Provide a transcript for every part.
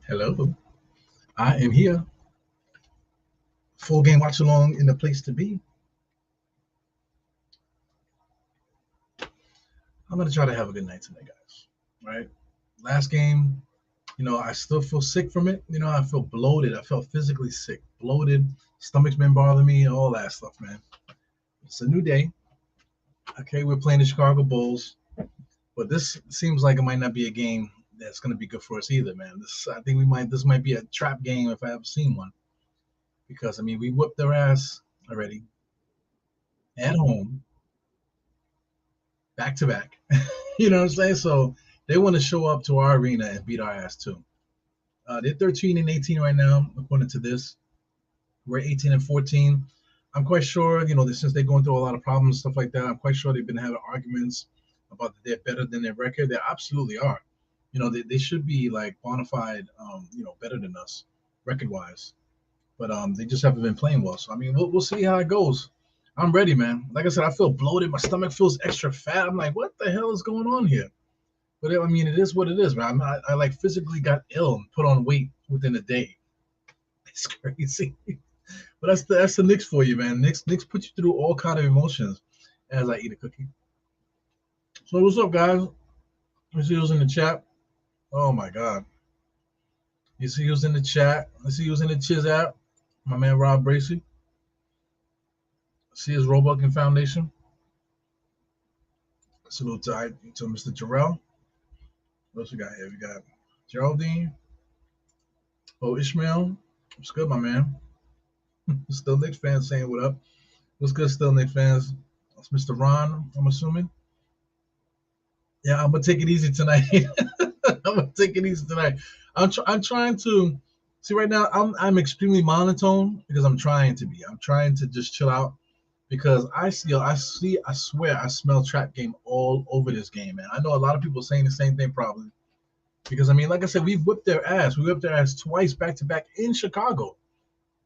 Hello, I am here. Full game watch along in the place to be. I'm gonna try to have a good night tonight, guys. Right? Last game, I still feel sick from it. I feel bloated. I felt physically sick, bloated. Stomach's been bothering me, all that stuff, man. It's a new day. Okay, we're playing the Chicago Bulls, but this seems like it might not be a game that's gonna be good for us either, man. I think this might be a trap game if I ever seen one, because we whipped their ass already at home, back to back. You know what I'm saying? So they want to show up to our arena and beat our ass too. They're 13 and 18 right now, according to this. We're 18 and 14. I'm quite sure, since they're going through a lot of problems, stuff like that, I'm quite sure they've been having arguments about that they're better than their record. They absolutely are. They should be like bona fide, better than us record wise. But they just haven't been playing well. So, we'll see how it goes. I'm ready, man. Like I said, I feel bloated. My stomach feels extra fat. I'm like, what the hell is going on here? But it is what it is, man. I like physically got ill and put on weight within a day. It's crazy. But that's the Knicks for you, man. Knicks put you through all kind of emotions as I eat a cookie. So what's up, guys? I see who's in the chat. Oh my God. You see who's in the chat. I see who's in the Chiz app. My man Rob Bracy. See his Roebuck Foundation. Salute to Mr. Jarrell. What else we got here? We got Geraldine. Oh, Ishmael. What's good, my man? Still Knicks fans saying what up. What's good, still Knicks fans? That's Mr. Ron, I'm assuming. Yeah, I'm gonna take it easy tonight. I'm gonna take it easy tonight. I'm trying to see right now. I'm extremely monotone because I'm trying to be. I'm trying to just chill out because I swear I smell trap game all over this game, man. I know a lot of people saying the same thing probably because like I said, we've whipped their ass. We whipped their ass twice back to back in Chicago.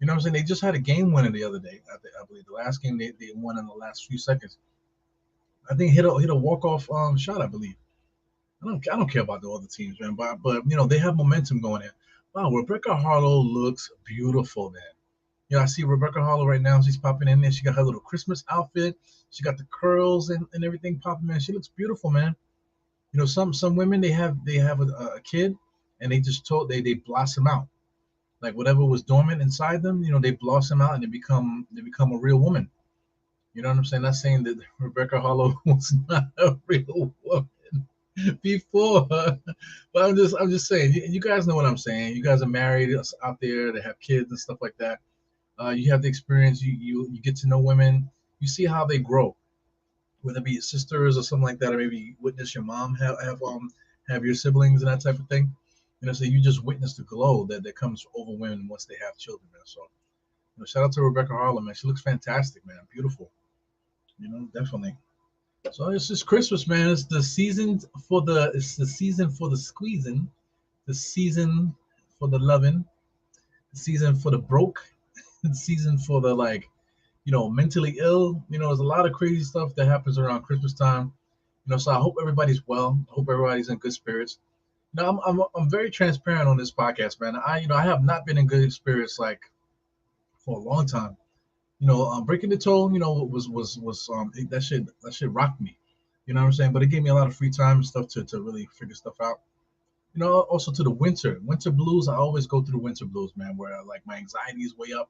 You know what I'm saying? They just had a game winner the other day. I believe the last game they won in the last few seconds. I think hit a walk off shot. I believe. I don't care about the other teams, man. But they have momentum going in. Wow, Rebecca Harlow looks beautiful, man. I see Rebecca Harlow right now. She's popping in there. She got her little Christmas outfit. She got the curls and everything popping, man. She looks beautiful, man. Some women they have a kid and they blossom out like whatever was dormant inside them, they blossom out and they become a real woman. You know what I'm saying? Not saying that Rebecca Harlow was not a real woman before, but I'm just saying. You guys know what I'm saying. You guys are married out there. They have kids and stuff like that. You have the experience. You get to know women. You see how they grow, whether it be your sisters or something like that, or maybe witness your mom have your siblings and that type of thing. So you just witness the glow that comes over women once they have children, man. So shout out to Rebecca Harlem, man. She looks fantastic, man. Beautiful. Definitely. So it's just Christmas, man. It's the season for the squeezing, the season for the loving, the season for the broke, the season for the mentally ill. There's a lot of crazy stuff that happens around Christmas time. So I hope everybody's well. I hope everybody's in good spirits. I'm very transparent on this podcast, man. I have not been in good spirits like for a long time. Breaking the toe, that shit rocked me. You know what I'm saying? But it gave me a lot of free time and stuff to really figure stuff out. Also to the winter blues. I always go through the winter blues, man, where like my anxiety is way up.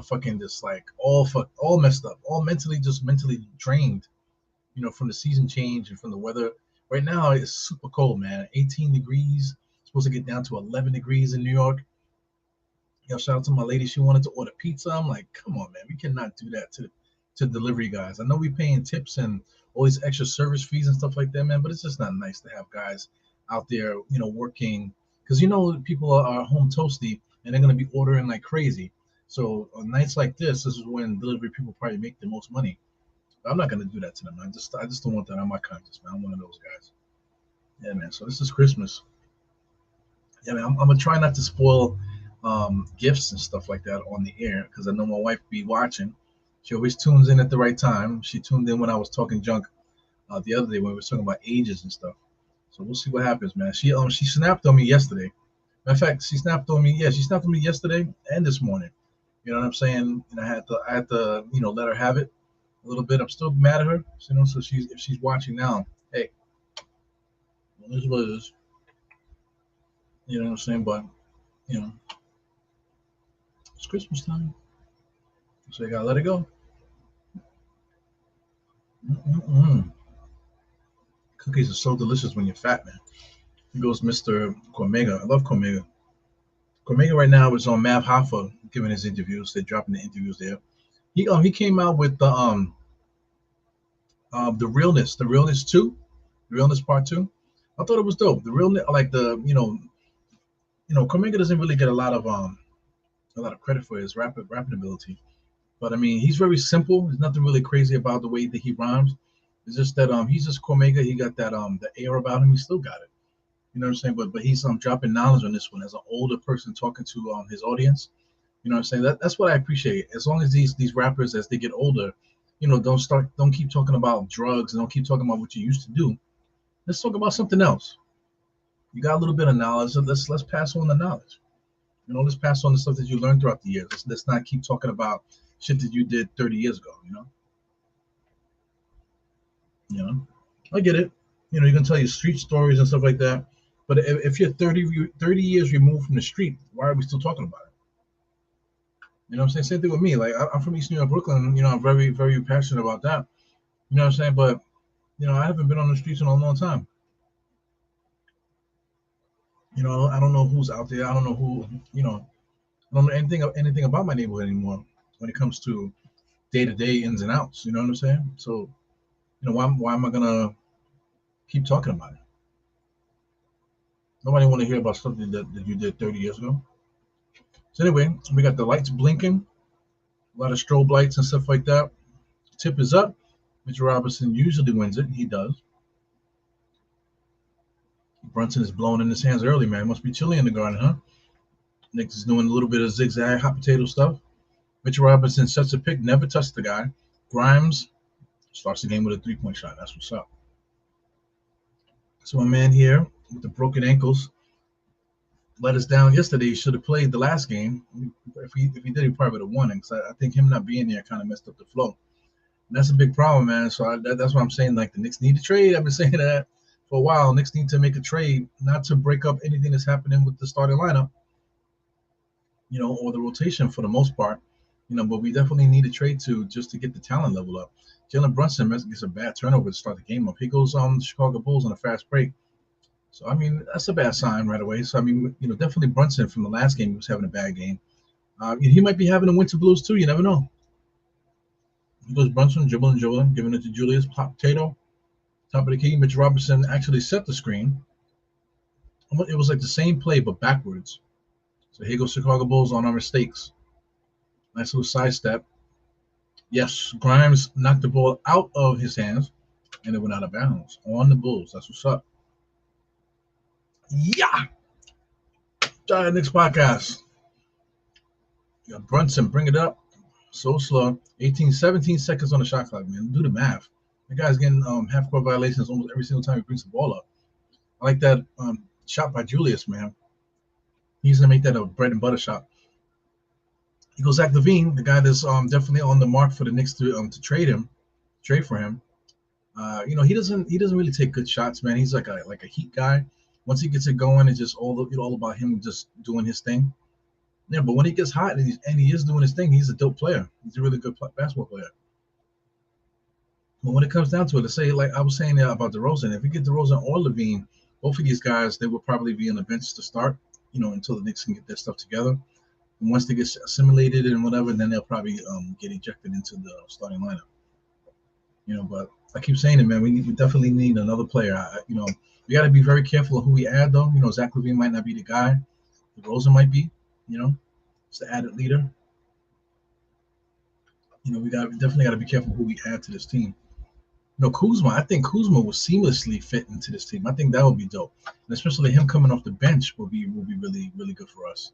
Fucking just like all messed up, all mentally drained. From the season change and from the weather. Right now it's super cold, man. 18 degrees. Supposed to get down to 11 degrees in New York. Shout out to my lady. She wanted to order pizza. I'm like, come on, man. We cannot do that to delivery guys. I know we paying tips and all these extra service fees and stuff like that, man. But it's just not nice to have guys out there, working because people are home toasty and they're gonna be ordering like crazy. So on nights like this is when delivery people probably make the most money. I'm not gonna do that to them. I just don't want that on my conscience, man. I'm one of those guys. Yeah, man. So this is Christmas. Yeah, man. I'm gonna try not to spoil gifts and stuff like that on the air because I know my wife be watching. She always tunes in at the right time. She tuned in when I was talking junk the other day when we were talking about ages and stuff. So we'll see what happens, man. She snapped on me yesterday. Matter of fact, she snapped on me. Yeah, she snapped on me yesterday and this morning. You know what I'm saying? And I had to, let her have it a little bit. I'm still mad at her. So if she's watching now, hey, this is what it is. You know what I'm saying? But you know, it's Christmas time, so you gotta let it go. Mm-mm-mm. Cookies are so delicious when you're fat, man. Here goes Mr. Cormega. I love Cormega. Cormega right now is on Mav Hoffa giving his interviews. They're dropping the interviews there. He came out with the realness 2, the realness part 2. I thought it was dope. The realness, like Cormega doesn't really get a lot of credit for his rapping ability. But I mean, he's very simple. There's nothing really crazy about the way that he rhymes. It's just that he's just Cormega. He got that the air about him. He still got it. You know what I'm saying? But he's dropping knowledge on this one as an older person talking to his audience. You know what I'm saying? That's what I appreciate. As long as these rappers as they get older, don't keep talking about drugs and don't keep talking about what you used to do. Let's talk about something else. You got a little bit of knowledge, so let's pass on the knowledge. Let's pass on the stuff that you learned throughout the years. Let's not keep talking about shit that you did 30 years ago. You know, I get it. You can tell your street stories and stuff like that. But if you're 30 years removed from the street, why are we still talking about it? You know what I'm saying? Same thing with me. Like I'm from East New York, Brooklyn. I'm very, very passionate about that. You know what I'm saying? But I haven't been on the streets in a long time. I don't know who's out there. I don't know who. I don't know anything about my neighborhood anymore when it comes to day to day ins and outs. You know what I'm saying? So why am I gonna keep talking about it? Nobody want to hear about something that you did 30 years ago. So anyway, we got the lights blinking, a lot of strobe lights and stuff like that. Tip is up. Mitchell Robinson usually wins it. He does. Brunson is blowing in his hands early, man. It must be chilly in the garden, huh? Knicks is doing a little bit of zigzag hot potato stuff. Mitchell Robinson sets a pick, never touched the guy. Grimes starts the game with a 3-point shot. That's what's up. So my man here with the broken ankles let us down yesterday. He should have played the last game. If he did, he probably would have won it. Because I think him not being there kind of messed up the flow. And that's a big problem, man. So that's what I'm saying. Like the Knicks need to trade. I've been saying that for a while. Knicks need to make a trade, not to break up anything that's happening with the starting lineup, or the rotation for the most part. But we definitely need a trade just to get the talent level up. Jalen Brunson gets a bad turnover to start the game up. He goes on the Chicago Bulls on a fast break. So I mean that's a bad sign right away. So I mean definitely Brunson from the last game he was having a bad game. He might be having a winter blues too. You never know. He goes Brunson dribbling, giving it to Julius hot potato. Top of the key. Mitch Robinson actually set the screen. It was like the same play but backwards. So here goes Chicago Bulls on our mistakes. Nice little sidestep. Yes, Grimes knocked the ball out of his hands and it went out of bounds on the Bulls. That's what's up. Yeah. Giant Knicks podcast. You got Brunson, bring it up. So slow. 17 seconds on the shot clock, man. Do the math. That guy's getting half court violations almost every single time he brings the ball up. I like that shot by Julius, man. He's gonna make that a bread and butter shot. He goes Zach LaVine, the guy that's definitely on the mark for the Knicks to trade for him. He doesn't really take good shots, man. He's like a heat guy. Once he gets it going, it's just all about him just doing his thing. Yeah, but when he gets hot and he is doing his thing, he's a dope player. He's a really good basketball player. But when it comes down to it, let's say like I was saying about DeRozan, if we get DeRozan or LaVine, both of these guys they will probably be on the bench to start, until the Knicks can get their stuff together. And once they get assimilated and whatever, then they'll probably get ejected into the starting lineup. But I keep saying it, man. We definitely need another player. We got to be very careful of who we add, though. Zach LaVine might not be the guy. DeRozan might be. It's the added leader. We definitely got to be careful who we add to this team. Kuzma. I think Kuzma will seamlessly fit into this team. I think that would be dope, and especially him coming off the bench will be really really good for us.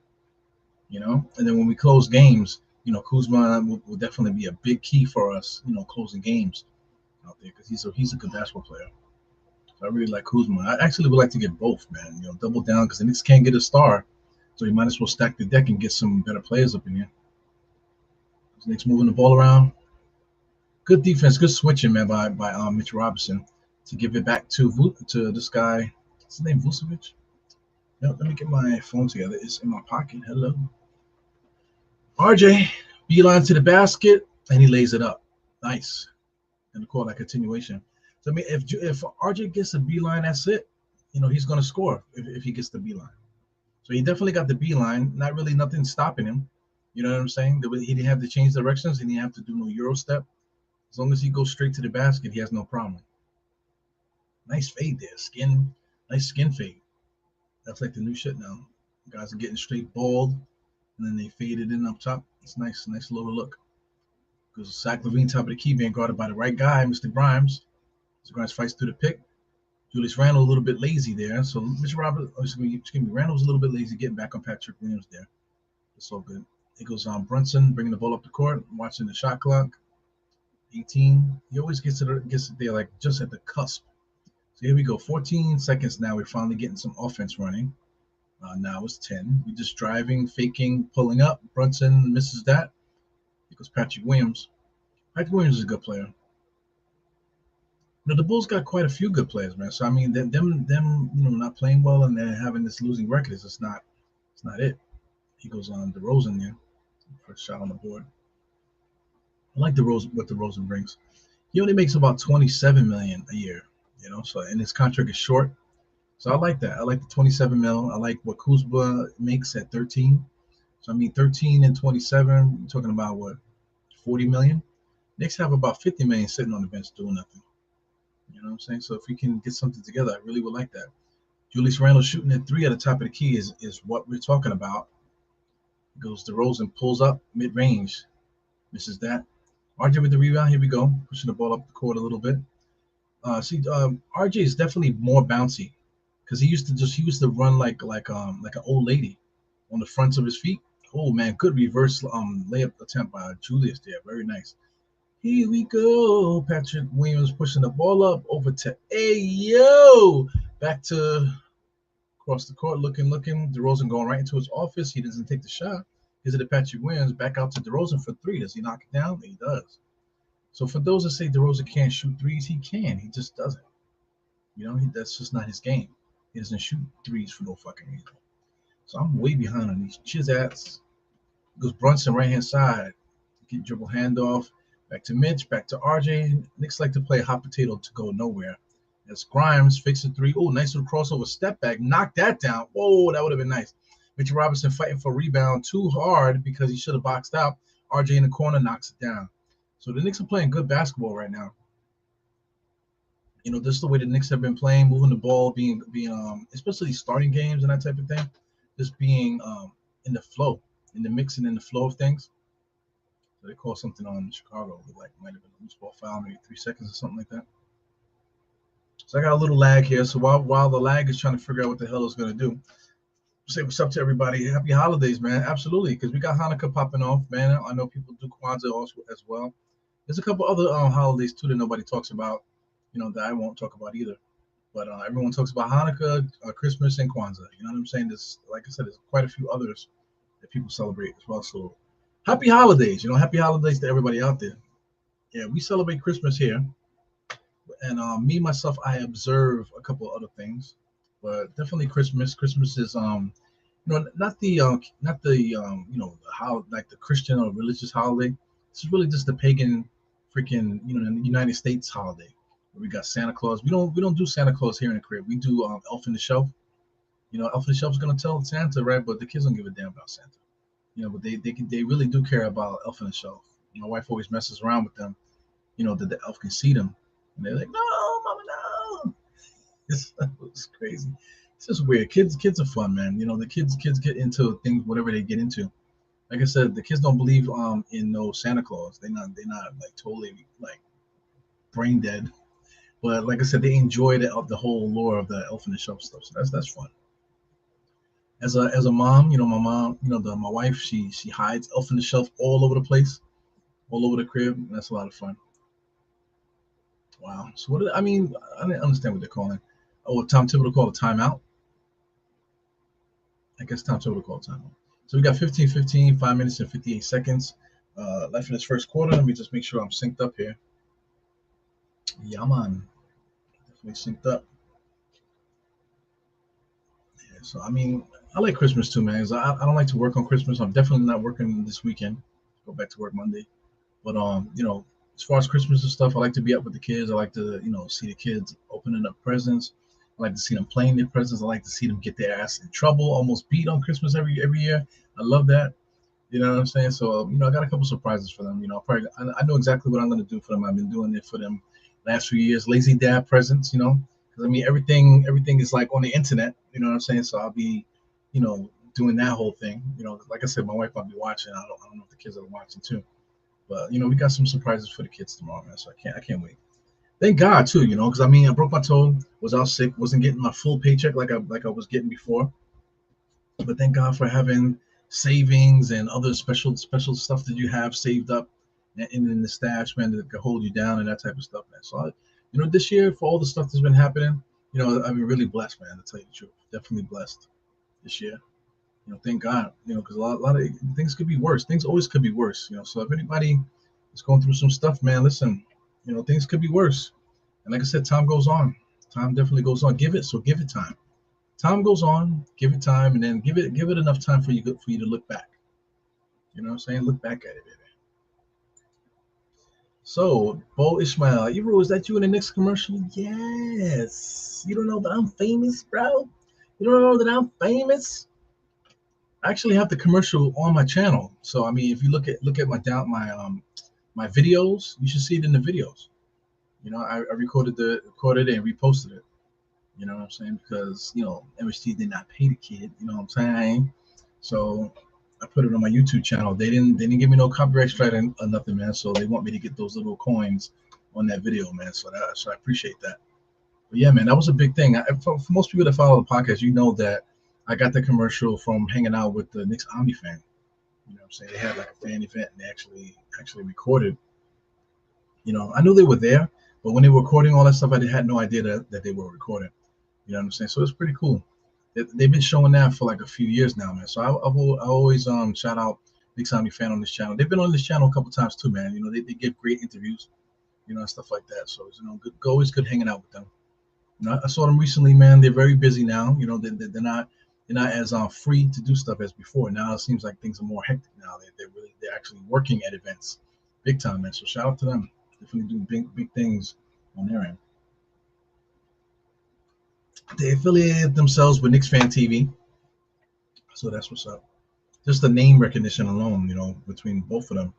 And then when we close games, Kuzma will definitely be a big key for us. Closing games out there because he's a good basketball player. So I really like Kuzma. I actually would like to get both, man. Double down because the Knicks can't get a star. So you might as well stack the deck and get some better players up in here. Knicks moving the ball around. Good defense, good switching, man, by Mitch Robinson to give it back to this guy. What's his name? Vucevic? No, let me get my phone together. It's in my pocket. Hello. RJ, beeline to the basket, and he lays it up. Nice. And call that continuation. So I mean, if RJ gets a beeline, that's it. He's going to score if he gets the beeline. So he definitely got the beeline. Not really nothing stopping him. You know what I'm saying? He didn't have to change directions. He didn't have to do no Euro step. As long as he goes straight to the basket, he has no problem. Nice fade there. Nice skin fade. That's like the new shit now. Guys are getting straight bald, and then they fade it in up top. It's nice little look. Goes Zach LaVine, top of the key, being guarded by the right guy, Mr. Grimes. Mr. Grimes fights through the pick. Julius Randle a little bit lazy there. So Randle was a little bit lazy getting back on Patrick Williams there. It's all good. It goes on Brunson, bringing the ball up the court, watching the shot clock. 18. He always gets it there like just at the cusp. So here we go. 14 seconds now. We're finally getting some offense running. Now it's 10. We're just driving, faking, pulling up. Brunson misses that. It goes Patrick Williams. Patrick Williams is a good player. The Bulls got quite a few good players, man. So I mean, them, not playing well and then having this losing record is it's not it. He goes on DeRozan there. First shot on the board. I like what DeRozan brings. He only makes about $27 million a year, So and his contract is short, so I like that. I like the 27 mil. I like what Kuzma makes at 13. So I mean, 13 and 27. You're talking about what, 40 million? Knicks have about 50 million sitting on the bench doing nothing. You know what I'm saying? So if we can get something together, I really would like that. Julius Randle shooting at 3 at the top of the key is what we're talking about. Goes DeRozan, pulls up mid range, misses that. RJ with the rebound. Here we go, pushing the ball up the court a little bit. RJ is definitely more bouncy because he used to run like an old lady on the fronts of his feet. Oh man, good reverse layup attempt by Julius there. Very nice. Here we go. Patrick Williams pushing the ball up over to Ayo. Back to across the court, looking. DeRozan going right into his office. He doesn't take the shot. Is it a Patrick Williams? Back out to DeRozan for 3. Does he knock it down? He does. So for those that say DeRozan can't shoot threes, he can. He just doesn't. That's just not his game. He doesn't shoot threes for no fucking reason. So I'm way behind on these chizats. Goes Brunson right hand side. Get dribble handoff. Back to Mitch. Back to RJ. Knicks like to play hot potato to go nowhere. As Grimes fakes a 3. Oh, nice little crossover step back. Knock that down. Whoa, that would have been nice. Mitchell Robinson fighting for rebound too hard because he should have boxed out. RJ in the corner knocks it down. So the Knicks are playing good basketball right now. This is the way the Knicks have been playing, moving the ball, being especially starting games and that type of thing, just being in the flow, in the mix and in the flow of things. So they call something on Chicago, might have been a loose ball foul, maybe 3 seconds or something like that. So I got a little lag here. So while the lag is trying to figure out what the hell it's going to do, say what's up to everybody. Happy holidays, man. Absolutely, because we got Hanukkah popping off, man. I know people do Kwanzaa also as well. There's a couple other holidays too that nobody talks about, that I won't talk about either. But everyone talks about Hanukkah, Christmas, and Kwanzaa. You know what I'm saying? There's, like I said, there's quite a few others that people celebrate as well. So happy holidays, happy holidays to everybody out there. Yeah, we celebrate Christmas here. And me, myself, I observe a couple other things. But definitely Christmas. Christmas is not the how like the Christian or religious holiday. This is really just the pagan freaking United States holiday where we got Santa Claus. We don't do Santa Claus here in the crib. We do Elf on the Shelf. Elf on the Shelf is gonna tell Santa, right? But the kids don't give a damn about Santa. But they really do care about Elf on the Shelf. My wife always messes around with them. That the elf can see them, and they're like, no, mama, no. It's crazy. It's just weird. Kids are fun, man. The kids get into things, whatever they get into. Like I said, the kids don't believe in no Santa Claus. They're not like totally like brain dead. But like I said, they enjoy the whole lore of the Elf on the Shelf stuff. So that's fun. As a mom, my mom, my wife, she hides Elf on the Shelf all over the place, all over the crib. And that's a lot of fun. Wow. So I didn't understand what they're calling. Oh, Tom Thibodeau called a timeout. I guess time total call time. So we got 15:15, 5 minutes and 58 seconds left in this first quarter. Let me just make sure I'm synced up here. Yeah, man. Definitely synced up. Yeah, so, I mean, I like Christmas too, man. 'Cause I don't like to work on Christmas. I'm definitely not working this weekend. Go back to work Monday. But, as far as Christmas and stuff, I like to be up with the kids. I like to, see the kids opening up presents. I like to see them playing their presents. I like to see them get their ass in trouble, almost beat on Christmas every year. I love that. You know what I'm saying? So, I got a couple surprises for them. I know exactly what I'm going to do for them. I've been doing it for them last few years. Lazy dad presents, because I mean, everything is like on the internet. You know what I'm saying? So I'll be, doing that whole thing. Like I said, my wife might be watching. I don't know if the kids are watching too. But we got some surprises for the kids tomorrow, man. So I can't wait. Thank God too, because I mean, I broke my toe, was out sick, wasn't getting my full paycheck like I was getting before. But thank God for having savings and other special stuff that you have saved up in the stash, man, that can hold you down and that type of stuff, man. So, this year for all the stuff that's been happening, I've been really blessed, man. To tell you the truth, definitely blessed this year. Thank God, because a lot of things could be worse. Things always could be worse, So if anybody is going through some stuff, man, listen, things could be worse. And like I said, time goes on. Time definitely goes on. Give it time. Time goes on, give it time, and then give it enough time for you to look back. You know what I'm saying? Look back at it, baby. So, Bo Ishmael, Ebro, is that you in the next commercial? Yes. You don't know that I'm famous, bro? You don't know that I'm famous? I actually have the commercial on my channel. So I mean, if you look at my videos, you should see it in the videos. I recorded it and reposted it. You know what I'm saying? Because, MST did not pay the kid, you know what I'm saying? So I put it on my YouTube channel. They didn't give me no copyright strike or nothing, man. So they want me to get those little coins on that video, man. So I appreciate that. But yeah, man, that was a big thing. For most people that follow the podcast, that I got the commercial from hanging out with the Knicks Omni fan. You know what I'm saying? They had like a fan event and they actually recorded. I knew they were there, but when they were recording all that stuff, I had no idea that they were recording. You know what I'm saying? So it's pretty cool. They've been showing that for like a few years now, man. So I always shout out Big Sammy fan on this channel. They've been on this channel a couple times too, man. They give great interviews, and stuff like that. So always good hanging out with them. I saw them recently, man. They're very busy now. They're not as free to do stuff as before. Now it seems like things are more hectic now. They're actually working at events, big time, man. So shout out to them. Definitely doing big things on their end. They affiliated themselves with Knicks Fan TV, so that's what's up. Just the name recognition alone, between both of them,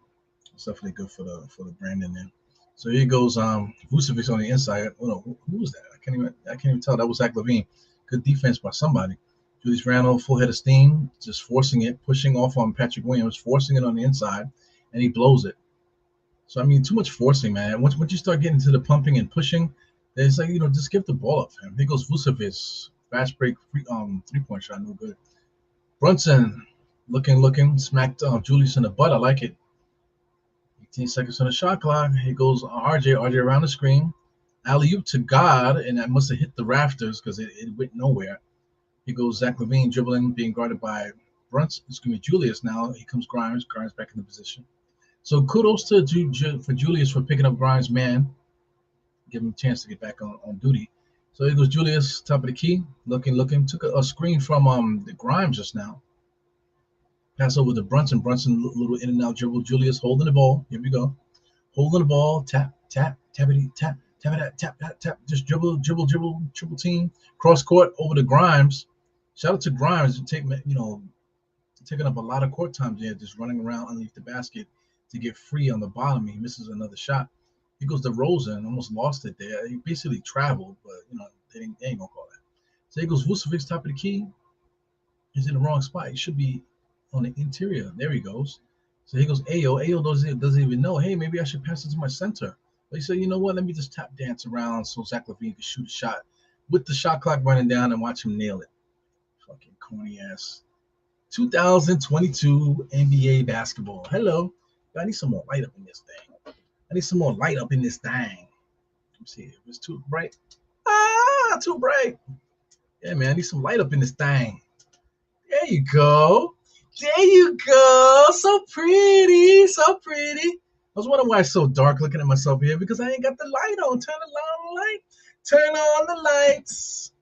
it's definitely good for the branding there. So here goes Vucevic on the inside. Oh no, who was that? I can't even tell. That was Zach LaVine. Good defense by somebody. Julius Randle, full head of steam, just forcing it, pushing off on Patrick Williams, forcing it on the inside, and he blows it. So I mean, too much forcing, man. Once you start getting to the pumping and pushing, it's like just give the ball up, man. Here goes Vucevic, fast break, 3-point shot, no good. Brunson, looking, smacked Julius in the butt. I like it. 18 seconds on the shot clock. Here goes RJ around the screen. Alley-oop to God, and that must have hit the rafters because it went nowhere. Here goes Zach LaVine dribbling, being guarded by Brunson. It's going to be Julius now. Here comes Grimes. Grimes back in the position. So kudos to for Julius for picking up Grimes' man, give him a chance to get back on duty. So here goes Julius, top of the key, looking, took a screen from the Grimes just now. Pass over to Brunson. Brunson, little in and out dribble. Julius holding the ball. Here we go. Holding the ball. Tap, tappity, tap, tap. Just dribble, triple team. Cross court over to Grimes. Shout out to Grimes. Taking up a lot of court time there, just running around underneath the basket to get free on the bottom. He misses another shot. He goes to Rosen, almost lost it there. He basically traveled, but they ain't gonna call that. So he goes Vucevic, top of the key. He's in the wrong spot. He should be on the interior. There he goes. So he goes Ayo. Ayo doesn't even know. Hey, maybe I should pass it to my center. But he said, you know what? Let me just tap dance around so Zach LaVine can shoot a shot with the shot clock running down and watch him nail it. Fucking corny ass. 2022 NBA basketball. Hello. I need some more light up in this thing. Let me see if it's too bright. Too bright. Yeah, man, I need some light up in this thing. There you go. There you go. So pretty. So pretty. I was wondering why it's so dark looking at myself here because I ain't got the light on. Turn the light on. Turn on the lights.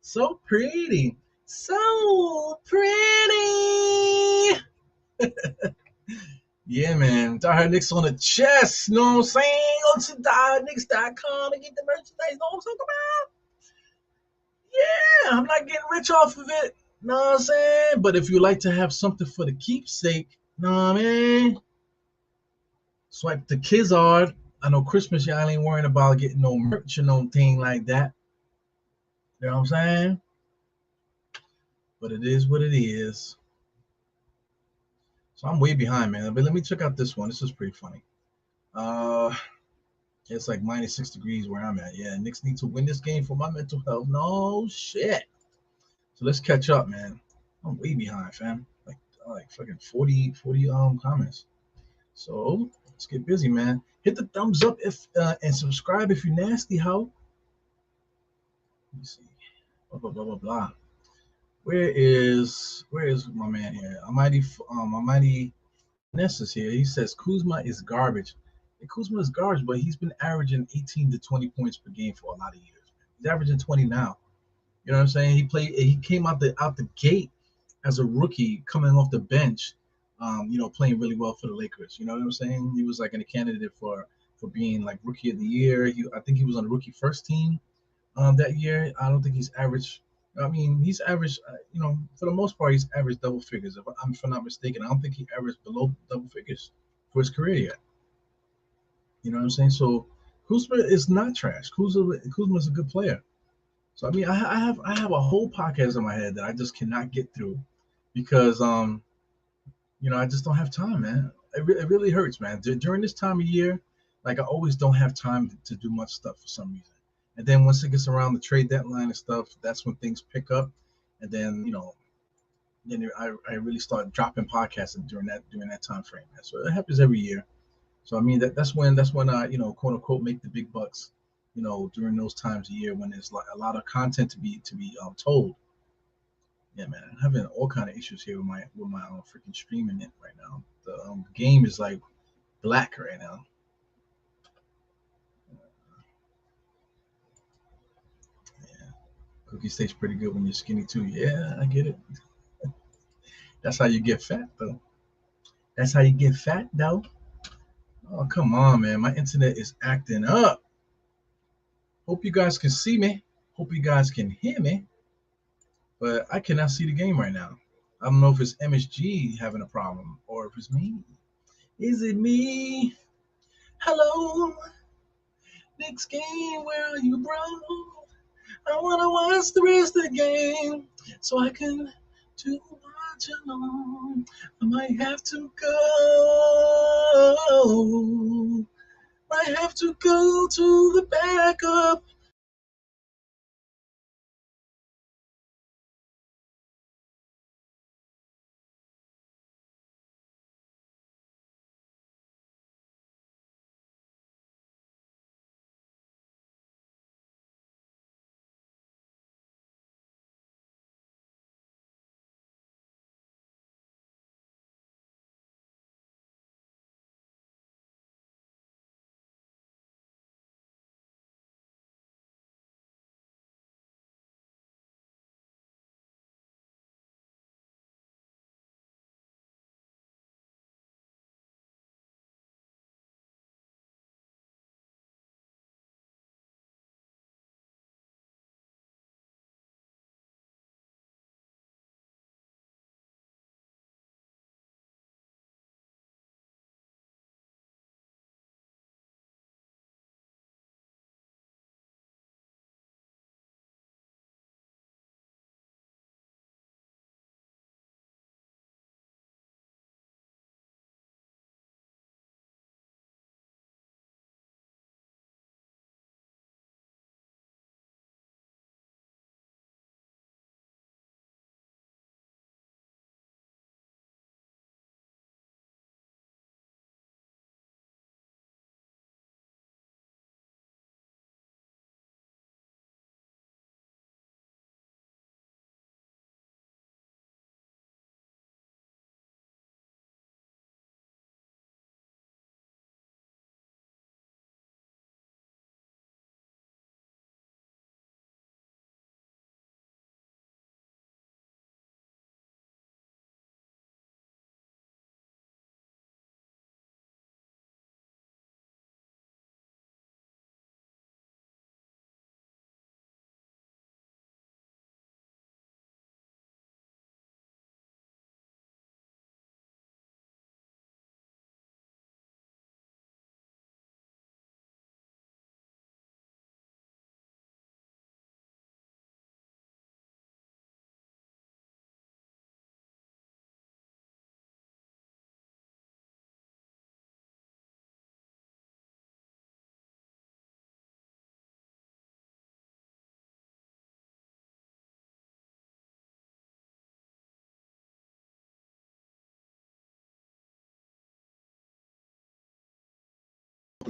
So pretty. So pretty. Yeah, man. Die Knicks on the chest. You know what I'm saying? Go to diehardknicks.com and get the merchandise. You know what I'm talking about? Yeah, I'm not getting rich off of it. Know what I'm saying? But if you like to have something for the keepsake, know what I mean? Swipe the Kizzard. I know Christmas, y'all ain't worrying about getting no merch or no thing like that. You know what I'm saying? But it is what it is. So I'm way behind, man. But let me check out this one. This is pretty funny. Uh, it's like -6 degrees where I'm at. Yeah, Knicks need to win this game for my mental health. No shit. So let's catch up, man. I'm way behind, fam. Like fucking 40 comments. So let's get busy, man. Hit the thumbs up if and subscribe if you're nasty, ho. Let me see. Blah blah blah blah blah. Where is my man here? Almighty Ness is here. He says Kuzma is garbage. And Kuzma is garbage, but he's been averaging 18 to 20 points per game for a lot of years. He's averaging 20 now. You know what I'm saying? He came out the gate as a rookie coming off the bench, playing really well for the Lakers. You know what I'm saying? He was like a candidate for being like rookie of the year. I think he was on the rookie first team that year. I don't think he's average. I mean, he's average. For the most part, he's averaged double figures. If I'm not mistaken, I don't think he averaged below double figures for his career yet. You know what I'm saying? So Kuzma is not trash. Kuzma is a good player. So I mean, I have a whole podcast in my head that I just cannot get through because I just don't have time, man. It really hurts, man. During this time of year, like I always don't have time to do much stuff for some reason. And then once it gets around the trade deadline and stuff, that's when things pick up. And then I really start dropping podcasting during that time frame, man. So it happens every year. So I mean that's when I quote unquote make the big bucks. During those times of year when there's like a lot of content to be told. Yeah, man, I'm having all kind of issues here with my freaking streaming it right now. The game is like black right now. Yeah, cookie tastes pretty good when you're skinny too. Yeah, I get it. That's how you get fat, though. That's how you get fat, though. Oh, come on, man. My internet is acting up. Hope you guys can see me. Hope you guys can hear me. But I cannot see the game right now. I don't know if it's MSG having a problem or if it's me. Is it me? Hello, next game. Where are you, bro? I wanna watch the rest of the game so I can do watch alone. I might have to go. Might have to go to the backup.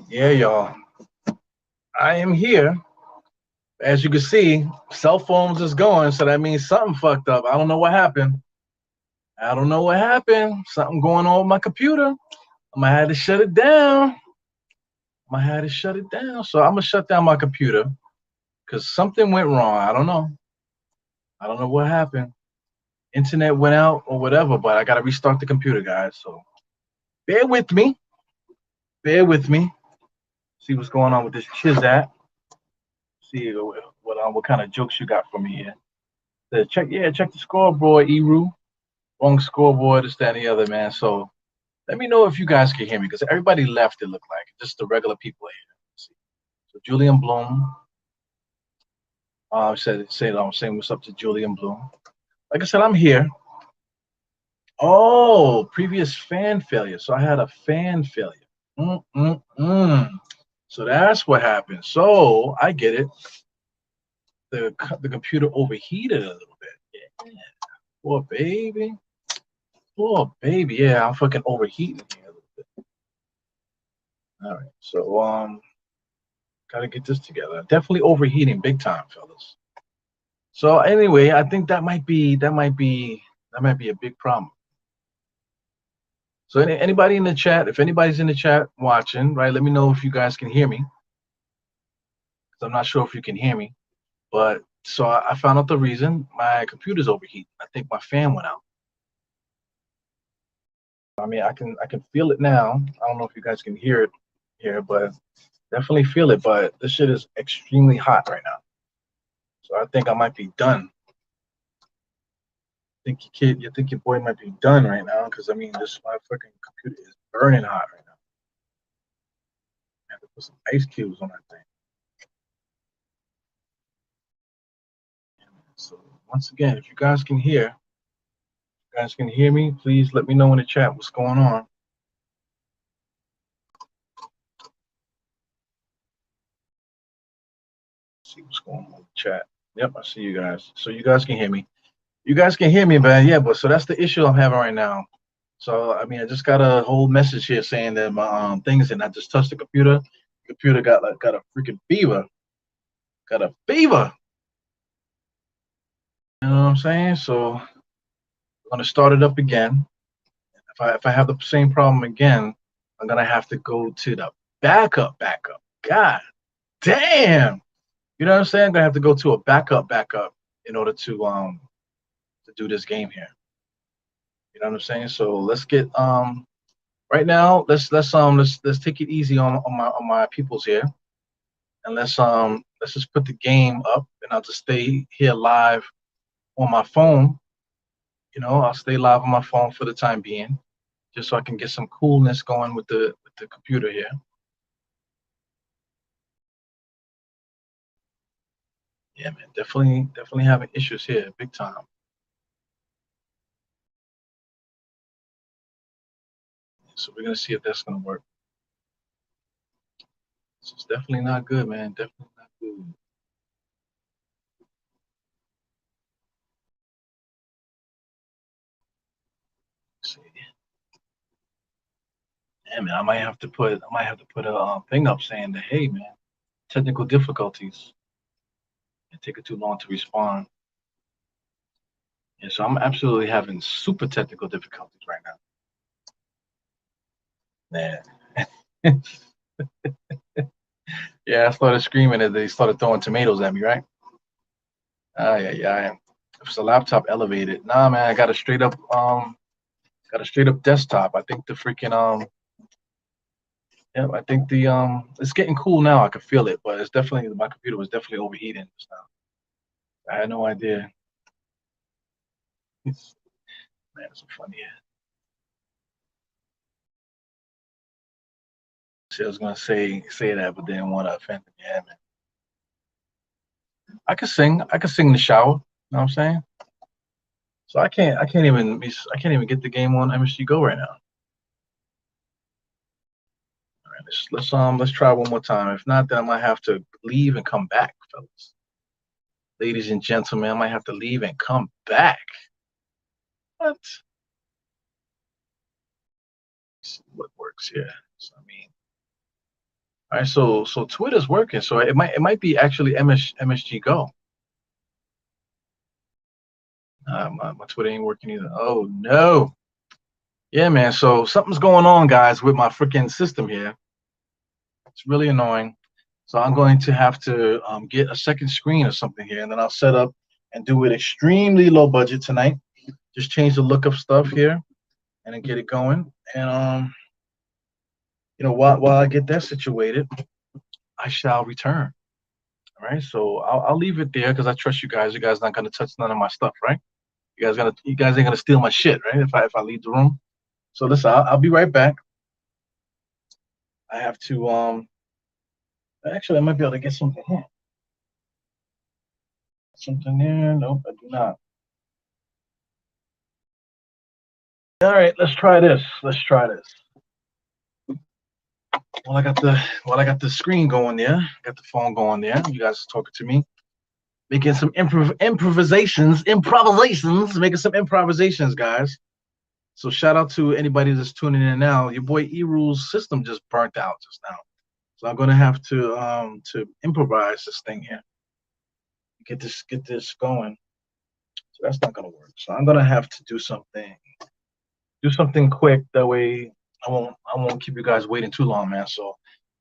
Yeah, y'all. I am here. As you can see, cell phones is going, so that means something fucked up. I don't know what happened. I don't know what happened. Something going on with my computer. I'm gonna have to shut it down. So I'm gonna shut down my computer because something went wrong. I don't know. I don't know what happened. Internet went out or whatever, but I gotta restart the computer, guys. So bear with me. Bear with me. See what's going on with this Chizat. See what kind of jokes you got for me here. Check the scoreboard, Eru. Wrong scoreboard, this, that, and the other, man. So let me know if you guys can hear me because everybody left, it looked like. Just the regular people are here. See. So Julian Bloom. Said I'm saying what's up to Julian Bloom. Like I said, I'm here. Oh, previous fan failure. So I had a fan failure. Mm-mm-mm. So that's what happened. So I get it. The computer overheated a little bit. Yeah. Poor baby. Poor baby. Yeah, I'm fucking overheating here a little bit. All right. So gotta get this together. Definitely overheating big time, fellas. So anyway, I think that might be a big problem. So anybody in the chat, if anybody's in the chat watching, right, let me know if you guys can hear me. Because I'm not sure if you can hear me. But so I found out the reason. My computer's overheating. I think my fan went out. I mean, I can feel it now. I don't know if you guys can hear it here, but definitely feel it. But this shit is extremely hot right now. So I think I might be done. You think your boy might be done right now? Because I mean, this my fucking computer is burning hot right now. I have to put some ice cubes on that thing. So once again, if you guys can hear, me, please let me know in the chat what's going on. See what's going on in the chat. Yep, I see you guys. So you guys can hear me. You guys can hear me, man. Yeah, but so that's the issue I'm having right now. So I mean, I just got a whole message here saying that my things, and I just touched the computer. The computer got a freaking fever. Got a fever. You know what I'm saying? So I'm gonna start it up again. If I have the same problem again, I'm gonna have to go to the backup. God damn. You know what I'm saying? I'm gonna have to go to a backup in order to do this game here. You know what I'm saying? So let's get right now. Let's take it easy on my peoples here, and let's just put the game up, and I'll just stay here live on my phone. You know, I'll stay live on my phone for the time being, just so I can get some coolness going with the computer here. Yeah, man, definitely having issues here, big time. So we're gonna see if that's gonna work. This is definitely not good, man. Definitely not good. Let's see. Yeah, man, I might have to put a thing up saying that, hey, man, technical difficulties. It take it too long to respond. Yeah, so I'm absolutely having super technical difficulties right now. Man. Yeah, I started screaming as they started throwing tomatoes at me, right? Yeah. If it's a laptop elevated, nah, man, I got a straight up desktop. I think the freaking yeah, I think the it's getting cool now. I can feel it, but it's definitely my computer was definitely overheating just now. I had no idea. Man, it's so funny. See, I was gonna say that, but didn't want to offend them. Yeah, man. I could sing. I could sing in the shower. You know what I'm saying? So I can't even get the game on MSG Go right now. All right, let's try one more time. If not, then I might have to leave and come back, fellas. Ladies and gentlemen, I might have to leave and come back. What? Let's see what works here. So I mean, All right, so Twitter's working, so it might be actually MSG Go. My Twitter ain't working either. Oh no. Yeah, man. So something's going on, guys, with my freaking system here. It's really annoying. So I'm going to have to get a second screen or something here, and then I'll set up and do it extremely low budget tonight. Just change the look of stuff here, and then get it going. And while I get that situated, I shall return. All right. So I'll leave it there because I trust you guys. You guys not gonna touch none of my stuff, right? You guys ain't gonna steal my shit, right? If I leave the room. So listen, I'll be right back. I have to actually I might be able to get something here. Something there? Nope, I do not. All right, let's try this. Let's try this. Well, I got the screen going there. Got the phone going there. You guys are talking to me, making some improvisations, making some improvisations, guys. So shout out to anybody that's tuning in now. Your boy E-Rule's system just burnt out just now. So I'm gonna have to improvise this thing here. Get this going. So that's not gonna work. So I'm gonna have to do something quick. That way I won't keep you guys waiting too long, man. So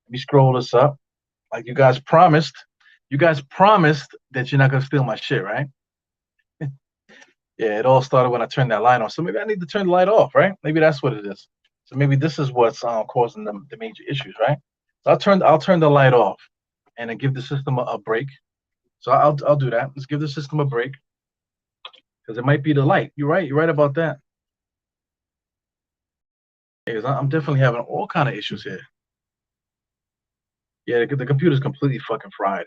let me scroll this up. Like you guys promised. You guys promised that you're not gonna steal my shit, right? Yeah, it all started when I turned that light on. So maybe I need to turn the light off, right? Maybe that's what it is. So maybe this is what's causing the major issues, right? So I'll turn the light off and then give the system a break. So I'll do that. Let's give the system a break because it might be the light. You're right. You're right about that. Because I'm definitely having all kind of issues here. Yeah, the computer's completely fucking fried.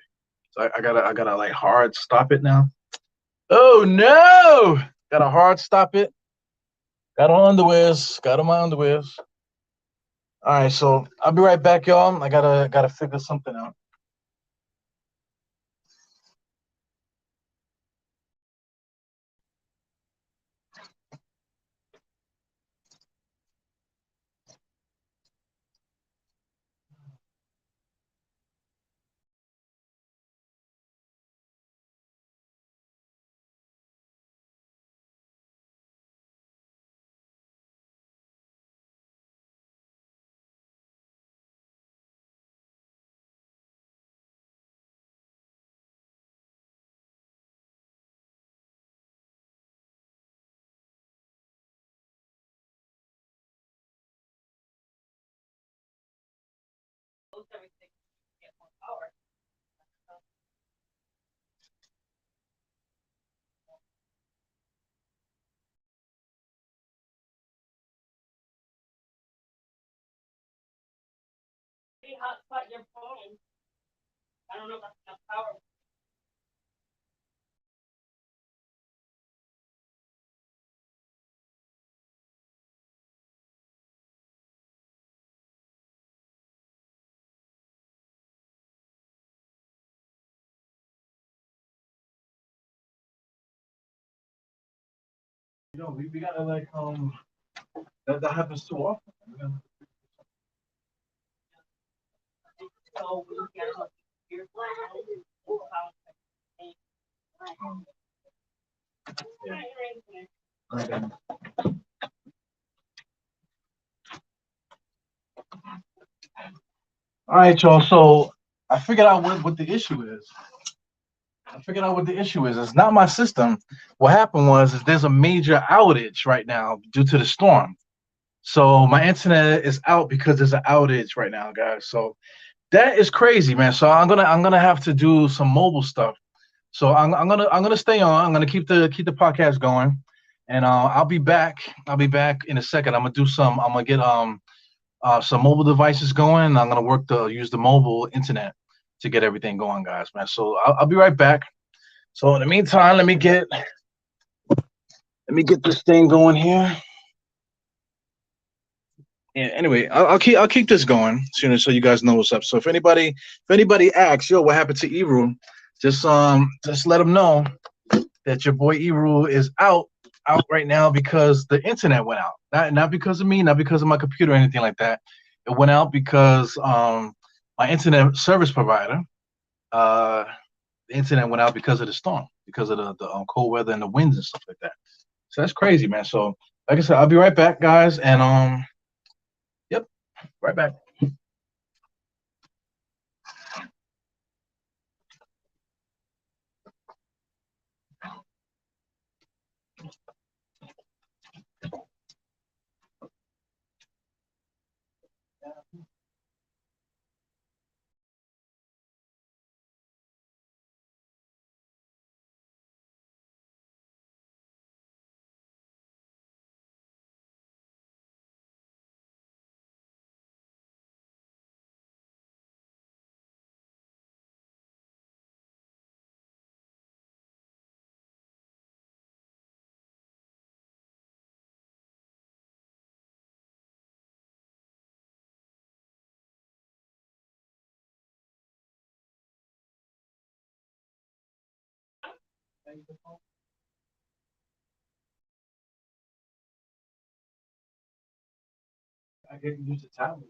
So I gotta like hard stop it now. Oh no! Gotta hard stop it. Got on underwears. Got on my underwears. All right, so I'll be right back, y'all. I gotta figure something out. Hotspot your phone. I don't know if that's enough power. We gotta like that happens too often. So we gotta your yeah. All right, y'all. So I figured out what the issue is. It's not my system. What happened was is there's a major outage right now due to the storm. So my internet is out because there's an outage right now, guys. So that is crazy, man. So I'm gonna have to do some mobile stuff. So I'm gonna stay on. I'm gonna keep the podcast going, and I'll be back. I'll be back in a second. I'm gonna get some mobile devices going. I'm gonna use the mobile internet to get everything going, guys, man. So I'll be right back. So in the meantime, let me get this thing going here. Yeah, anyway, I'll keep this going so you guys know what's up. So if anybody asks, yo, what happened to E-Rule, just let them know that your boy E-Rule is out right now because the internet went out. Not because of me, not because of my computer or anything like that. It went out because my my internet service provider, uh, the internet went out because of the storm, because of the cold weather and the winds and stuff like that. So that's crazy, man. So like I said, I'll be right back, guys, and yep, right back. I didn't use the time.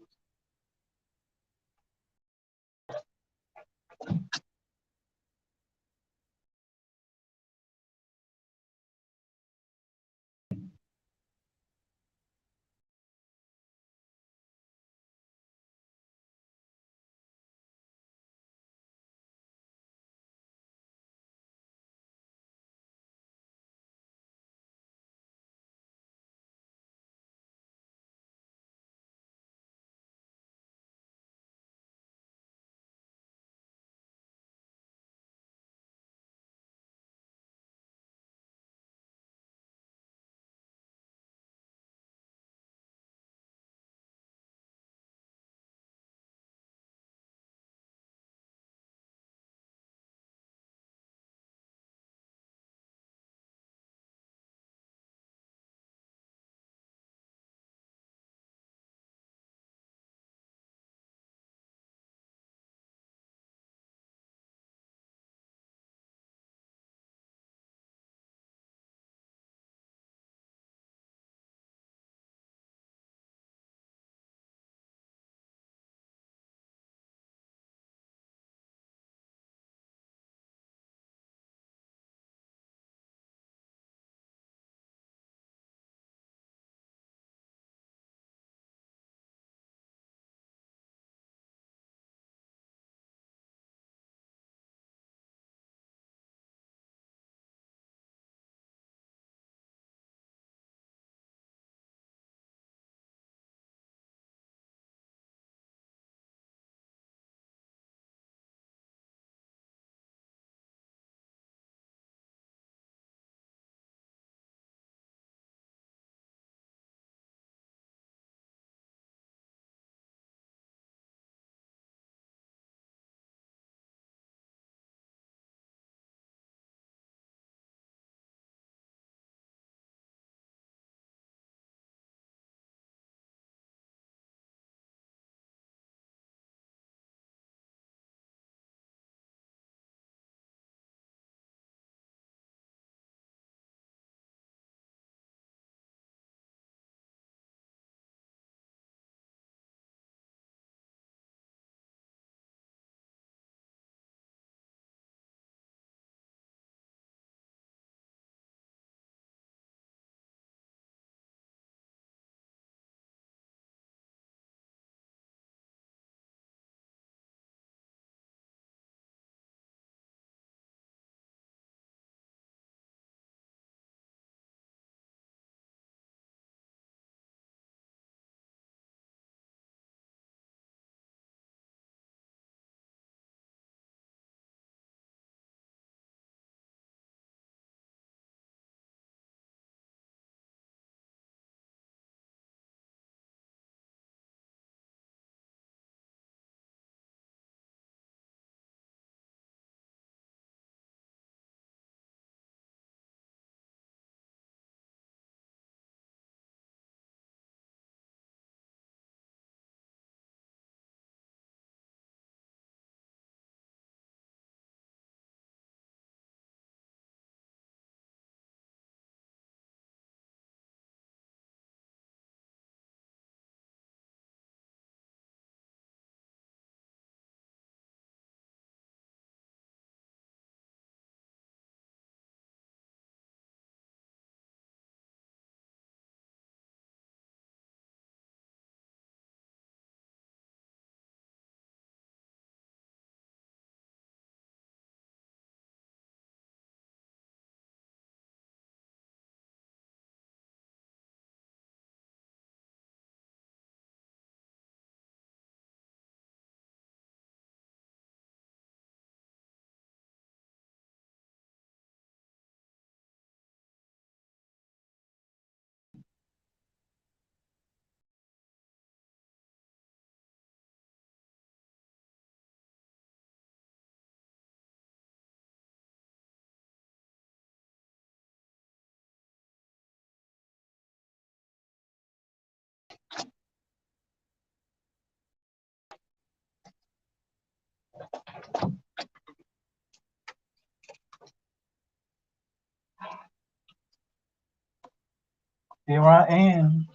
Here I am.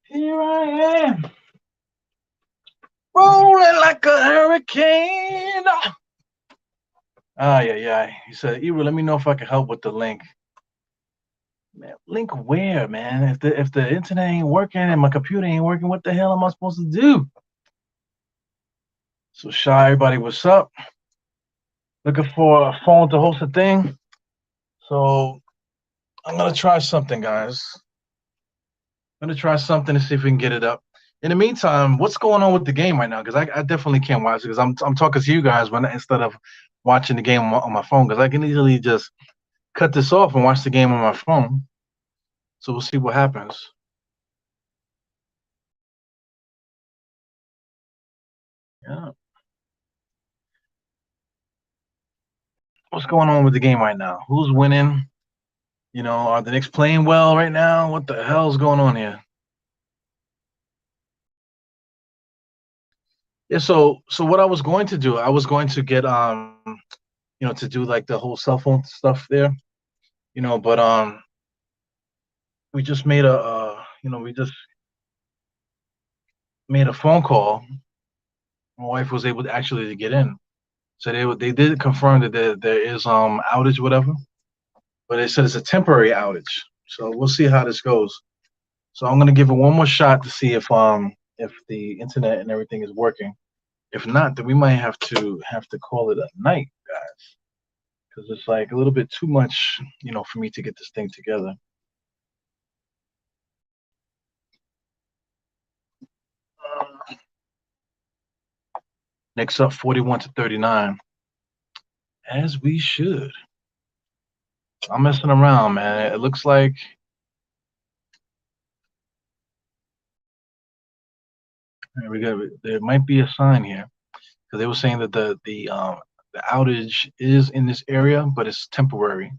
Here I am. Rolling like a hurricane. Yeah. He said, Ebro, let me know if I can help with the link. Man, link where, man? If the internet ain't working and my computer ain't working, what the hell am I supposed to do? So shy, everybody, what's up? Looking for a phone to host a thing. So I'm gonna try something, guys. I'm gonna try something to see if we can get it up. In the meantime, what's going on with the game right now? Because I definitely can't watch it because I'm talking to you guys when instead of watching the game on my phone because I can easily just cut this off and watch the game on my phone. So we'll see what happens. Yeah. What's going on with the game right now? Who's winning? You know, are the Knicks playing well right now? What the hell's going on here? Yeah, so what I was going to do, I was going to get you know, to do like the whole cell phone stuff there, you know, but we just made a you know, we just made a phone call. My wife was able to actually to get in. So they did confirm that there is outage whatever, but they said it's a temporary outage. So we'll see how this goes. So I'm gonna give it one more shot to see if the internet and everything is working. If not, then we might have to call it a night, guys, because it's like a little bit too much, you know, for me to get this thing together. Next up, 41-39, as we should. I'm messing around, man. It looks like we got there might be a sign here because they were saying that the outage is in this area, but it's temporary.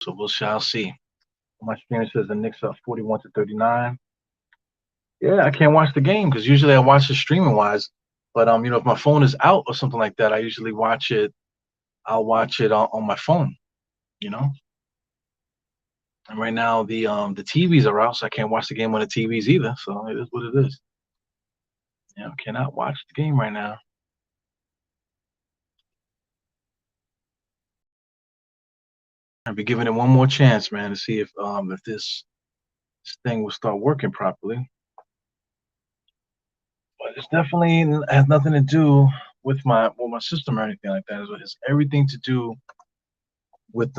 So we shall see. My screen says the Knicks up 41-39. Yeah, I can't watch the game because usually I watch it streaming wise. But you know, if my phone is out or something like that, I usually watch it. I'll watch it on my phone. You know. And right now the TVs are out, so I can't watch the game on the TVs either. So it is what it is. Yeah, I cannot watch the game right now. I'll be giving it one more chance, man, to see if this thing will start working properly. But it's definitely has nothing to do with my system or anything like that. It's everything to do with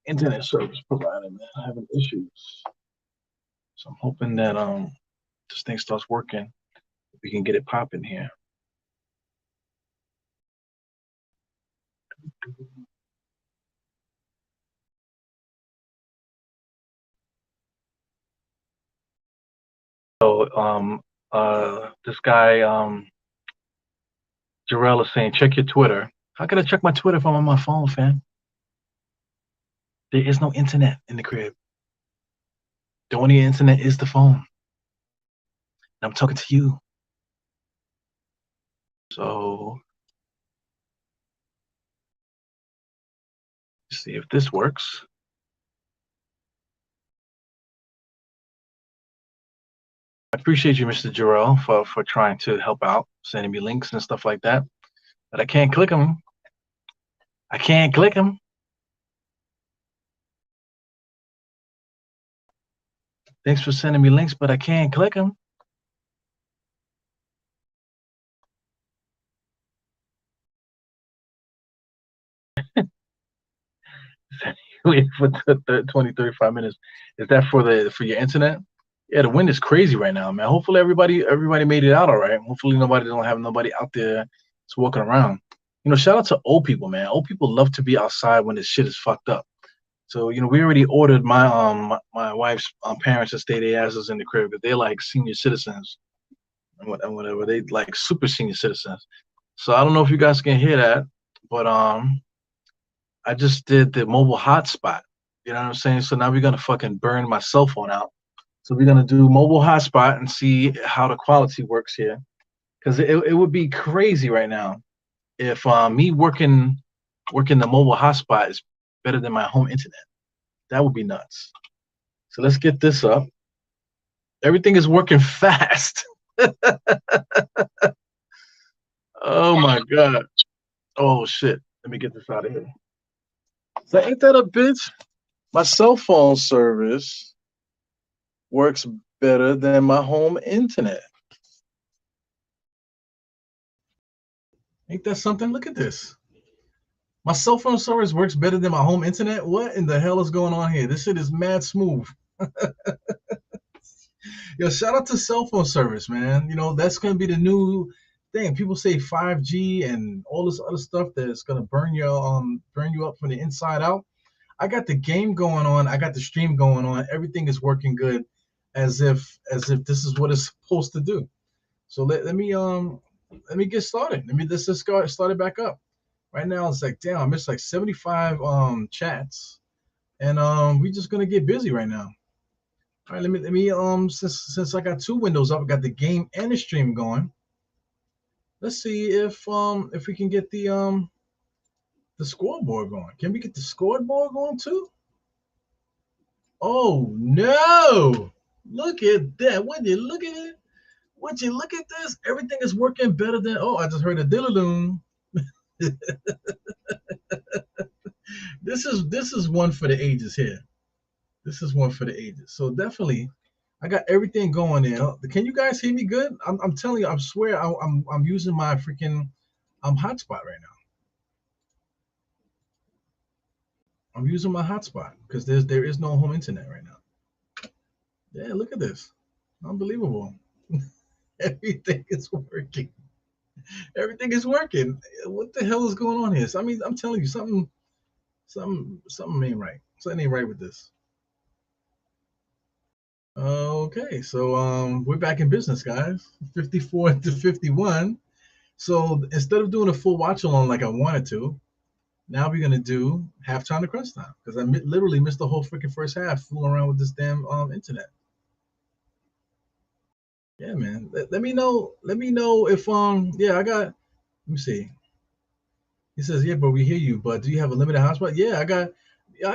internet service provider, man, having issues. So I'm hoping that this thing starts working. We can get it popping here. So this guy Jarrell is saying, check your Twitter. How can I check my Twitter if I'm on my phone, fam? There is no internet in the crib. The only internet is the phone. And I'm talking to you. So let's see if this works. I appreciate you, Mr. Jarrell, for trying to help out, sending me links and stuff like that. But I can't click them. I can't click them. Thanks for sending me links, but I can't click them. Wait for 20, 35 minutes. Is that for your internet? Yeah, the wind is crazy right now, man. Hopefully everybody made it out all right. Hopefully nobody don't have nobody out there that's walking around. You know, shout out to old people, man. Old people love to be outside when this shit is fucked up. So, you know, we already ordered my wife's parents to stay their asses in the crib because they're like senior citizens and whatever. They like super senior citizens. So I don't know if you guys can hear that, but I just did the mobile hotspot. You know what I'm saying? So now we're gonna fucking burn my cell phone out. So we're gonna do mobile hotspot and see how the quality works here. Because it would be crazy right now if me working the mobile hotspot is better than my home internet. That would be nuts. So let's get this up. Everything is working fast. Oh my god. Oh shit. Let me get this out of here. So ain't that a bitch? My cell phone service works better than my home internet. Ain't that something? Look at this. My cell phone service works better than my home internet. What in the hell is going on here? This shit is mad smooth. Yo, shout out to cell phone service, man. You know, that's gonna be the new thing. People say 5G and all this other stuff that's gonna burn you up from the inside out. I got the game going on, I got the stream going on, everything is working good as if this is what it's supposed to do. So let me get started. Let's just start it back up. Right now it's like damn, I missed like 75 chats. And we just gonna get busy right now. All right, let me since I got two windows up, I got the game and the stream going. Let's see if we can get the scoreboard going. Can we get the scoreboard going too? Oh no! Look at that. Would you look at it? Would you look at this? Everything is working better than I just heard a diddle-doom. This is one for the ages here. This is one for the ages. So definitely I got everything going there. Can you guys hear me good? I'm telling you, I swear I'm using my freaking hotspot right now. I'm using my hotspot because there is no home internet right now. Yeah, look at this. Unbelievable. Everything is working. Everything is working. What the hell is going on here? So, I mean, I'm telling you, something ain't right. Something ain't right with this. Okay, so we're back in business, guys. 54 to 51. So instead of doing a full watch along like I wanted to, now we're gonna do halftime to crunch time because literally missed the whole freaking first half fooling around with this damn internet. Yeah, man. Let me know. Let me know if yeah I got. Let me see. He says yeah, but we hear you. But do you have a limited hotspot? Yeah, I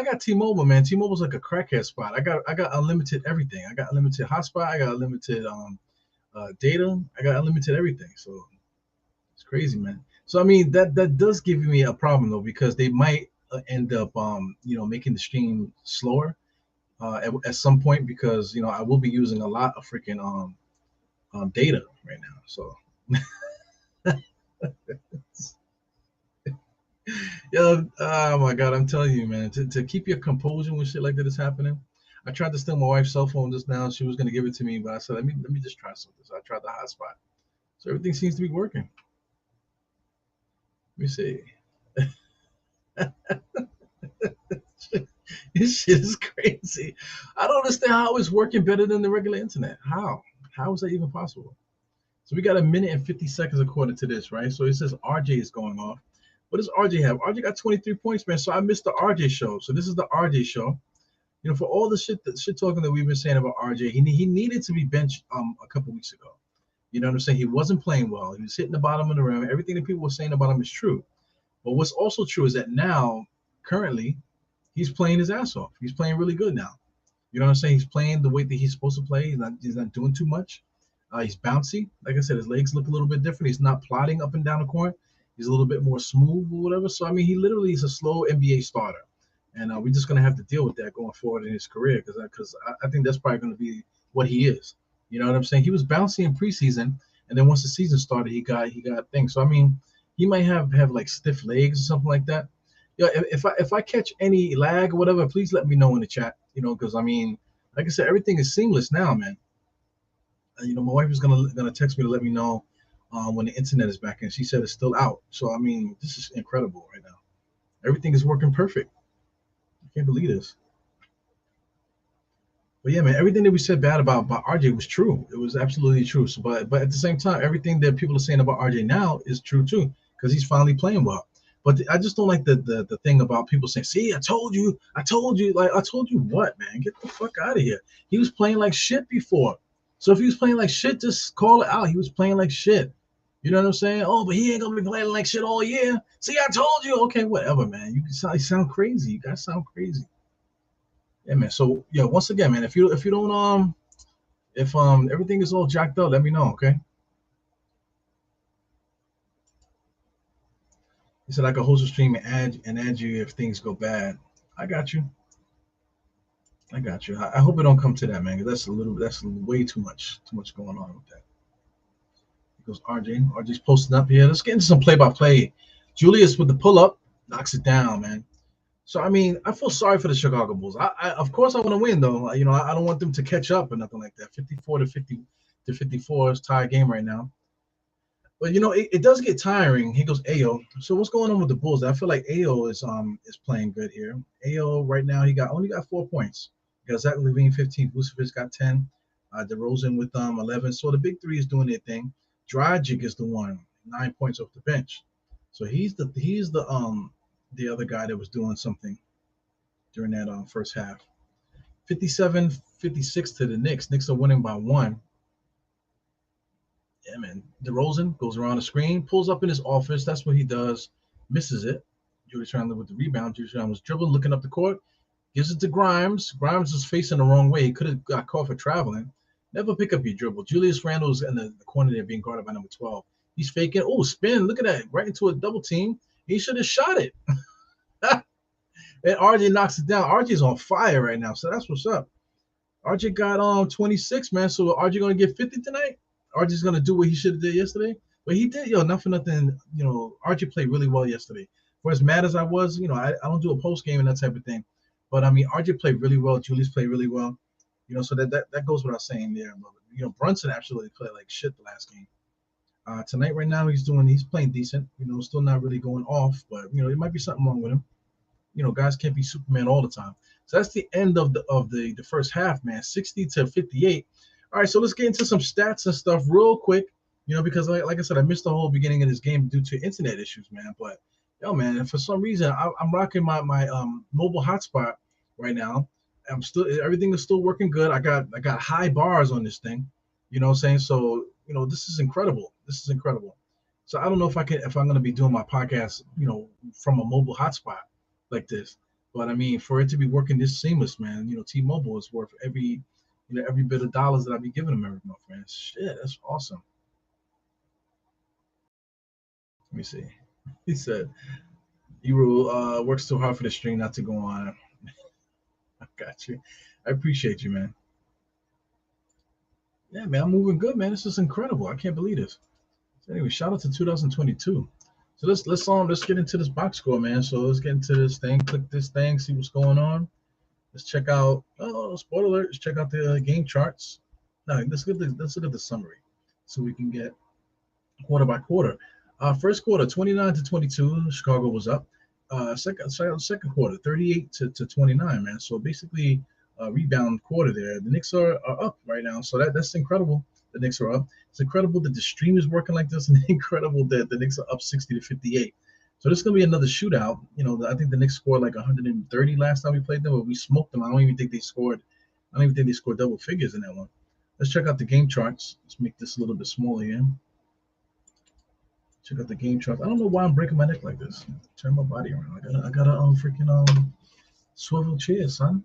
got T-Mobile, man. T-Mobile's like a crackhead spot. I got unlimited everything. I got unlimited hotspot. I got unlimited data. I got unlimited everything. So it's crazy, man. So I mean that does give me a problem though because they might end up making the stream slower at some point because I will be using a lot of freaking data right now. So yeah, oh my god, I'm telling you, man, to keep your composure when shit like that is happening. I tried to steal my wife's cell phone just now. She was gonna give it to me, but I said let me just try something. So I tried the hotspot. So everything seems to be working. Let me see. This shit is crazy. I don't understand how it's working better than the regular internet. How? How is that even possible? So we got a minute and 50 seconds according to this, right? So it says RJ is going off. What does RJ have? RJ got 23 points, man. So I missed the RJ show. So this is the RJ show. For all the shit talking that we've been saying about RJ, he needed to be benched a couple weeks ago. You know what I'm saying? He wasn't playing well. He was hitting the bottom of the rim. Everything that people were saying about him is true. But what's also true is that now, currently, he's playing his ass off. He's playing really good now. You know what I'm saying? He's playing the way that he's supposed to play. He's not doing too much. He's bouncy. Like I said, his legs look a little bit different. He's not plodding up and down the court. He's a little bit more smooth or whatever. So I mean, he literally is a slow NBA starter, and we're just gonna have to deal with that going forward in his career because I think that's probably gonna be what he is. You know what I'm saying? He was bouncy in preseason, and then once the season started, he got things. So I mean, he might have like stiff legs or something like that. Yeah, if I catch any lag or whatever, please let me know in the chat. Because I mean, like I said, everything is seamless now, man. My wife is gonna text me to let me know when the internet is back, and she said it's still out. So I mean, this is incredible right now. Everything is working perfect. I can't believe this. But yeah, man, everything that we said bad about RJ was true. It was absolutely true. So, but at the same time, everything that people are saying about RJ now is true too, because he's finally playing well. But I just don't like the thing about people saying, "See, I told you, I told you." Like, I told you what, man? Get the fuck out of here. He was playing like shit before. So if he was playing like shit, just call it out. He was playing like shit. You know what I'm saying? Oh, but he ain't gonna be playing like shit all year. See, I told you. Okay, whatever, man. You sound crazy. You guys sound crazy. Yeah, man. So yeah, once again, man, if you don't if everything is all jacked up, let me know, okay? He said I could host a stream and add you if things go bad. I got you. I got you. I hope it don't come to that, man. 'Cause that's way too much going on with that. He goes RJ. RJ's posting up here. Let's get into some play-by-play. Julius with the pull-up knocks it down, man. So I mean, I feel sorry for the Chicago Bulls. I of course I want to win though. You know, I don't want them to catch up or nothing like that. 54 to 54 is tie game right now. But you know, it does get tiring. He goes Ayo. So what's going on with the Bulls? I feel like Ayo is playing good here. Ayo right now he only got 4 points. He got Zach Levine 15, Vucevic got 10, DeRozan with 11. So the big three is doing their thing. Dragic is the one, 9 points off the bench. So he's the other guy that was doing something during that first half. 57-56 to the Knicks. Knicks are winning by one. Yeah, man. DeRozan goes around the screen, pulls up in his office. That's what he does. Misses it. Julius Randle with the rebound. Julius Randle was dribbling, looking up the court. Gives it to Grimes. Grimes is facing the wrong way. He could have got caught for traveling. Never pick up your dribble. Julius Randle's in the corner there being guarded by number 12. He's faking. Oh, spin. Look at that. Right into a double team. He should have shot it. And RJ knocks it down. RJ's on fire right now. So that's what's up. RJ got 26, man. So RJ gonna get 50 tonight? RJ's gonna do what he should have did yesterday. But he did, not for nothing. RJ played really well yesterday. For as mad as I was, I don't do a post game and that type of thing. But I mean, RJ played really well. Julius played really well. So that goes without saying there. But Brunson absolutely played like shit the last game. Tonight, right now, he's playing decent. Still not really going off, but there might be something wrong with him. Guys can't be Superman all the time. So that's the end of the first half, man. 60-58. All right, so let's get into some stats and stuff real quick. Because like I said, I missed the whole beginning of this game due to internet issues, man. But man, for some reason, I'm rocking my mobile hotspot right now. Everything is still working good. I got high bars on this thing. You know what I'm saying? So this is incredible. This is incredible. So I don't know if I'm gonna be doing my podcast, from a mobile hotspot like this. But I mean, for it to be working this seamless, man, T-Mobile is worth every bit of dollars that I be giving them every month, man. Shit, that's awesome. Let me see. He said, "You works too hard for the stream not to go on." I got you. I appreciate you, man. Yeah, man, I'm moving good, man. This is incredible. I can't believe this. So anyway, shout out to 2022. So let's get into this box score, man. So let's get into this thing. Click this thing, see what's going on. Let's check out. Oh, spoiler alert! Let's check out the game charts. No, let's look at the summary, so we can get quarter by quarter. First quarter, 29-22, Chicago was up. Second quarter, 38 to 29, man. So basically, rebound quarter there. The Knicks are up right now, so that's incredible. The Knicks are up. It's incredible that the stream is working like this, and incredible that the Knicks are up 60-58. So this is gonna be another shootout. I think the Knicks scored like 130 last time we played them, but we smoked them. I don't even think they scored double figures in that one. Let's check out the game charts. Let's make this a little bit smaller here. Check out the game charts. I don't know why I'm breaking my neck like this. Turn my body around. I gotta freaking swivel chair, son.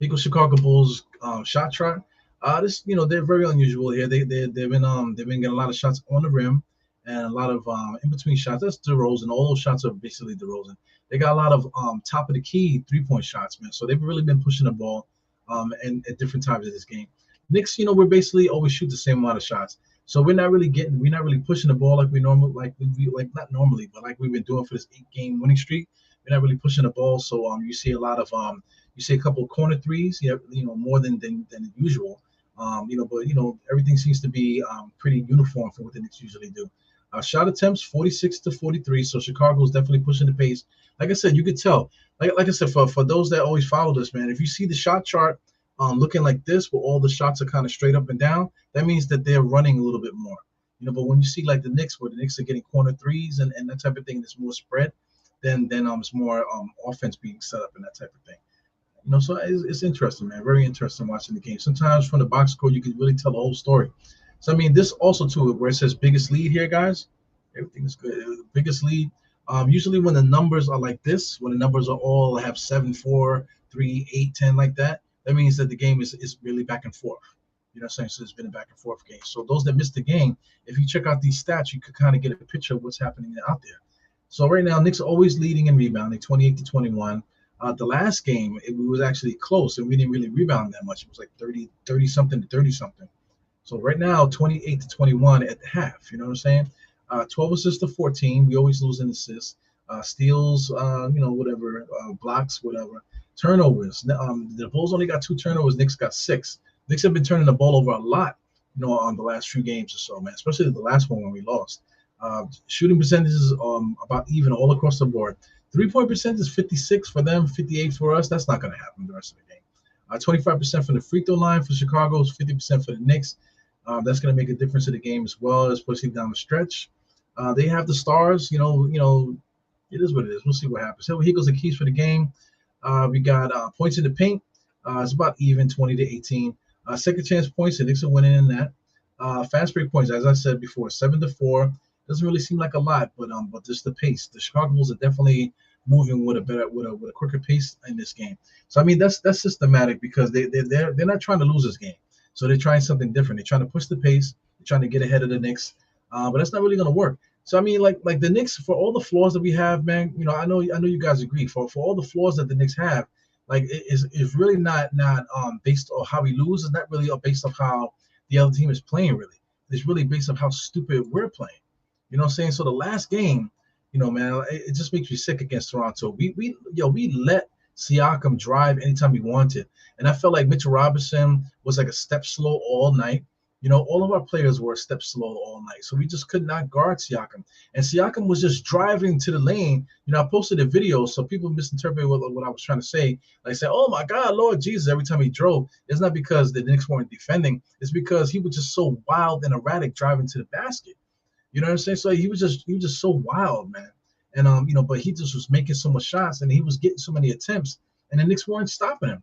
Eagle Chicago Bulls shot chart. They're very unusual here. They've been getting a lot of shots on the rim and a lot of in between shots. That's DeRozan. All those shots are basically DeRozan. They got a lot of top of the key 3-point shots, man. So they've really been pushing the ball and at different times of this game. Knicks, we're basically always shoot the same amount of shots. So we're not really pushing the ball like we normally like not normally, but like we've been doing for this 8-game winning streak. We're not really pushing the ball. So you see a lot of you see a couple of corner threes, more than usual. But everything seems to be pretty uniform for what the Knicks usually do. Shot attempts 46-43, so Chicago's definitely pushing the pace. Like I said, you could tell. Like I said, for those that always follow this, man, if you see the shot chart looking like this, where all the shots are kind of straight up and down, that means that they're running a little bit more. But when you see like the Knicks, where the Knicks are getting corner threes and that type of thing, there's more spread, then it's more offense being set up and that type of thing. So it's interesting, man. Very interesting watching the game. Sometimes from the box score, you can really tell the whole story. So I mean, this also too, where it says biggest lead here, guys, everything is good. Biggest lead. Usually when the numbers are like this, when the numbers are all have 7-4, 3, 8, 10 like that means that the game is really back and forth. You know what I'm saying? So it's been a back and forth game. So those that missed the game, if you check out these stats, you could kind of get a picture of what's happening out there. So right now, Knicks are always leading in rebounding, 28-21. The last game, it was actually close, and we didn't really rebound that much. It was like 30 something to 30 something. So right now, 28-21 at the half. You know what I'm saying? 12 assists to 14. We always lose in assists. Steals, whatever, blocks, whatever. Turnovers. The Bulls only got 2 turnovers. Knicks got 6. Knicks have been turning the ball over a lot, on the last few games or so, man. Especially the last one when we lost. Shooting percentages about even all across the board. 3-point percentage is 56 for them, 58 for us. That's not going to happen the rest of the game. 25% from the free throw line for Chicago, 50% for the Knicks. That's going to make a difference in the game as well, especially down the stretch. They have the stars. It is what it is. We'll see what happens. So here goes the keys for the game. We got points in the paint. It's about even, 20-18. Second chance points, the Knicks are winning in that. Fast break points, as I said before, 7-4. Doesn't really seem like a lot, but just the pace. The Chicago Bulls are definitely moving with a quicker pace in this game. So I mean that's systematic because they're not trying to lose this game. So they're trying something different. They're trying to push the pace. They're trying to get ahead of the Knicks. But that's not really going to work. So I mean, like the Knicks, for all the flaws that we have, man. I know you guys agree. For all the flaws that the Knicks have, like it's really not based on how we lose. It's not really based on how the other team is playing. Really, it's really based on how stupid we're playing. You know what I'm saying? So the last game, man, it just makes me sick against Toronto. We let Siakam drive anytime he wanted, and I felt like Mitchell Robinson was like a step slow all night. All of our players were a step slow all night, so we just could not guard Siakam. And Siakam was just driving to the lane. I posted a video, so people misinterpreted what I was trying to say. Like, say, "Oh my God, Lord Jesus!" Every time he drove, it's not because the Knicks weren't defending; it's because he was just so wild and erratic driving to the basket. You know what I'm saying? So he was just so wild, man. And but he just was making so much shots and he was getting so many attempts, and the Knicks weren't stopping him.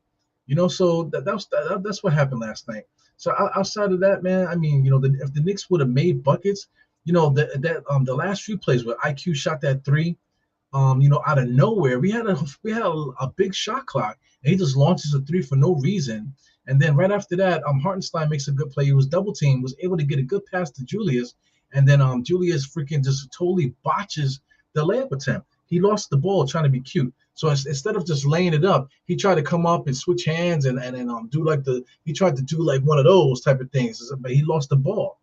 So that's what happened last night. So outside of that, man, I mean, if the Knicks would have made buckets, the last few plays where IQ shot that three, out of nowhere, we had a big shot clock, and he just launches a three for no reason. And then right after that, Hartenstein makes a good play. He was double teamed, was able to get a good pass to Julius, and then Julius freaking just totally botches the layup attempt. He lost the ball trying to be cute. So instead of just laying it up, he tried to come up and switch hands and do he tried to do like one of those type of things, but he lost the ball.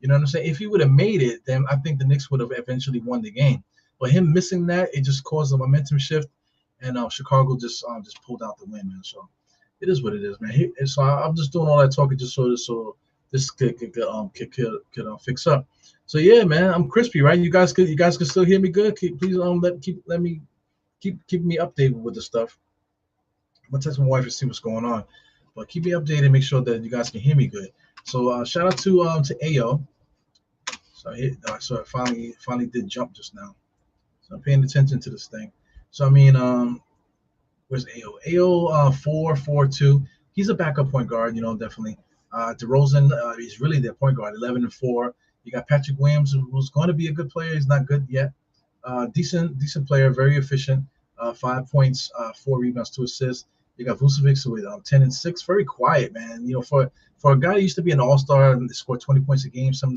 You know what I'm saying? If he would have made it, then I think the Knicks would have eventually won the game. But him missing that, it just caused a momentum shift, and Chicago just pulled out the win, man. So it is what it is, man. So I'm just doing all that talking just so this could fix up. So yeah, man, I'm crispy, right? You guys can still hear me good. Please let me keep me updated with the stuff. I'm gonna text my wife and see what's going on, but keep me updated. Make sure that you guys can hear me good. So shout out to Ayo. So it finally did jump just now. So I'm paying attention to this thing. So I mean, where's Ayo? Ayo 4-4-2. He's a backup point guard, definitely. DeRozan, he's really their point guard, 11-4. You got Patrick Williams, who's going to be a good player. He's not good yet. Decent player, very efficient. 5 points, 4 rebounds, 2 assists. You got Vucevic with 10-6. Very quiet, man. For a guy who used to be an all-star and scored 20 points a game, some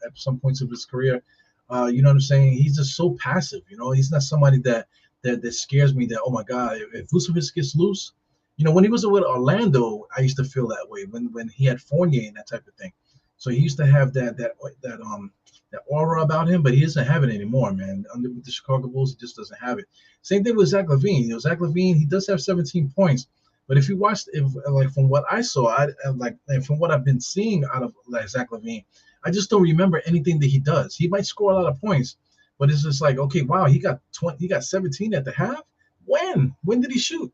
at some points of his career, you know what I'm saying? He's just so passive. He's not somebody that scares me. That, oh my God, if Vucevic gets loose, when he was with Orlando, I used to feel that way when he had Fournier and that type of thing. So he used to have that aura about him, but he doesn't have it anymore, man. With the Chicago Bulls, he just doesn't have it. Same thing with Zach LaVine. Zach LaVine, he does have 17 points, but if you watched, from what I saw, and from what I've been seeing out of Zach LaVine, I just don't remember anything that he does. He might score a lot of points, but it's just like, okay, wow, he got 17 at the half. When did he shoot?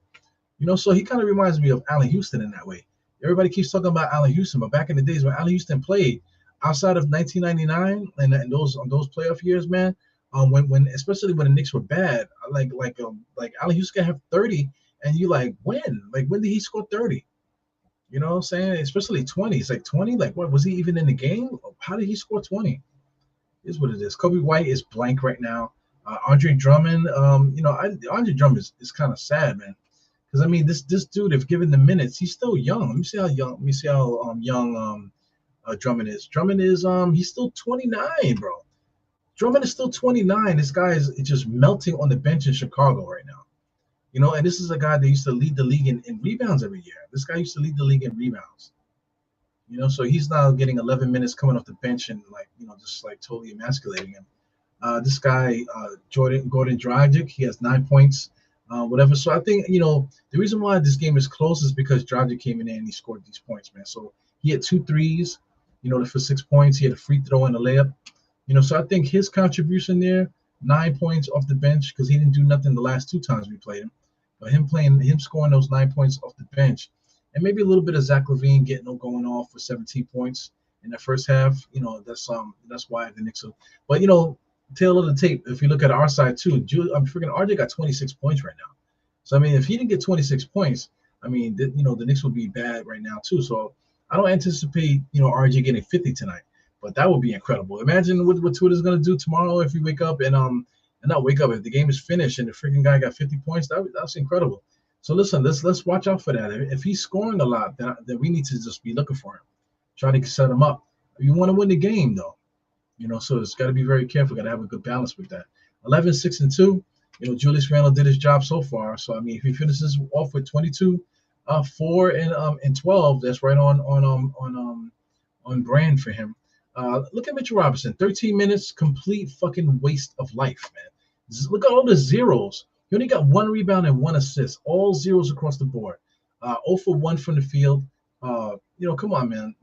So he kind of reminds me of Allen Houston in that way. Everybody keeps talking about Allen Houston, but back in the days when Allen Houston played, outside of 1999 and those playoff years, man, when especially when the Knicks were bad, like Allen Houston have 30, and you like when did he score 30? You know what I'm saying? Especially 20. It's like 20. Like, what was he even in the game? How did he score 20? Is what it is. Kobe White is blank right now. Andre Drummond, Andre Drummond is kind of sad, man. Because I mean, this dude, if given the minutes, he's still young. Let me see how young. Let me see how young Drummond is. Drummond is he's still 29, bro. Drummond is still 29. This guy is just melting on the bench in Chicago right now. You know, and this is a guy that used to lead the league in rebounds every year. This guy used to lead the league in rebounds. You know, so he's now getting 11 minutes coming off the bench and like, just like totally emasculating him. This guy, Gordon Dragic, he has 9 points, whatever. So I think, the reason why this game is close is because Dragic came in there and he scored these points, man. So he had two threes, for 6 points. He had a free throw and a layup. So I think his contribution there, 9 points off the bench, because he didn't do nothing the last two times we played him. But him scoring those 9 points off the bench, and maybe a little bit of Zach LaVine going off for 17 points in the first half. That's why the Knicks. But tail of the tape, if you look at our side too, I'm freaking RJ got 26 points right now. So I mean, if he didn't get 26 points, I mean, the Knicks would be bad right now too. So I don't anticipate RJ getting 50 tonight, but that would be incredible. Imagine what Twitter's gonna do tomorrow if we wake up and not wake up if the game is finished and the freaking guy got 50 points. That's incredible. So listen, let's watch out for that. If he's scoring a lot, then we need to just be looking for him, try to set him up. You want to win the game though. So it's got to be very careful. Got to have a good balance with that. 11, 6, and 2. Julius Randle did his job so far. So I mean, if he finishes off with 22, 4 and 12, that's right on brand for him. Look at Mitchell Robinson, 13 minutes, complete fucking waste of life, man. Look at all the zeros. He only got one rebound and one assist, all zeros across the board. 0 for 1 from the field. Come on, man.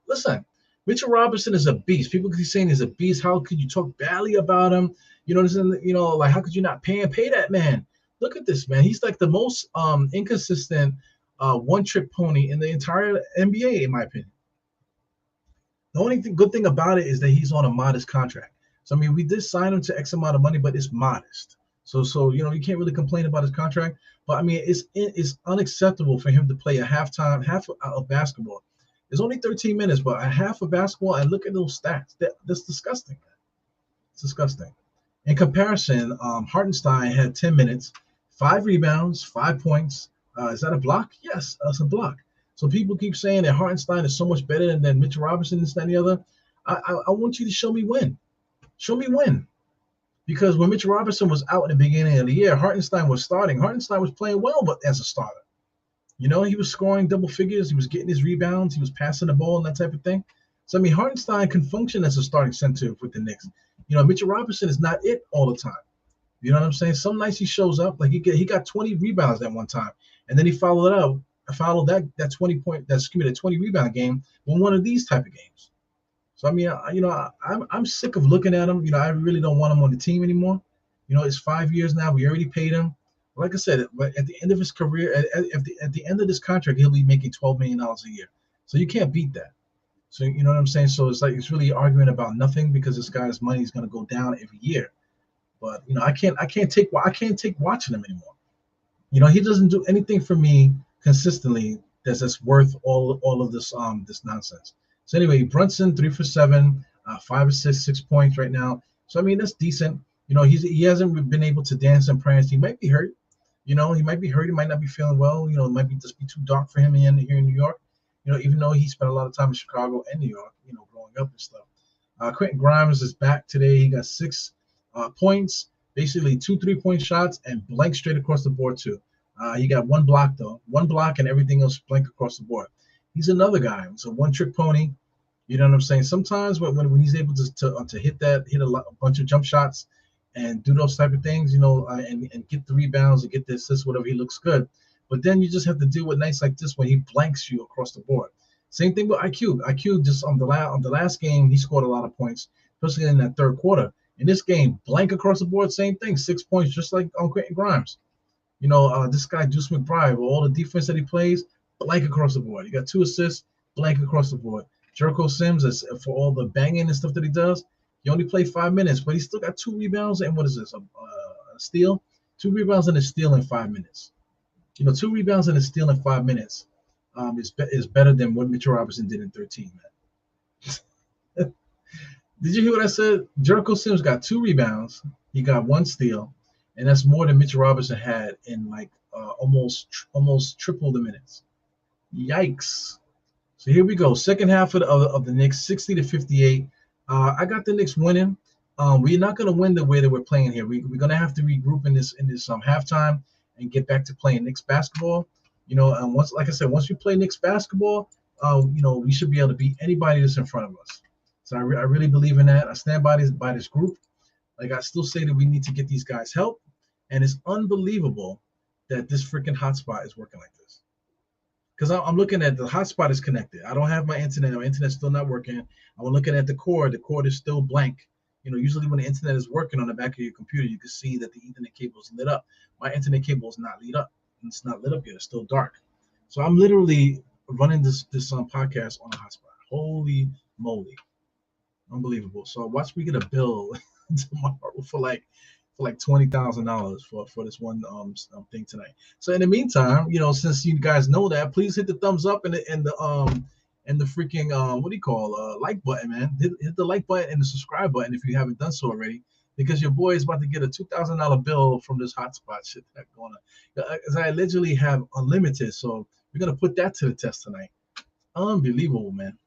Listen, Mitchell Robinson is a beast. People keep saying he's a beast. How could you talk badly about him? How could you not pay that man? Look at this, man. He's like the most inconsistent one-trick pony in the entire NBA, in my opinion. The only good thing about it is that he's on a modest contract. So I mean, we did sign him to X amount of money, but it's modest. So you can't really complain about his contract. But I mean, it's unacceptable for him to play half of basketball. It's only 13 minutes, but a half of basketball, and look at those stats. That's disgusting, man. It's disgusting. In comparison, Hartenstein had 10 minutes, 5 rebounds, 5 points. Is that a block? Yes, that's a block. So people keep saying that Hartenstein is so much better than Mitchell Robinson, this, that, and the other. I want you to show me when. Show me when. Because when Mitchell Robinson was out in the beginning of the year, Hartenstein was starting. Hartenstein was playing well, but as a starter. He was scoring double figures. He was getting his rebounds. He was passing the ball and that type of thing. So, I mean, Hartenstein can function as a starting center with the Knicks. Mitchell Robinson is not it all the time. You know what I'm saying? Some nights he shows up, like he got 20 rebounds at one time. And then he followed that 20 rebound game with one of these type of games. So, I mean, I'm sick of looking at him. I really don't want him on the team anymore. It's 5 years now. We already paid him. Like I said, but at the end of his career, at the end of this contract, he'll be making $12 million a year. So you can't beat that. So you know what I'm saying? So it's really arguing about nothing because this guy's money is going to go down every year. But I can't take watching him anymore. He doesn't do anything for me consistently that's worth all of this nonsense. So anyway, Brunson 3 for 7, 5 assists, 6 points right now. So I mean that's decent. He hasn't been able to dance and prance. He might be hurt. He might be hurt. He might not be feeling well. It might just be too dark for him here in New York. Even though he spent a lot of time in Chicago and New York, growing up and stuff. Quentin Grimes is back today. He got 6 points, basically 2 3-point shots, and blank straight across the board too. He got 1 block though, 1 block, and everything else blank across the board. He's another guy. It's a one-trick pony. You know what I'm saying? Sometimes when he's able to hit a bunch of jump shots and do those type of things, and get the rebounds and get the assists, whatever, he looks good. But then you just have to deal with nights like this when he blanks you across the board. Same thing with IQ. IQ just on the last game, he scored a lot of points, especially in that third quarter. In this game, blank across the board, same thing, 6 points, just like on Quentin Grimes. This guy, Deuce McBride, with all the defense that he plays, blank across the board. He got 2 assists, blank across the board. Jericho Sims, for all the banging and stuff that he does, he only played 5 minutes, but he still got 2 rebounds and what is this, a steal? 2 rebounds and a steal in 5 minutes. 2 rebounds and a steal in 5 minutes. is better than what Mitchell Robinson did in 13, man. Did you hear what I said? Jericho Sims got 2 rebounds. He got 1 steal, and that's more than Mitchell Robinson had in like almost triple the minutes. Yikes! So here we go. Second half of the Knicks, 60-58. I got the Knicks winning. We're not going to win the way that we're playing here. We're going to have to regroup in this halftime and get back to playing Knicks basketball. And once, like I said, once we play Knicks basketball, we should be able to beat anybody that's in front of us. So I really believe in that. I stand by this group. Like I still say that we need to get these guys help, and it's unbelievable that this freaking hotspot is working like this. Because I'm looking at the hotspot is connected. I don't have my internet. My internet's still not working. I'm looking at the cord. The cord is still blank. Usually when the internet is working on the back of your computer, you can see that the Ethernet cable is lit up. My internet cable is not lit up. It's not lit up yet. It's still dark. So I'm literally running this podcast on a hotspot. Holy moly, unbelievable! So watch me get a bill tomorrow for like $20,000 for this one thing tonight. So in the meantime, since you guys know that, please hit the thumbs up and the freaking what do you call like button, man. Hit the like button and the subscribe button if you haven't done so already, because your boy is about to get a $2,000 bill from this hotspot shit that going on. As I allegedly have unlimited, so we're gonna put that to the test tonight. Unbelievable, man.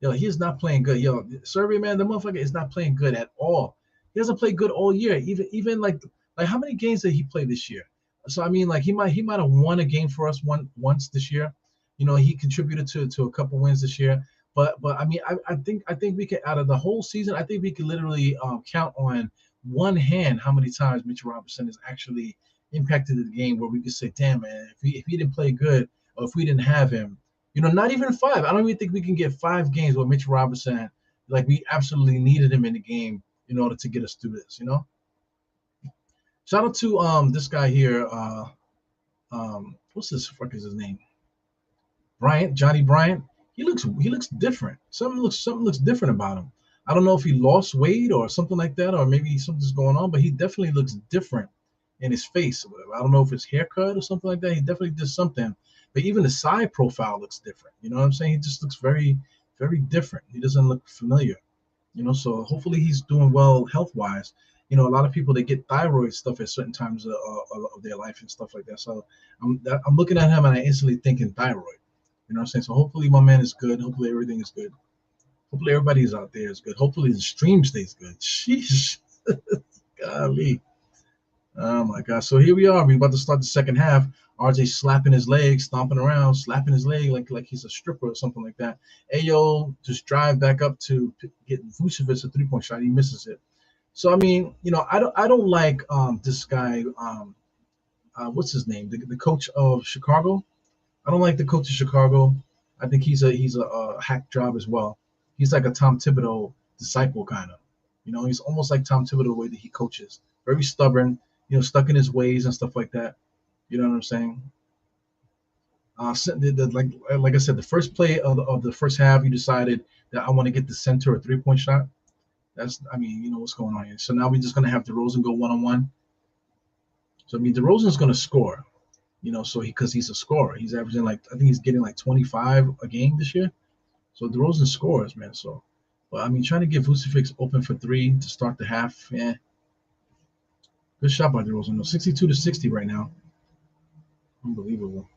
Yo, he is not playing good. Yo, Survey man, the motherfucker is not playing good at all. He hasn't played good all year. Even like how many games did he play this year? So I mean, like he might have won a game for us once this year. He contributed to a couple wins this year. But I mean, I think we could, out of the whole season, I think we could literally count on one hand how many times Mitchell Robinson has actually impacted the game, where we could say, damn man, if he didn't play good, or if we didn't have him, not even 5. I don't even think we can get 5 games where Mitchell Robinson, like we absolutely needed him in the game in order to get us through this. Shout out to this guy here. What's this fuck is his name? Johnny Bryant. He looks different. Something looks different about him. I don't know if he lost weight or something like that, or maybe something's going on, but he definitely looks different in his face or whatever. I don't know if it's haircut or something like that. He definitely did something. But even the side profile looks different. You know what I'm saying? He just looks very, very different. He doesn't look familiar. So hopefully he's doing well health wise. A lot of people, they get thyroid stuff at certain times of their life and stuff like that. So I'm looking at him and I instantly thinking thyroid. You know what I'm saying? So hopefully my man is good. Hopefully everything is good. Hopefully everybody's out there is good. Hopefully the stream stays good. Sheesh. Golly. Oh my God. So here we are. We're about to start the second half. RJ slapping his leg, stomping around, slapping his leg like he's a stripper or something like that. Ayo just drive back up to get Vucevic a 3-point shot. He misses it. So I mean, I don't like this guy. What's his name? The coach of Chicago. I don't like the coach of Chicago. I think he's a hack job as well. He's like a Tom Thibodeau disciple kind of. He's almost like Tom Thibodeau the way that he coaches. Very stubborn. Stuck in his ways and stuff like that. You know what I'm saying? Like I said, the first play of the first half, you decided that I want to get the center a 3-point shot. I mean, what's going on here. So now we're just gonna have DeRozan go 1-on-1. So I mean, DeRozan's gonna score. So because he's a scorer, he's averaging I think he's getting 25 a game this year. So DeRozan scores, man. So, but I mean, trying to get Vucevic open for 3 to start the half, yeah. Good shot by DeRozan. 62-60 right now. Unbelievable.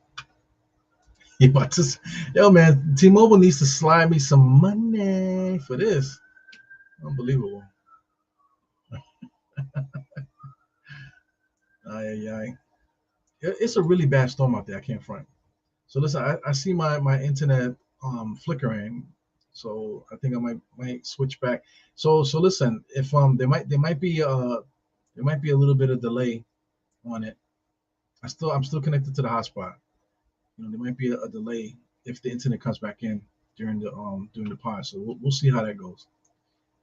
Yo, man, T-Mobile needs to slide me some money for this. Unbelievable. Ay. It's a really bad storm out there. I can't front. So listen, I see my internet flickering. So I think I might switch back. So listen, if there might be a little bit of delay on it. I'm still connected to the hotspot. There might be a delay if the internet comes back in during the pod. So we'll see how that goes.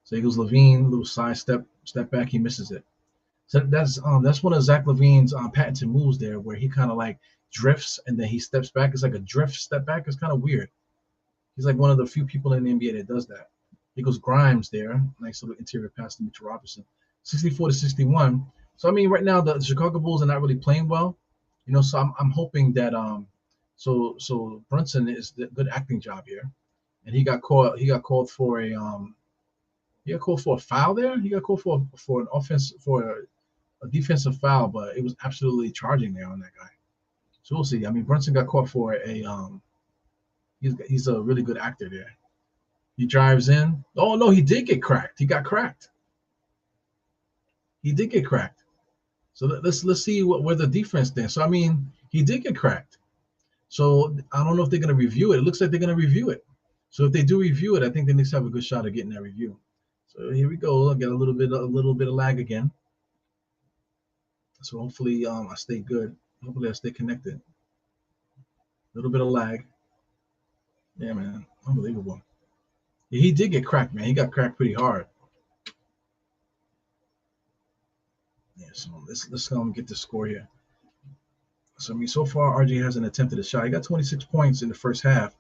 So he goes Levine, little side step back, he misses it. So that's one of Zach Levine's patented moves there, where he kind of like drifts and then he steps back. It's like a drift step back. It's kind of weird. He's like one of the few people in the NBA that does that. He goes Grimes there, nice little interior pass to Mitchell Robinson, 64-61. So I mean, right now the Chicago Bulls are not really playing well. So I'm hoping that So Brunson is the good acting job here, and he got called. He got called for a He got called for a foul there. He got called for an offense for a defensive foul, but it was absolutely charging there on that guy. So we'll see. I mean, Brunson got caught for a he's a really good actor there. He drives in. Oh no, he did get cracked. He got cracked. He did get cracked. So let's see where the defense stands. So I mean, he did get cracked. So I don't know if they're going to review it. It looks like they're going to review it. So if they do review it, I think the Knicks have a good shot of getting that review. So here we go. I got a little bit of lag again. So hopefully I stay good. Hopefully I stay connected. A little bit of lag. Yeah, man, unbelievable. Yeah, he did get cracked, man. He got cracked pretty hard. Yeah, so let's get the score here. So I mean, so far RJ hasn't attempted a shot. He got 26 points in the first half.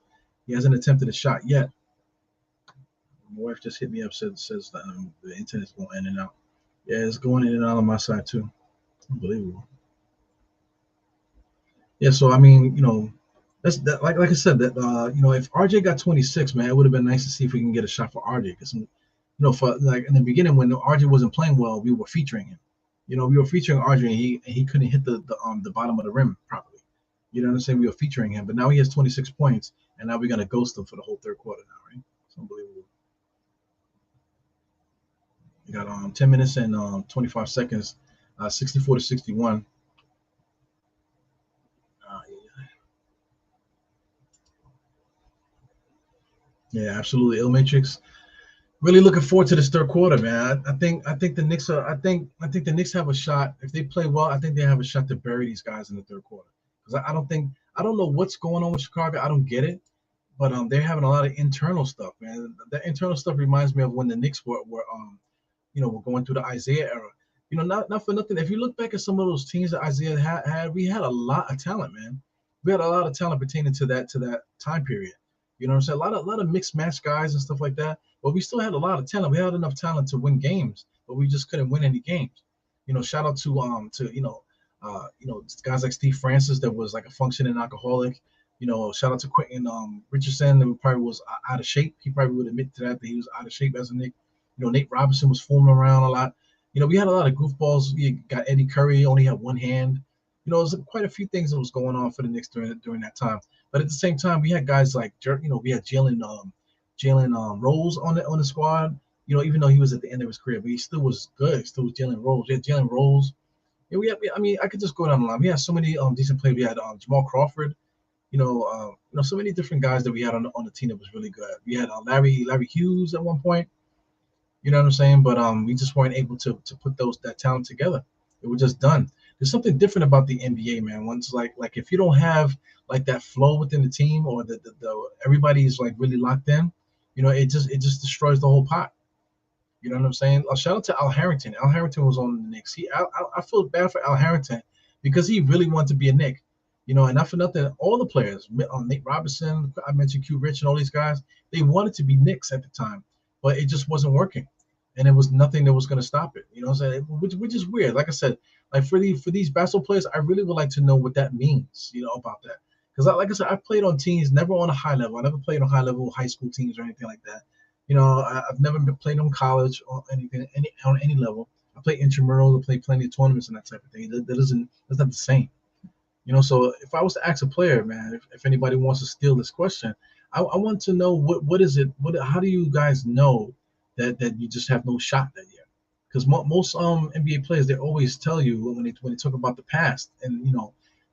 He hasn't attempted a shot yet. My wife just hit me up, says that the internet's going in and out. Yeah, it's going in and out on my side too. Unbelievable. Yeah, so I mean, that's that. Like I said, that if RJ got 26, man, it would have been nice to see if we can get a shot for RJ because for like in the beginning when RJ wasn't playing well, we were featuring him. We were featuring RJ and he couldn't hit the bottom of the rim properly. You know what I'm saying? We were featuring him, but now he has 26 points, and now we're gonna ghost him for the whole third quarter now, right? It's unbelievable. We got 10 minutes and 25 seconds, 64 to 61. Uh, yeah, absolutely. Ill Matrix. Really looking forward to this third quarter, man. I think the Knicks are. I think the Knicks have a shot if they play well. I think they have a shot to bury these guys in the third quarter because I don't know what's going on with Chicago. I don't get it, but they're having a lot of internal stuff, man. That internal stuff reminds me of when the Knicks were going through the Isaiah era. Not for nothing. If you look back at some of those teams that Isaiah had, we had a lot of talent, man. We had a lot of talent pertaining to that time period. You know what I'm saying? A lot of mixed match guys and stuff like that. But we still had a lot of talent. We had enough talent to win games, but we just couldn't win any games. Shout out to guys like Steve Francis that was like a functioning alcoholic. Shout out to Quentin Richardson that probably was out of shape. He probably would admit to that he was out of shape as a Nick. Nate Robinson was fooling around a lot. We had a lot of goofballs. You got Eddie Curry, only had one hand. It was quite a few things that was going on for the Knicks during that time. But at the same time, we had guys like we had Jalen Rose on the squad. Even though he was at the end of his career, but he still was good. He still was Jalen Rose. We had Jalen Rose. Yeah, I mean, I could just go down the line. We had so many decent players. We had Jamal Crawford. So many different guys that we had on the team that was really good. We had Larry Hughes at one point. You know what I'm saying? But we just weren't able to put that talent together. It was just done. There's something different about the NBA, man. Once like if you don't have like that flow within the team or the everybody's like really locked in, it just destroys the whole pot. You know what I'm saying? Shout out to Al Harrington. Al Harrington was on the Knicks. I feel bad for Al Harrington because he really wanted to be a Knick. And not for nothing, all the players, Nate Robinson, I mentioned Q Rich and all these guys, they wanted to be Knicks at the time, but it just wasn't working. And it was nothing that was going to stop it. You know what I'm saying? Which is weird. Like I said, like for these basketball players, I really would like to know what that means, about that. Because like I said, I played on teams, never on a high level. I never played on high level high school teams or anything like that. I've never been played on college or anything, on any level. I play intramurals, I play plenty of tournaments and that type of thing. That's not the same. So if I was to ask a player, man, if anybody wants to steal this question, I want to know what is it? How do you guys know that you just have no shot that year? Because most NBA players, they always tell you when they talk about the past and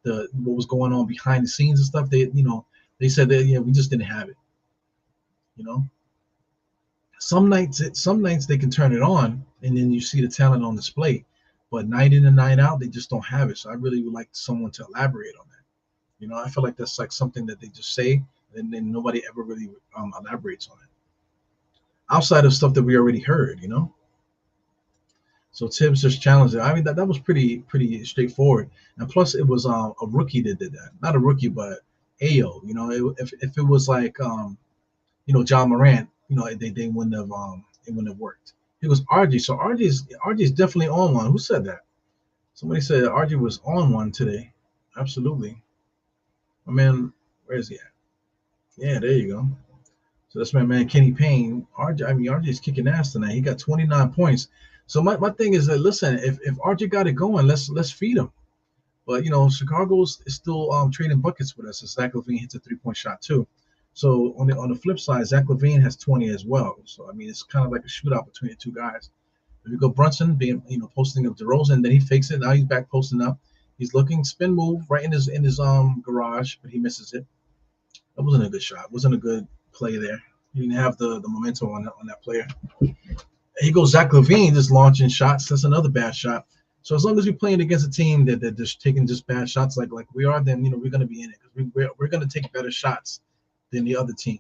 the what was going on behind the scenes and stuff. They said that we just didn't have it. You know, some nights they can turn it on and then you see the talent on display, but night in and night out they just don't have it. So I really would like someone to elaborate on that. I feel like that's like something that they just say and then nobody ever really elaborates on it outside of stuff that we already heard. So Tibbs just challenged it. I mean that was pretty straightforward, and plus it was a rookie that did that, not a rookie but Ayo. If it was like John Morant, they wouldn't have it wouldn't have worked. It was RG, so RG's definitely on one. Who said that? Somebody said RG was on one today. Absolutely. My man, where is he at? Yeah, there you go. So that's my man Kenny Payne. RJ, I mean RJ's kicking ass tonight. He got 29 points. So my thing is that listen, if RJ got it going, let's feed him. But Chicago's is still trading buckets with us. So Zach LaVine hits a 3-point shot too. So on the flip side, Zach LaVine has 20 as well. So I mean it's kind of like a shootout between the two guys. If you go Brunson being posting up DeRozan, then he fakes it. Now he's back posting up. He's looking spin move right in his garage, but he misses it. That wasn't a good shot. Wasn't a good play there. He didn't have the momentum on that player. He goes Zach LaVine just launching shots. That's another bad shot. So as long as we're playing against a team that just taking just bad shots like we are, then we're going to be in it because we're going to take better shots than the other team.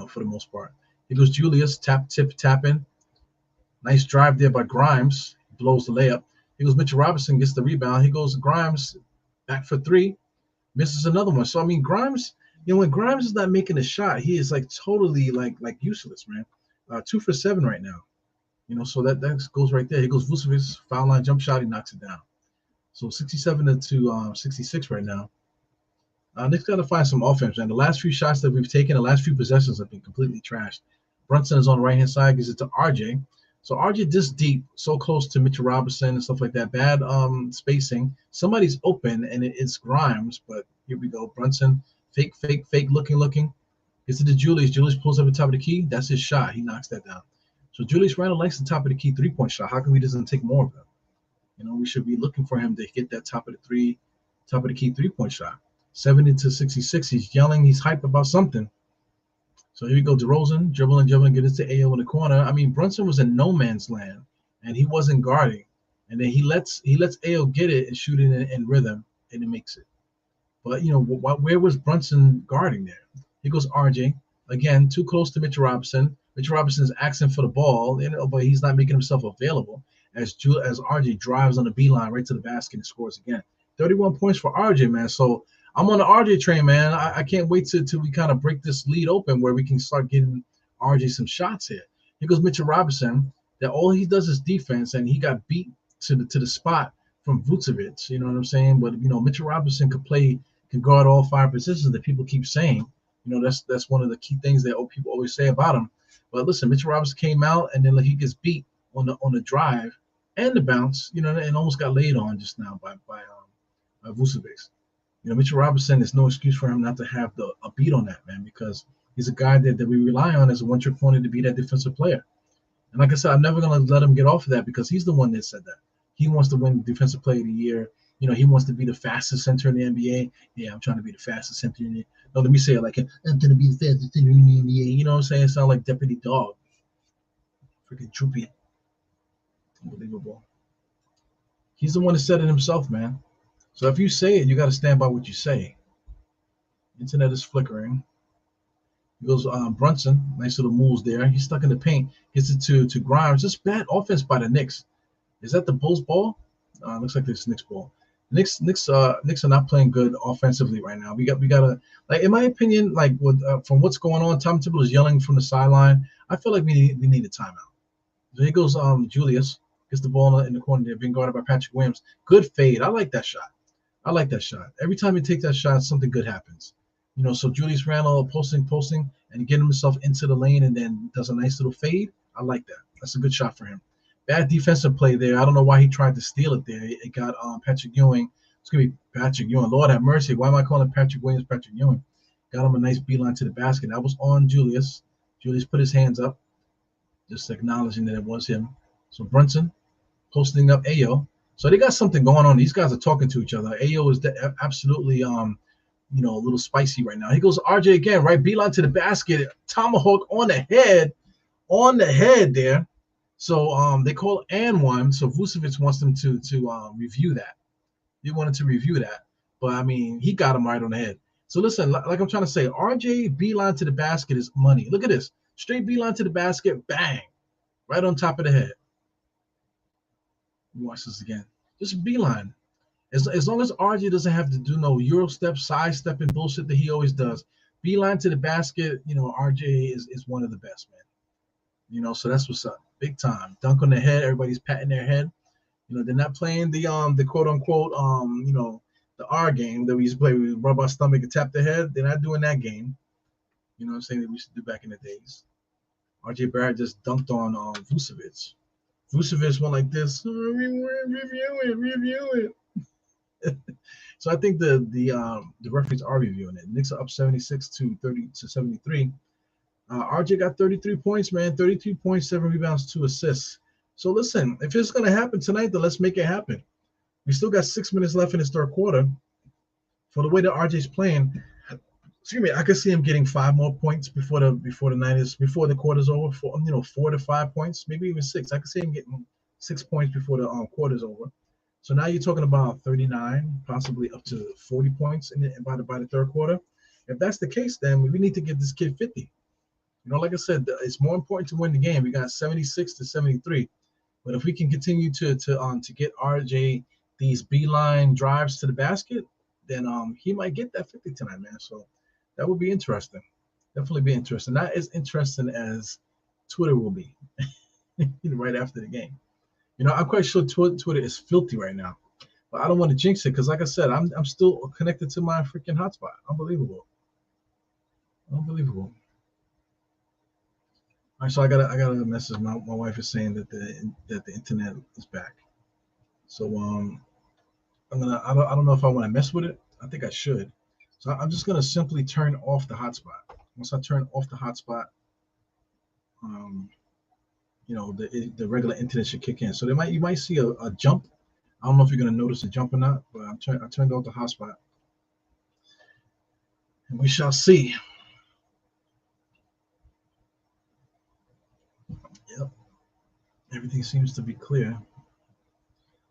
For the most part. He goes Julius tapping. Nice drive there by Grimes. Blows the layup. He goes Mitchell Robinson gets the rebound. He goes Grimes back for three. Misses another one. So I mean Grimes, when Grimes is not making a shot, he is like totally like useless, man. 2 for 7 right now. So that goes right there. He goes Vucevic, foul line jump shot, he knocks it down. So 67 to 66 right now. Knicks got to find some offense, man. The last few shots that we've taken, the last few possessions have been completely trashed. Brunson is on the right hand side, gives it to RJ. So RJ this deep, so close to Mitchell Robinson and stuff like that. Bad spacing. Somebody's open and it's Grimes, but here we go. Brunson, fake, looking. Gets it to Julius. Julius pulls up the top of the key. That's his shot. He knocks that down. So Julius Randle likes the top of the key 3-point shot. How come he doesn't take more of them? We should be looking for him to get that top of the key 3-point shot. 70 to 66. He's yelling. He's hyped about something. So here we go. DeRozan, dribbling, get it to AO in the corner. I mean, Brunson was in no man's land, and he wasn't guarding. And then he lets AO get it and shoot it in rhythm, and it makes it. But, where was Brunson guarding there? Here goes RJ. Again, too close to Mitchell Robinson. Mitchell Robinson is asking for the ball, but he's not making himself available as RJ drives on the beeline right to the basket and scores again. 31 points for RJ, man. So I'm on the RJ train, man. I can't wait till we kind of break this lead open where we can start getting RJ some shots here. Here goes Mitchell Robinson. That all he does is defense, and he got beat to the spot from Vucevic. You know what I'm saying? But Mitchell Robinson can guard all 5 positions that people keep saying. That's one of the key things that people always say about him. But listen, Mitchell Robinson came out and then he gets beat on the drive and the bounce, and almost got laid on just now by Vucevic. Mitchell Robinson is no excuse for him not to have a beat on that, man, because he's a guy that we rely on as a one-trick pony to be that defensive player. And like I said, I'm never going to let him get off of that because he's the one that said that. He wants to win Defensive Player of the Year. He wants to be the fastest center in the NBA. Yeah, I'm trying to be the fastest center in the NBA. No, let me say it like, I'm going to be the fastest center in the NBA. You know what I'm saying? It sounds like Deputy Dog. Freaking droopy. Unbelievable. He's the one that said it himself, man. So if you say it, you got to stand by what you say. Internet is flickering. He goes Brunson. Nice little moves there. He's stuck in the paint. Gets it to Grimes. Just bad offense by the Knicks. Is that the Bulls' ball? Looks like this Knicks ball. Knicks are not playing good offensively right now. We gotta, like, in my opinion, like from what's going on, Tom Thibodeau is yelling from the sideline. I feel like we need a timeout. So here goes Julius, gets the ball in the corner there, being guarded by Patrick Williams. Good fade. I like that shot. Every time he takes that shot, something good happens. So Julius Randle posting and getting himself into the lane and then does a nice little fade. I like that. That's a good shot for him. Bad defensive play there. I don't know why he tried to steal it there. It got Patrick Ewing. It's going to be Patrick Ewing. Lord have mercy. Why am I calling Patrick Williams Patrick Ewing? Got him a nice beeline to the basket. That was on Julius. Julius put his hands up, just acknowledging that it was him. So Brunson posting up Ayo. So they got something going on. These guys are talking to each other. Ayo is absolutely, a little spicy right now. He goes RJ again, right? Beeline to the basket. Tomahawk on the head there. So they call and one. So Vucevic wants them to review that. They wanted to review that, but I mean he got him right on the head. So listen, like I'm trying to say, RJ beeline to the basket is money. Look at this, straight beeline to the basket, bang, right on top of the head. Watch this again. Just beeline. As long as RJ doesn't have to do no Euro step, side stepping bullshit that he always does, beeline to the basket. RJ is one of the best, man. So that's what's up. Big time. Dunk on the head. Everybody's patting their head. They're not playing the quote unquote The R game that we used to play, we rub our stomach and tap the head. They're not doing that game. You know what I'm saying? That we used to do back in the days. RJ Barrett just dunked on Vucevic. Vucevic went like this. Review it, review it. So I think the referees are reviewing it. Knicks are up 76 to 30 to 73. RJ got 33 points, man. 32 points, 7 rebounds, 2 assists. So listen, if it's gonna happen tonight, then let's make it happen. We still got 6 minutes left in this third quarter. For the way that RJ's playing, excuse me, I could see him getting 5 more points before the quarter's over. 4 to 5 points, maybe even 6. I could see him getting 6 points before the quarter's over. So now you're talking about 39, possibly up to 40 points by the third quarter. If that's the case, then we need to give this kid 50. Like I said, it's more important to win the game. We got 76 to 73. But if we can continue to get RJ these beeline drives to the basket, then he might get that 50 tonight, man. So that would be interesting. Definitely be interesting. Not as interesting as Twitter will be right after the game. I'm quite sure Twitter is filthy right now. But I don't want to jinx it because, like I said, I'm still connected to my freaking hotspot. Unbelievable. Unbelievable. All right, so I got a message. My wife is saying that the internet is back. So I don't know if I want to mess with it. I think I should. So I'm just gonna simply turn off the hotspot. Once I turn off the hotspot, um, the regular internet should kick in. So you might see a jump. I don't know if you're gonna notice a jump or not, but I turned off the hotspot, and we shall see. Yep, everything seems to be clear.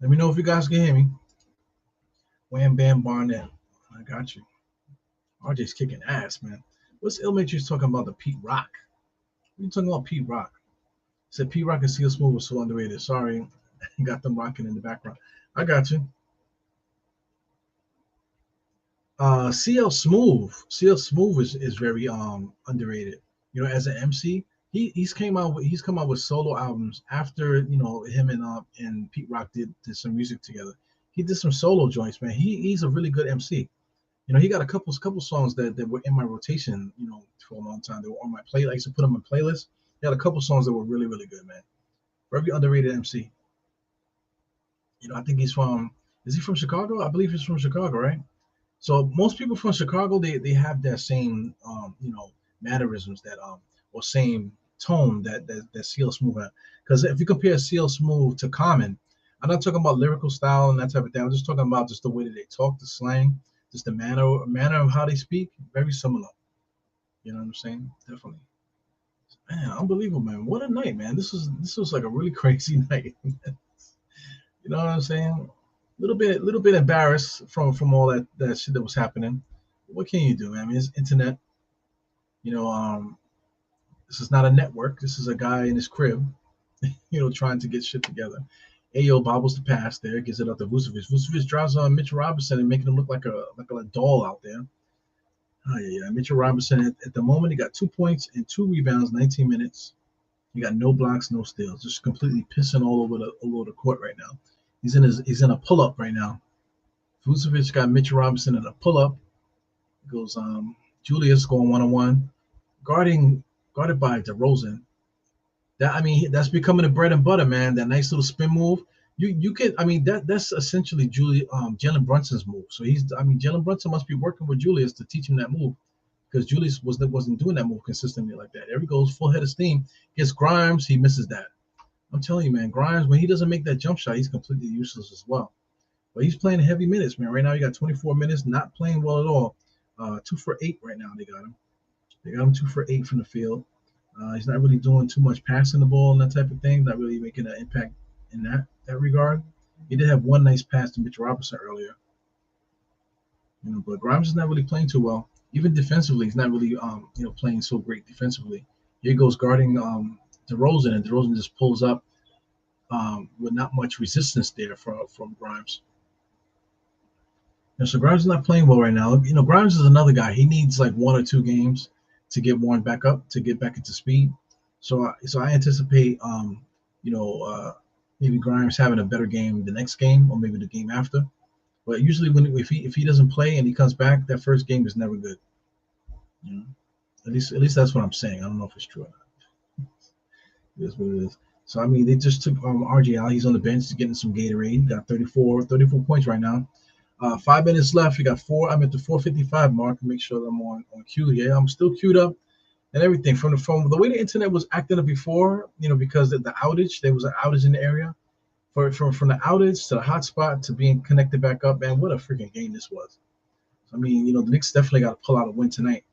Let me know if you guys can hear me. Wham Bam Barnett, I got you. RJ's kicking ass, man. What's Illmatrix talking about the Pete Rock? What are you talking about Pete Rock? Said Pete Rock and CL Smooth was so underrated. Sorry, got them rocking in the background. I got you. CL Smooth is very underrated. As an MC, he's come out with solo albums after him and Pete Rock did some music together. He did some solo joints, man. He's a really good MC. He got a couple songs that were in my rotation, for a long time. They were on my play. I used to put them in playlists. He had a couple songs that were really, really good, man. Very underrated MC. I think is he from Chicago? I believe he's from Chicago, right? So most people from Chicago, they have that same, mannerisms or same tone that CL Smooth had. Because if you compare CL Smooth to Common, I'm not talking about lyrical style and that type of thing. I'm just talking about just the way that they talk, the slang, just the manner of how they speak, very similar. You know what I'm saying? Definitely. Man, unbelievable, man. What a night, man. This was like a really crazy night. You know what I'm saying? Little bit embarrassed from all that shit that was happening. What can you do, man? I mean, it's internet. You know, this is not a network. This is a guy in his crib, trying to get shit together. Ayo bobbles the pass there, gives it up to Vucevic. Vucevic drives on Mitchell Robinson and making him look like a doll out there. Oh yeah. Mitchell Robinson at the moment he got 2 points and 2 rebounds, 19 minutes. He got no blocks, no steals, just completely pissing all over the court right now. He's in a pull up right now. Vucevic got Mitchell Robinson in a pull up. Goes Julius going 1-on-1, guarded by DeRozan. That's becoming the bread and butter, man. That nice little spin move. You can that's essentially Jalen Brunson's move. So Jalen Brunson must be working with Julius to teach him that move because Julius wasn't doing that move consistently like that. There he goes, full head of steam. Gets Grimes, he misses that. I'm telling you, man, Grimes when he doesn't make that jump shot, he's completely useless as well. But he's playing heavy minutes, man. Right now, he got 24 minutes, not playing well at all. 2 for 8 right now. They got him. 2 for 8 from the field. He's not really doing too much passing the ball and that type of thing. Not really making an impact in that regard. He did have one nice pass to Mitch Robinson earlier. But Grimes is not really playing too well. Even defensively, he's not really playing so great defensively. Here goes guarding DeRozan, and DeRozan just pulls up with not much resistance there from Grimes. So Grimes is not playing well right now. Grimes is another guy. He needs like 1 or 2 games to get warmed back up, to get back into speed. So I anticipate, maybe Grimes having a better game the next game or maybe the game after. But usually when if he doesn't play and he comes back, that first game is never good. You know, at least that's what I'm saying. I don't know if it's true or not. It is what it is. So I mean, they just took RJ out. He's on the bench, he's getting some Gatorade. Got 34 points right now. 5 minutes left. We got four. I'm at the 4:55 mark. Make sure that I'm on cue here. I'm still queued up and everything from the phone. The way the internet was acting up before, because of the outage, there was an outage in the area. From the outage to the hotspot to being connected back up, man, what a freaking game this was. I mean, the Knicks definitely got to pull out a win tonight.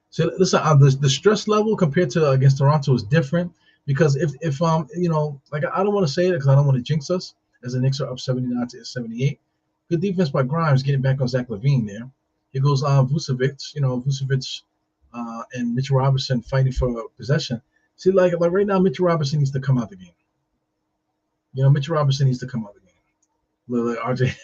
So listen, the stress level compared to against Toronto is different because if like I don't want to say it because I don't want to jinx us as the Knicks are up 79-78. Good defense by Grimes getting back on Zach LaVine there. Here goes Vucevic, and Mitchell Robinson fighting for possession. See, like right now, Mitchell Robinson needs to come out the game. Mitchell Robinson needs to come out the game. Look, RJ,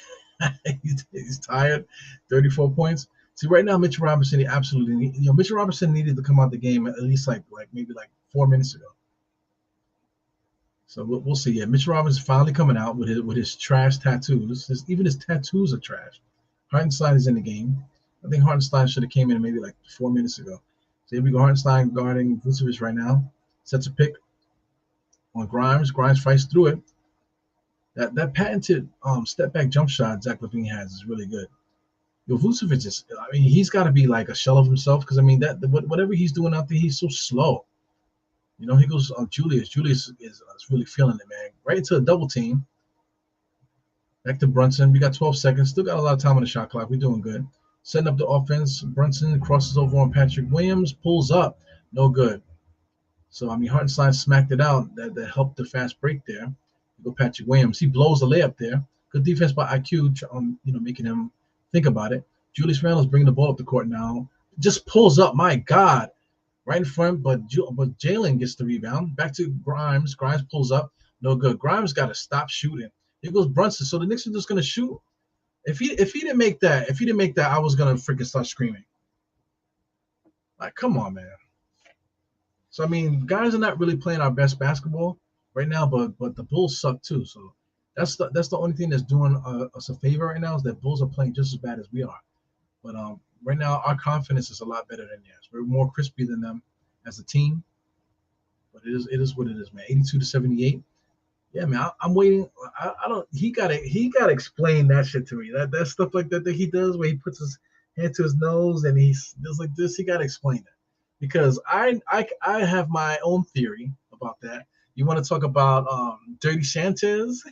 he's tired. 34 points. See, right now, Mitchell Robinson, he absolutely Mitchell Robinson needed to come out the game at least maybe 4 minutes ago. So we'll see. Yeah, Mitchell Robinson finally coming out with his trash tattoos. Even his tattoos are trash. Hartenstein is in the game. I think Hartenstein should have came in maybe 4 minutes ago. So here we go. Hartenstein guarding Vucevic right now. Sets a pick on Grimes. Grimes fights through it. That patented step back jump shot Zach LaVine has is really good. Vucevic is, I mean, he's got to be like a shell of himself because I mean whatever he's doing out there, he's so slow. He goes on Julius. Julius is really feeling it, man. Right into a double team. Back to Brunson. We got 12 seconds. Still got a lot of time on the shot clock. We're doing good. Setting up the offense. Brunson crosses over on Patrick Williams. Pulls up. No good. So, I mean, Hartenstein smacked it out. That helped the fast break there. Go Patrick Williams. He blows the layup there. Good defense by IQ, making him think about it. Julius Randle's bringing the ball up the court now. Just pulls up. My God. Right in front, but Jalen gets the rebound. Back to Grimes. Grimes pulls up. No good. Grimes got to stop shooting. Here goes Brunson. So the Knicks are just going to shoot. If he didn't make that, I was going to freaking start screaming. Come on, man. So, I mean, guys are not really playing our best basketball right now, but the Bulls suck too. So that's the only thing that's doing us a favor right now is that Bulls are playing just as bad as we are. But right now, our confidence is a lot better than theirs. We're more crispy than them as a team. But it is what it is, man. 82-78. Yeah, man. I'm waiting. I don't. He gotta explain that shit to me. That stuff like that he does, where he puts his hand to his nose and he does like this. He gotta explain that because I have my own theory about that. You want to talk about Dirty Sanchez?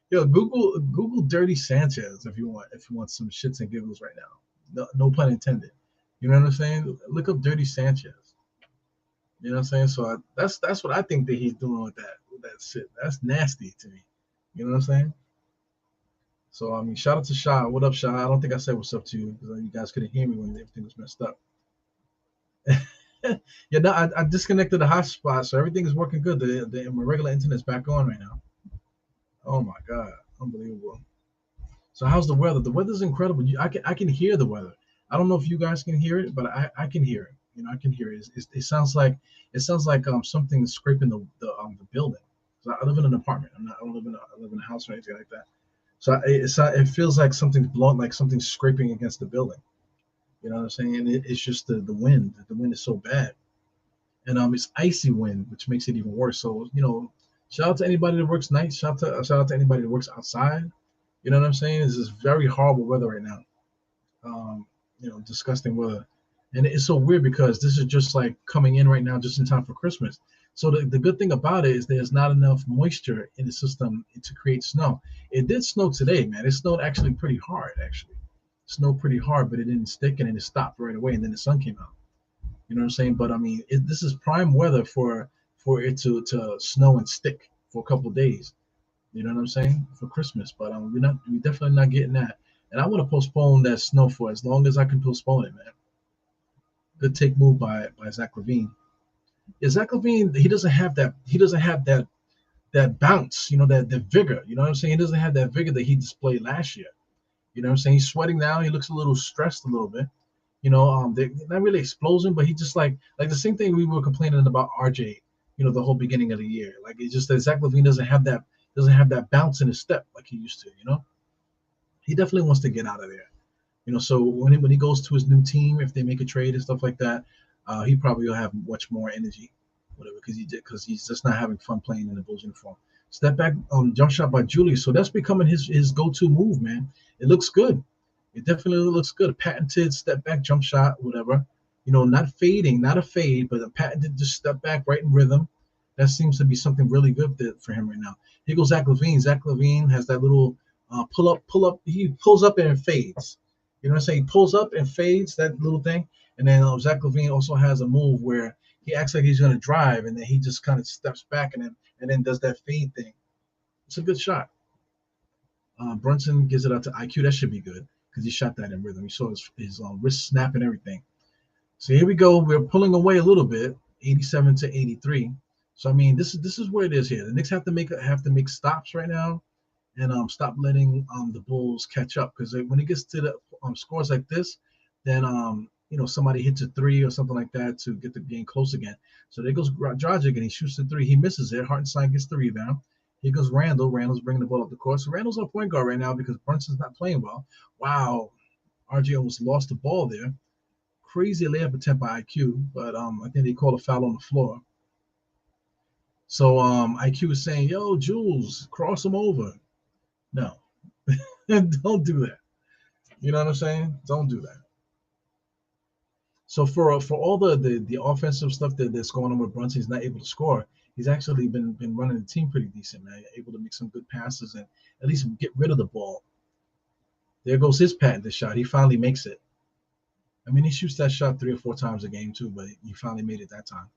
Yo, Google Dirty Sanchez if you want some shits and giggles right now. No pun intended. You know what I'm saying? Look up Dirty Sanchez. You know what I'm saying? So that's what I think that he's doing with that shit. That's nasty to me. You know what I'm saying? So I mean, shout out to Sha. What up, Sha? I don't think I said what's up to you because you guys couldn't hear me when everything was messed up. Yeah, no, I disconnected the hotspot, so everything is working good. My regular internet's back on right now. Oh my God, unbelievable. So how's the weather? The weather's incredible. I can hear the weather. I don't know if you guys can hear it, but I can hear it. I can hear it. It sounds like something scraping the building. So I live in an apartment. I don't live in a house or anything like that. So it feels like something's blowing, like something's scraping against the building. You know what I'm saying? And it's just the wind. The wind is so bad, and it's icy wind, which makes it even worse. So shout out to anybody that works nights. Shout out to anybody that works outside. You know what I'm saying? This is very horrible weather right now. Disgusting weather. And it's so weird because this is just like coming in right now just in time for Christmas. So the good thing about it is there's not enough moisture in the system to create snow. It did snow today, man. It snowed actually pretty hard, actually. It snowed pretty hard, but it didn't stick and then it stopped right away and then the sun came out. You know what I'm saying? But I mean, this is prime weather for it to snow and stick for a couple of days. You know what I'm saying? For Christmas. But we're definitely not getting that. And I want to postpone that snow for as long as I can postpone it, man. Good take move by Zach LaVine. Yeah, Zach LaVine, he doesn't have that bounce, that vigor. You know what I'm saying? He doesn't have that vigor that he displayed last year. You know what I'm saying? He's sweating now. He looks a little stressed a little bit. They're not really explosion, but he just like the same thing we were complaining about RJ, the whole beginning of the year. Like it's just that Zach LaVine doesn't have doesn't have that bounce in his step like he used to. He definitely wants to get out of there. So when he goes to his new team, if they make a trade and stuff like that, he probably will have much more energy, whatever, because he's just not having fun playing in the Bulls uniform. Step back, jump shot by Julius. So that's becoming his go-to move, man. It looks good. It definitely looks good. A patented step back jump shot, whatever. Not fading, not a fade, but a patented just step back right in rhythm. That seems to be something really good for him right now. Here goes Zach LaVine. Zach LaVine has that little pull up. He pulls up and fades. You know what I'm saying? He pulls up and fades, that little thing. And then Zach LaVine also has a move where he acts like he's going to drive, and then he just kind of steps back and then does that fade thing. It's a good shot. Brunson gives it out to IQ. That should be good because he shot that in rhythm. You saw his wrist snap and everything. So here we go. We're pulling away a little bit, 87 to 83. So I mean, this is where it is here. The Knicks have to make stops right now, and stop letting the Bulls catch up, because when it gets to the scores like this, then somebody hits a three or something like that to get the game close again. So there goes Dragic, and he shoots the three. He misses it. Hartenstein gets the rebound. Here goes Randall. Randall's bringing the ball up the court. So Randall's our point guard right now because Brunson's not playing well. Wow, RJ almost lost the ball there. Crazy layup attempt by IQ, but I think they called a foul on the floor. So IQ is saying, "Yo, Jules, cross him over." No, don't do that. You know what I'm saying? Don't do that. So for all the offensive stuff that's going on with Brunson, he's not able to score. He's actually been running the team pretty decent, man. Able to make some good passes and at least get rid of the ball. There goes his patented shot. He finally makes it. I mean, he shoots that shot 3 or 4 times a game too, but he finally made it that time.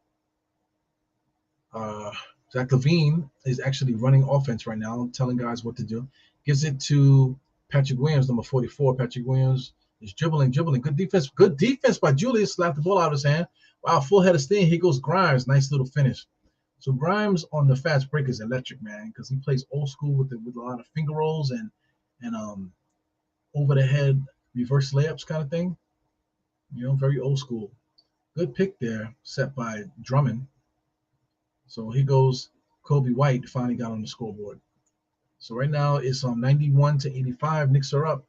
Zach LaVine is actually running offense right now, telling guys what to do. Gives it to Patrick Williams, number 44. Patrick Williams is dribbling. Good defense by Julius. Slapped the ball out of his hand. Wow, full head of steam. Here goes Grimes. Nice little finish. So Grimes on the fast break is electric, man, because he plays old school with a lot of finger rolls and over the head reverse layups kind of thing. Very old school. Good pick there, set by Drummond. So here goes Kobe White. Finally got on the scoreboard. So right now it's 91 to 85. Knicks are up.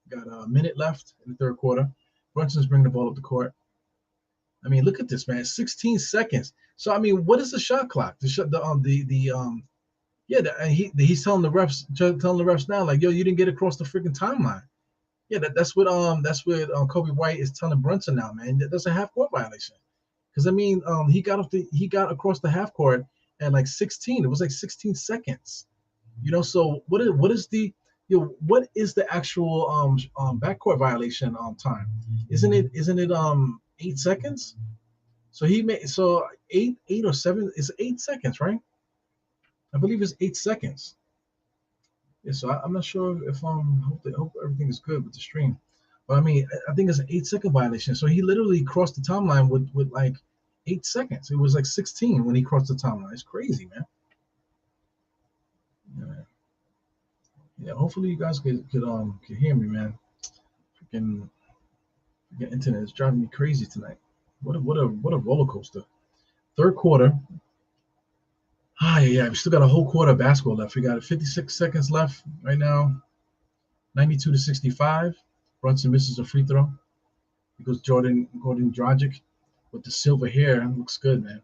Got a minute left in the third quarter. Brunson's bringing the ball up the court. I mean, look at this, man. 16 seconds. So I mean, what is the shot clock? He's telling the refs now, like, yo, you didn't get across the freaking timeline. Yeah, that's what Kobe White is telling Brunson now, man. That's a half court violation. Because I mean, he got across the half court at like 16. It was like 16 seconds. So what is the actual backcourt violation time? Isn't it 8 seconds? So he made eight or 7 is 8 seconds, right? I believe it's 8 seconds. Yeah, so I'm not sure if hope everything is good with the stream, but I mean I think it's an 8-second violation. So he literally crossed the timeline with like 8 seconds. It was like 16 when he crossed the timeline. It's crazy, man. Yeah. Hopefully you guys could hear me, man. Freaking internet is driving me crazy tonight. What a roller coaster. Third quarter. Yeah, we still got a whole quarter of basketball left. We got 56 seconds left right now. 92 to 65. Brunson misses a free throw. He goes Gordon Dragic with the silver hair. Looks good, man.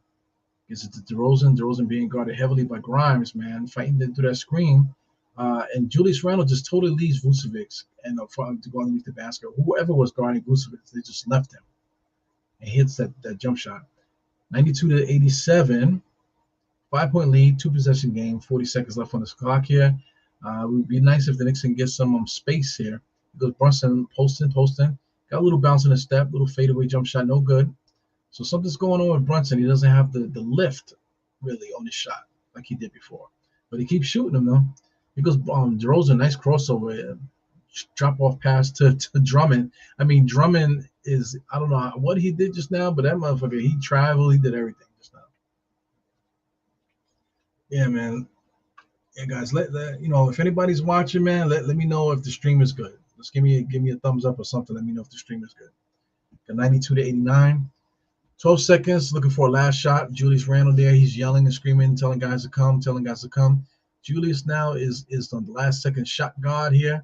Gives it to DeRozan. DeRozan being guarded heavily by Grimes, man, fighting through that screen. And Julius Randle just totally leaves Vucevic and to go underneath the basket. Whoever was guarding Vucevic, they just left him. And hits that jump shot. 92 to 87. 5-point lead, 2-possession game, 40 seconds left on the clock here. It would be nice if the Knicks can get some space here. Because Brunson posting. Got a little bounce in the step, little fadeaway jump shot, no good. So something's going on with Brunson. He doesn't have the lift really on his shot like he did before. But he keeps shooting them though. Because DeRozan, nice crossover, drop off pass to Drummond. I mean, Drummond is, I don't know what he did just now, but that motherfucker, he traveled, he did everything just now. Yeah, man. Yeah, guys, if anybody's watching, man, let me know if the stream is good. Just give me a thumbs up or something. Let me know if the stream is good. Got 92 to 89. 12 seconds, looking for a last shot. Julius Randle there. He's yelling and screaming, telling guys to come. Julius now is on the last second shot guard here.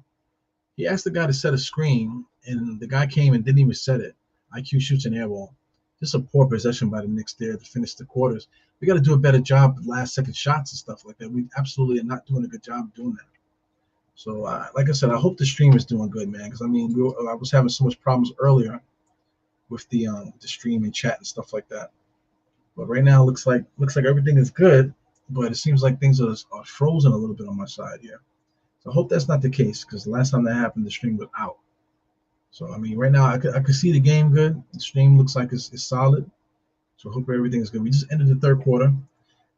He asked the guy to set a screen, and the guy came and didn't even set it. IQ shoots an air ball. Just a poor possession by the Knicks there to finish the quarters. We got to do a better job with last second shots and stuff like that. We absolutely are not doing a good job doing that. So, like I said, I hope the stream is doing good, man. Because I mean, I was having so much problems earlier with the stream and chat and stuff like that. But right now, looks like everything is good. But it seems like things are frozen a little bit on my side here. So I hope that's not the case because the last time that happened, the stream was out. So I mean, right now I could see the game good. The stream looks like it's solid. So I hope everything is good. We just ended the third quarter.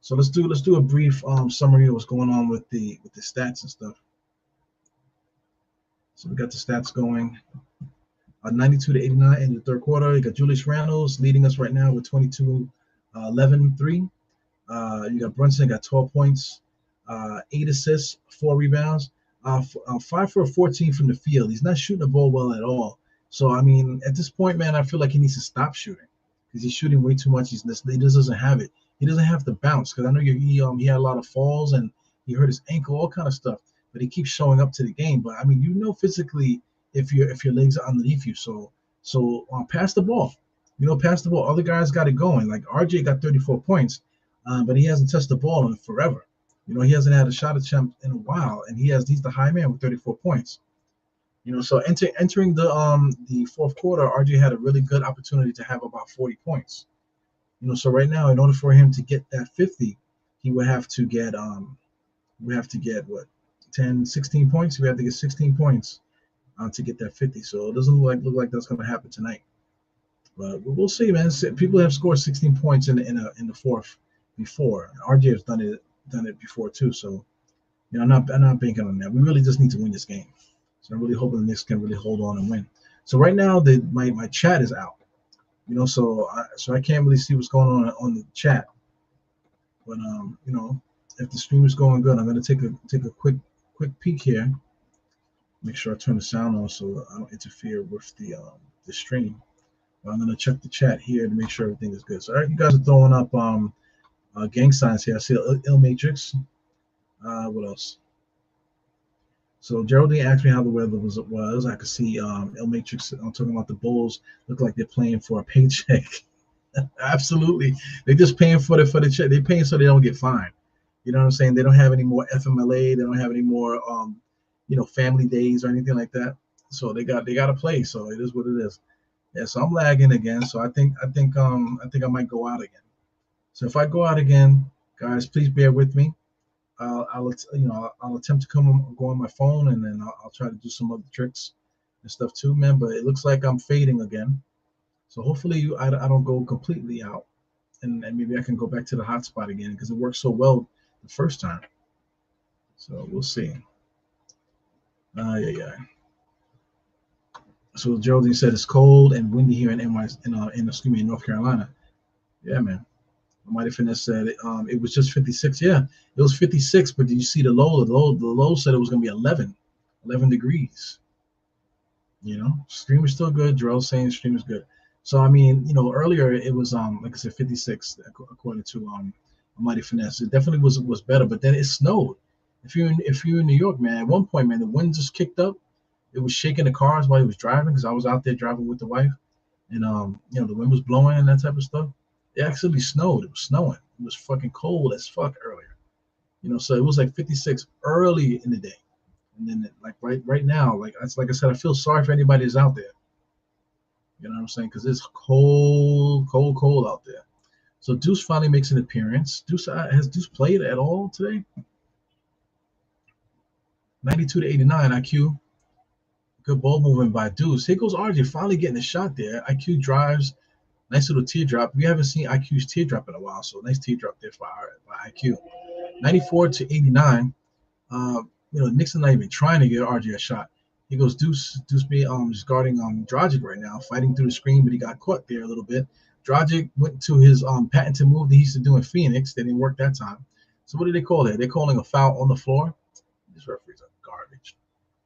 So let's do a brief summary of what's going on with the stats and stuff. So we got the stats going. 92 to 89 in the third quarter. You got Julius Randles leading us right now with 22, 11, 3. You got Brunson got 12 points, 8 assists, 4 rebounds, 5 for 14 from the field. He's not shooting the ball well at all. So I mean, at this point, man, I feel like he needs to stop shooting because he's shooting way too much. He just doesn't have it. He doesn't have the bounce because I know he had a lot of falls and he hurt his ankle, all kind of stuff. But he keeps showing up to the game. But I mean, physically if your legs are underneath you, so pass the ball. Pass the ball. Other guys got it going. Like RJ got 34 points, but he hasn't touched the ball in forever. He hasn't had a shot attempt in a while, and he's the high man with 34 points. So entering the fourth quarter, RJ had a really good opportunity to have about 40 points. So right now, in order for him to get that 50, he would have to get what 10, 16 points. We have to get 16 points to get that 50. So it doesn't look like that's going to happen tonight. But we'll see, man. People have scored 16 points in the fourth before. RJ has done it before too. So I'm not banking on that. We really just need to win this game. So I'm really hoping the Knicks can really hold on and win. So right now my chat is out. So I can't really see what's going on the chat. But if the stream is going good, I'm gonna take a quick peek here. Make sure I turn the sound on so I don't interfere with the stream. But I'm gonna check the chat here to make sure everything is good. So all right, you guys are throwing up gang signs here. I see Ill Matrix. What else? So Geraldine asked me how the weather was. I could see Ill Matrix. I'm talking about the Bulls. Look like they're playing for a paycheck. Absolutely, they're just paying for the check. They're paying so they don't get fined. You know what I'm saying? They don't have any more FMLA. They don't have any more family days or anything like that. So they got to play. So it is what it is. Yeah. So I'm lagging again. So I think I might go out again. So if I go out again, guys, please bear with me. I'll attempt to go on my phone, and then I'll try to do some other tricks and stuff too, man. But it looks like I'm fading again. So hopefully I don't go completely out, and maybe I can go back to the hotspot again because it worked so well the first time. So we'll see. Yeah. So Geraldine said it's cold and windy here in North Carolina. Yeah, man. Mighty Finesse said it was just 56. Yeah, it was 56, but did you see the low? The low said it was going to be 11 degrees. Stream is still good. Jarrell's saying stream is good. So I mean, earlier it was like I said, 56 according to Mighty Finesse. It definitely was better, but then it snowed. If you're in New York, man, at one point, man, the wind just kicked up. It was shaking the cars while he was driving because I was out there driving with the wife, and the wind was blowing and that type of stuff. It actually snowed. It was snowing. It was fucking cold as fuck earlier. So it was like 56 early in the day. And then like right now, like I said, I feel sorry for anybody that's out there. You know what I'm saying? Because it's cold out there. So Deuce finally makes an appearance. Has Deuce played at all today? 92 to 89 IQ. Good ball movement by Deuce. Here goes RJ finally getting a shot there. IQ drives. Nice little teardrop. We haven't seen IQ's teardrop in a while, so nice teardrop there by IQ. 94 to 89. Knicks are not even trying to get RJ a shot. He goes Deuce is guarding Dragic right now, fighting through the screen, but he got caught there a little bit. Dragic went to his patented move that he used to do in Phoenix. That didn't work that time. So what do they call that? They're calling a foul on the floor. These referees are garbage.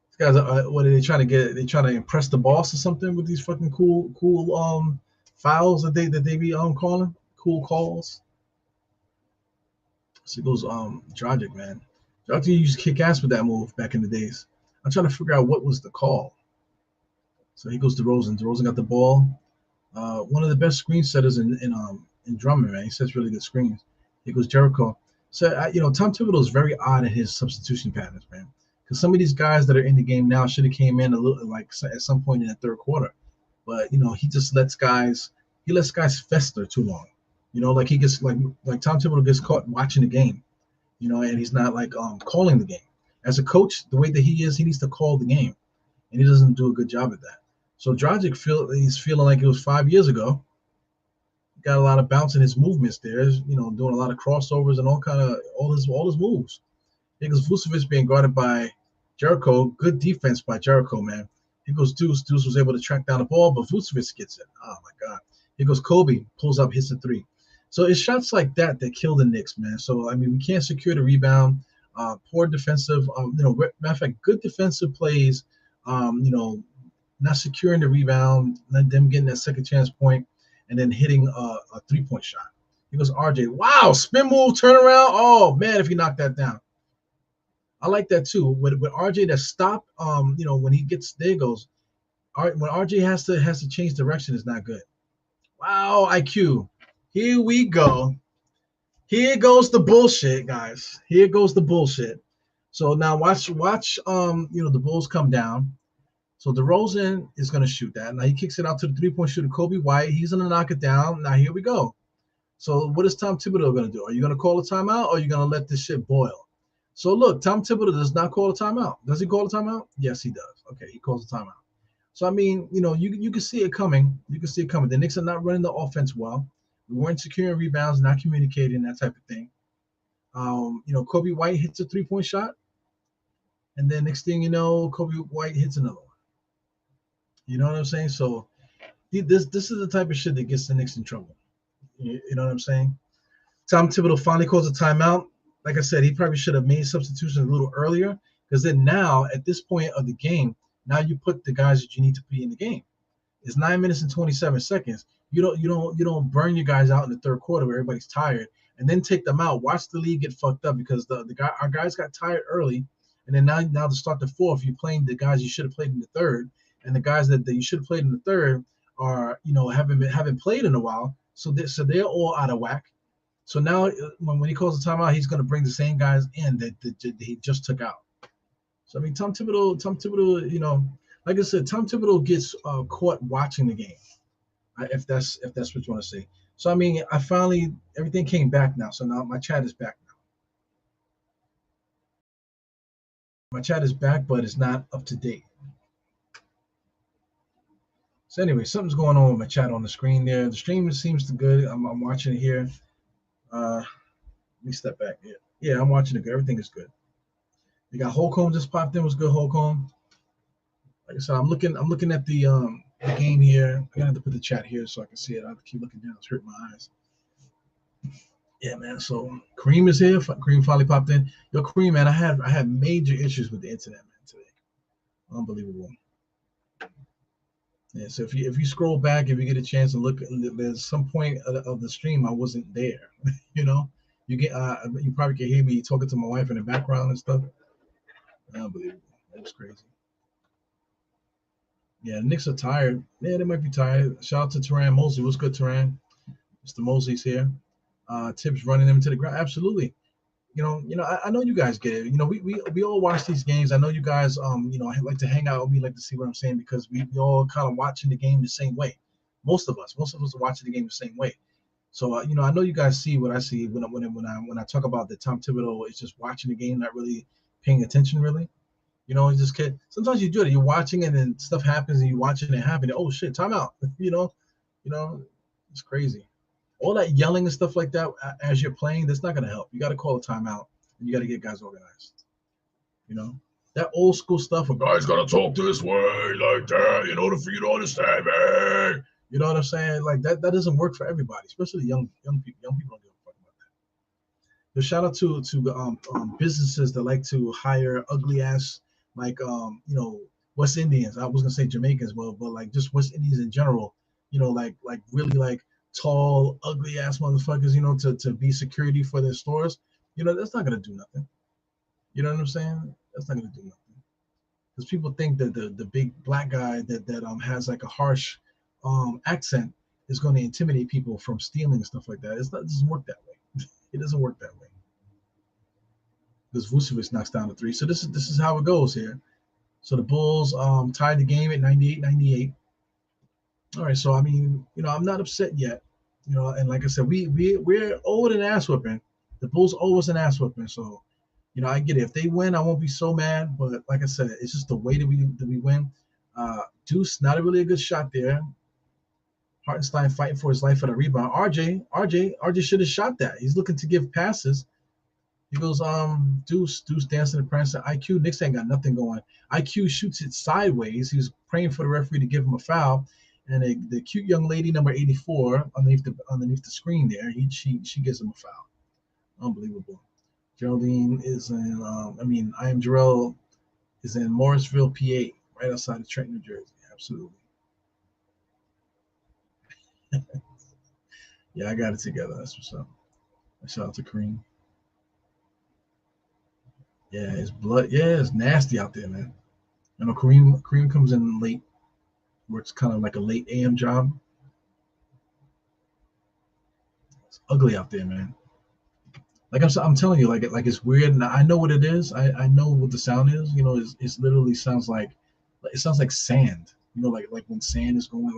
These guys what are they trying to get? They trying to impress the boss or something with these fucking cool fouls that they be calling cool calls. So it goes Dragic, man. Jockey used to kick ass with that move back in the days. I'm trying to figure out what was the call. So he goes to DeRozan. DeRozan got the ball. One of the best screen setters in Drummond, man. He sets really good screens. He goes Jericho. So Tom Thibodeau is very odd in his substitution patterns, man. Because some of these guys that are in the game now should have came in a little like at some point in the third quarter, but he just lets guys fester too long. Like he gets like Tom Thibodeau gets caught watching the game, and he's not like calling the game. As a coach, the way that he is, he needs to call the game, and he doesn't do a good job at that. So Dragic he's feeling like it was 5 years ago. Got a lot of bounce in his movements there, doing a lot of crossovers and all his moves. Because Vucevic being guarded by Jericho, good defense by Jericho, man. Here goes Deuce. Deuce was able to track down the ball, but Vucevic gets it. Oh my God. Here goes Kobe, pulls up, hits a three. So it's shots like that that kill the Knicks, man. So I mean, we can't secure the rebound. Poor defensive, matter of fact, good defensive plays. Not securing the rebound, let them getting that second chance point, and then hitting a 3-point shot. He goes RJ. Wow, spin move, turn around. Oh man, if he knocked that down. I like that too. With RJ that stop, when he gets there goes. When RJ has to change direction, it's not good. Wow, IQ. Here we go. Here goes the bullshit, guys. Here goes the bullshit. So now watch. The Bulls come down. So DeRozan is going to shoot that. Now he kicks it out to the three-point shooter, Kobe White. He's going to knock it down. Now here we go. So what is Tom Thibodeau going to do? Are you going to call a timeout or are you going to let this shit boil? So look, Tom Thibodeau does not call a timeout. Does he call a timeout? Yes, he does. Okay, he calls a timeout. So I mean, you can see it coming. You can see it coming. The Knicks are not running the offense well. We weren't securing rebounds, not communicating, that type of thing. Kobe White hits a three-point shot, and then next thing you know, Kobe White hits another one. You know what I'm saying? So this is the type of shit that gets the Knicks in trouble. You know what I'm saying? Tom Thibodeau finally calls a timeout. Like I said, he probably should have made substitutions a little earlier, because then now at this point of the game, now you put the guys that you need to be in the game. It's 9 minutes and 27 seconds. You don't burn your guys out in the third quarter where everybody's tired, and then take them out. Watch the league get fucked up because our guys got tired early, and then now to start the fourth, you're playing the guys you should have played in the third, and the guys that you should have played in the third are haven't played in a while, so they're all out of whack. So now when he calls the timeout, he's going to bring the same guys in that he just took out. So I mean, Tom Thibodeau, like I said, Tom Thibodeau gets caught watching the game, if that's what you want to say. So I mean, I finally everything came back now. So now my chat is back now. My chat is back, but it's not up to date. So anyway, something's going on with my chat on the screen there. The stream seems to good. I'm watching it here. Let me step back here. Yeah, I'm watching it good. Everything is good. You got Holcomb just popped in. Was good, Holcomb. Like I said, I'm looking at the game here. I gotta have to put the chat here so I can see it. I have to keep looking down. It's hurting my eyes. Yeah, man. So Kareem is here. Kareem finally popped in. Yo, Kareem, man, I had major issues with the internet, man, today. Unbelievable. Yeah. So if you scroll back, if you get a chance to look, there's some point of the stream I wasn't there. you know, you probably can hear me talking to my wife in the background and stuff. Unbelievable. That was crazy. Yeah, Knicks are tired. Yeah, they might be tired. Shout out to Teran Mosley. What's good, Teran? Mr. Mosley's here. Tips running them to the ground. Absolutely. I know you guys get it. We all watch these games. I know you guys, like to hang out with me, like to see what I'm saying, because we all kind of watching the game the same way. Most of us are watching the game the same way. So, I know you guys see what I see when I talk about the Tom Thibodeau is just watching the game, not really paying attention, really. You just can't. Sometimes you do it. You're watching and then stuff happens and you watching it happen. Oh shit, timeout. It's crazy. All that yelling and stuff like that as you're playing, that's not gonna help. You got to call a timeout and you got to get guys organized. That old school stuff. A guy's gotta talk this way like that in order for you to understand me. You know what I'm saying? Like that doesn't work for everybody, especially young people. Young people don't give a fuck about that. So shout out to businesses that like to hire ugly ass like West Indians. I was gonna say Jamaicans, but like just West Indians in general. Like really like tall, ugly ass motherfuckers. To be security for their stores. That's not gonna do nothing. You know what I'm saying? That's not gonna do nothing. Because people think that the big black guy that has like a harsh accent is going to intimidate people from stealing and stuff like that. It's not. It doesn't work that way. It doesn't work that way. Because Vucevic knocks down the three. So this is how it goes here. So the Bulls tied the game at 98-98. All right. So I mean, I'm not upset yet. And like I said, we're owed an ass whipping. The Bulls owe us an ass whipping. So I get it. If they win, I won't be so mad. But like I said, it's just the way that we win. Deuce, not a really a good shot there. Hartenstein fighting for his life for the rebound. RJ should have shot that. He's looking to give passes. He goes, Deuce dancing and prancing. IQ, Knicks ain't got nothing going. IQ shoots it sideways. He was praying for the referee to give him a foul. And the cute young lady, number 84, underneath the screen there, she gives him a foul. Unbelievable. Geraldine is in, I Am Jarrell is in Morrisville, PA, right outside of Trenton, New Jersey. Absolutely. Yeah, I got it together. That's what's up. Shout out to Kareem. Yeah, it's blood. Yeah, it's nasty out there, man. I know Kareem comes in late, works kind of like a late AM job. It's ugly out there, man. Like I'm telling you, like it's weird. And I know what it is. I know what the sound is. It's literally sounds like sand. Like when sand is going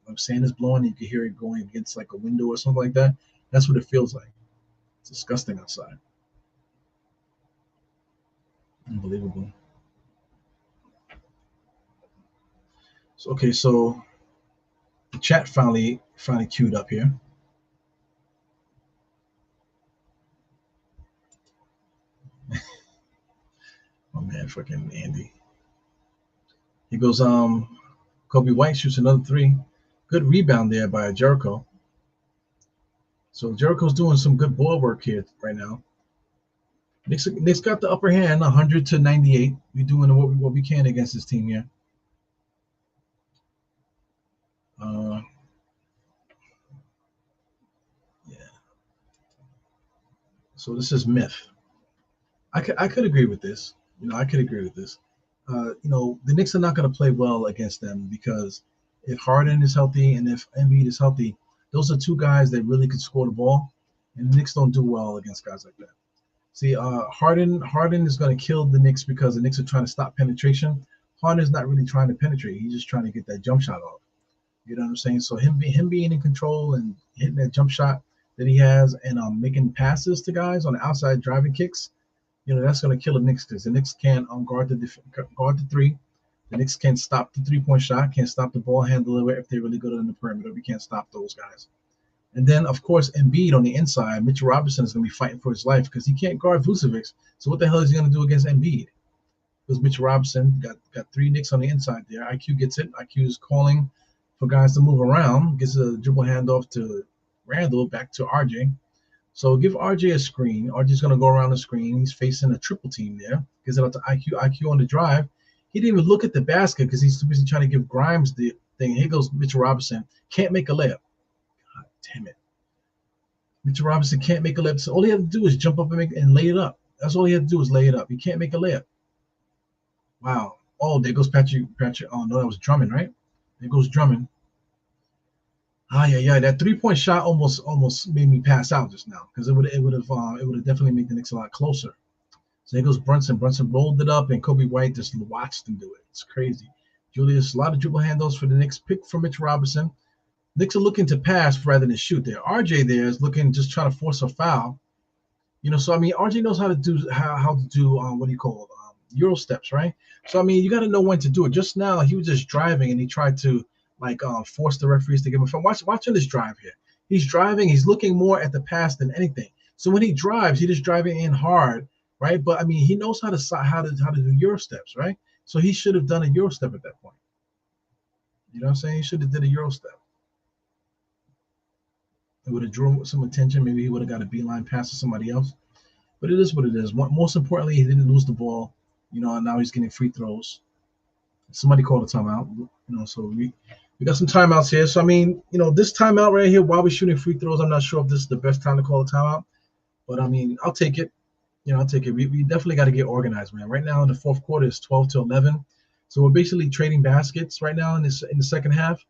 when sand is blowing, you can hear it going against like a window or something like that. That's what it feels like. It's disgusting outside. Unbelievable. So okay, so the chat finally queued up here. Oh man, fucking Andy. He goes, Kobe White shoots another three. Good rebound there by Jericho. So Jericho's doing some good ball work here right now. Knicks got the upper hand, 100-98. We're doing what we can against this team here. Yeah. So this is myth. I could agree with this. I could agree with this. The Knicks are not going to play well against them because if Harden is healthy and if Embiid is healthy, those are two guys that really could score the ball, and the Knicks don't do well against guys like that. See, Harden is going to kill the Knicks because the Knicks are trying to stop penetration. Harden is not really trying to penetrate; he's just trying to get that jump shot off. You know what I'm saying? So him being in control and hitting that jump shot that he has and making passes to guys on the outside, driving kicks, that's going to kill the Knicks because the Knicks can't guard the three. The Knicks can't stop the 3-point shot, can't stop the ball handler if they really go to the perimeter. We can't stop those guys. And then, of course, Embiid on the inside, Mitchell Robinson is going to be fighting for his life because he can't guard Vucevic. So what the hell is he going to do against Embiid? Because Mitchell Robinson got three Knicks on the inside there. IQ gets it. IQ is calling for guys to move around, gets a dribble handoff to Randall, back to RJ. So give RJ a screen. RJ's going to go around the screen. He's facing a triple team there. Gives it out to IQ. IQ on the drive. He didn't even look at the basket because he's too busy trying to give Grimes the thing. Here goes Mitchell Robinson. Can't make a layup. God damn it. Mitchell Robinson can't make a layup. So all he had to do is jump up and lay it up. That's all he had to do is lay it up. He can't make a layup. Wow. Oh, there goes Patrick. Oh, no, that was Drummond, right? There goes Drummond. Yeah. That 3-point shot almost made me pass out just now because it would have definitely made the Knicks a lot closer. So here goes Brunson. Brunson rolled it up, and Kobe White just watched him do it. It's crazy. Julius, a lot of dribble handles for the Knicks. Pick for Mitch Robinson. Knicks are looking to pass rather than shoot there. RJ there is looking, just trying to force a foul. So I mean, RJ knows how to do what do you call it? Euro steps, right? So I mean, you got to know when to do it. Just now, he was just driving and he tried to force the referees to give him a foul. Watching this drive here. He's driving. He's looking more at the pass than anything. So when he drives, he just driving in hard, right? But I mean, he knows how to do Euro steps, right? So he should have done a Euro step at that point. You know what I'm saying? He should have did a Euro step. It would have drawn some attention. Maybe he would have got a beeline pass to somebody else. But it is what it is. Most importantly, he didn't lose the ball. And now he's getting free throws. Somebody called a timeout. So we got some timeouts here. So I mean, this timeout right here while we're shooting free throws, I'm not sure if this is the best time to call a timeout. But I mean, I'll take it. I'll take it. We definitely got to get organized, man. Right now in the fourth quarter, it's 12-11, so we're basically trading baskets right now in the second half.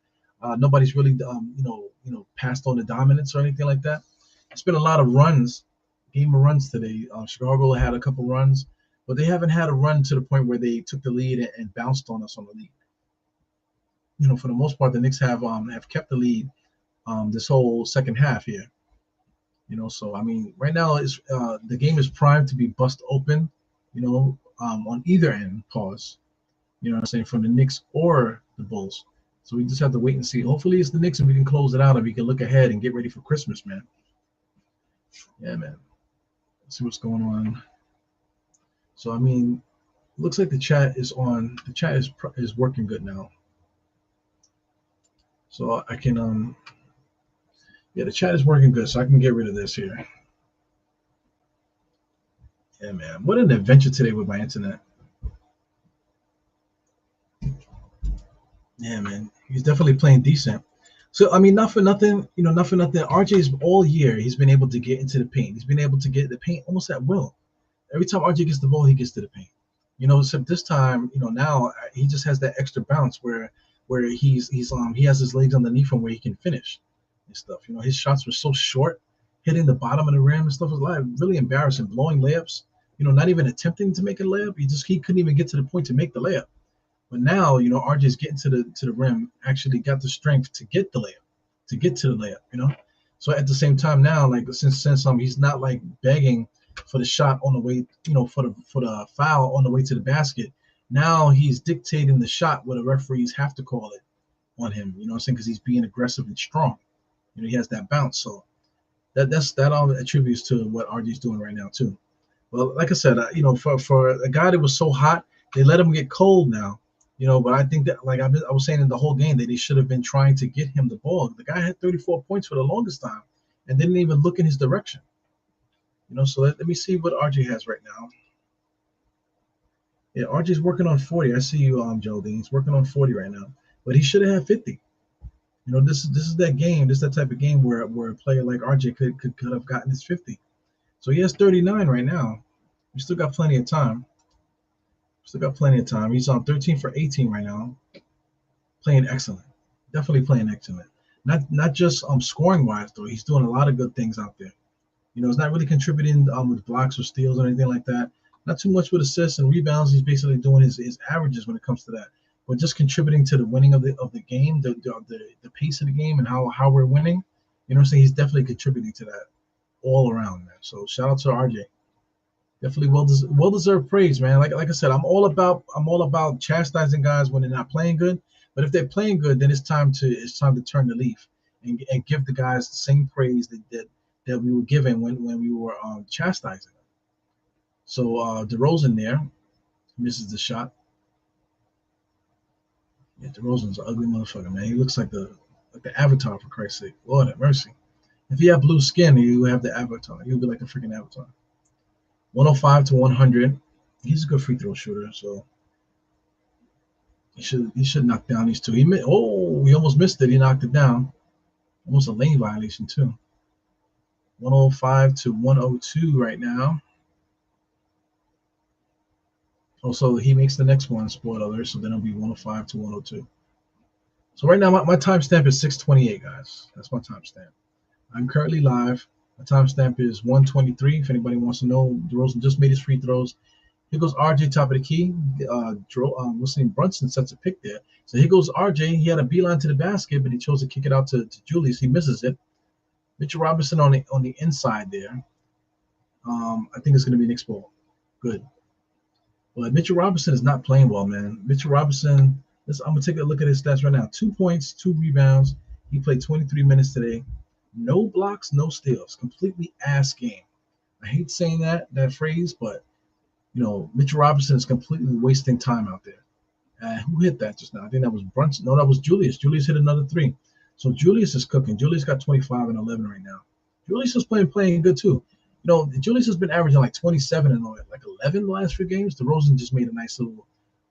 Nobody's really passed on the dominance or anything like that. It's been a lot of runs, game of runs today. Chicago had a couple runs, but they haven't had a run to the point where they took the lead and bounced on us on the lead. For the most part, the Knicks have kept the lead this whole second half here. So I mean, right now is the game is primed to be bust open. On either end. Pause. You know what I'm saying, from the Knicks or the Bulls. So we just have to wait and see. Hopefully, it's the Knicks and we can close it out and we can look ahead and get ready for Christmas, man. Yeah, man. Let's see what's going on. So I mean, looks like the chat is on. The chat is working good now. So I can yeah, the chat is working good, so I can get rid of this here. Yeah, man. What an adventure today with my internet. Yeah, man. He's definitely playing decent. So I mean, not for nothing, not for nothing. RJ's all year he's been able to get into the paint. He's been able to get the paint almost at will. Every time RJ gets the ball, he gets to the paint. Except this time, now he just has that extra bounce where he has his legs underneath him where he can finish and stuff. His shots were so short, hitting the bottom of the rim and stuff was like really embarrassing. Blowing layups, not even attempting to make a layup. He couldn't even get to the point to make the layup. But now, RJ's getting to the rim, actually got the strength to get the layup, to get to the layup. So at the same time now, like since he's not like begging for the shot on the way, for the foul on the way to the basket. Now he's dictating the shot where the referees have to call it on him. You know what I'm saying? Because he's being aggressive and strong. He has that bounce. So that all attributes to what RJ's doing right now too. Well, like I said, for a guy that was so hot, they let him get cold now. But I think that, like I was saying in the whole game, that they should have been trying to get him the ball. The guy had 34 points for the longest time and didn't even look in his direction. So let me see what RJ has right now. Yeah, RJ's working on 40. I see you, Geraldine. He's working on 40 right now, but he should have had 50. This is that game. This is that type of game where a player like RJ could have gotten his 50. So he has 39 right now. We still got plenty of time. Still got plenty of time. He's on 13 for 18 right now. Playing excellent. Definitely playing excellent. Not just scoring wise though. He's doing a lot of good things out there. He's not really contributing with blocks or steals or anything like that. Not too much with assists and rebounds. He's basically doing his averages when it comes to that. But just contributing to the winning of the game, the pace of the game, and how we're winning. You know what I'm saying? He's definitely contributing to that all around, man. So shout out to RJ. Definitely well deserved praise, man. Like I said, I'm all about chastising guys when they're not playing good. But if they're playing good, then it's time to turn the leaf and give the guys the same praise that we were given when we were chastising them. So DeRozan there misses the shot. Yeah, DeRozan's an ugly motherfucker, man. He looks like the Avatar, for Christ's sake. Lord have mercy. If he had blue skin, he would have the Avatar. He would be like a freaking Avatar. 105 to 100. He's a good free throw shooter, so he should knock down these two. He almost missed it. He knocked it down. Almost a lane violation too. 105 to 102 right now. Also, he makes the next one, spoiler alert, so then it'll be 105 to 102. So right now, my timestamp is 6:28, guys. That's my timestamp. I'm currently live. My timestamp is 1:23. If anybody wants to know, DeRozan just made his free throws. Here goes RJ, top of the key. What's his name? Brunson sets a pick there. So here goes RJ. He had a beeline to the basket, but he chose to kick it out to Julius. He misses it. Mitchell Robinson on the inside there. I think it's going to be Knicks ball. Good. But Mitchell Robinson is not playing well, man. Mitchell Robinson, I'm going to take a look at his stats right now. 2 points, 2 rebounds. He played 23 minutes today. No blocks, no steals. Completely ass game. I hate saying that phrase, but, Mitchell Robinson is completely wasting time out there. Who hit that just now? I think that was Brunson. No, that was Julius. Julius hit another 3. So Julius is cooking. Julius got 25 and 11 right now. Julius is playing good too. Julius has been averaging like 27 and like 11 the last few games. DeRozan just made a nice little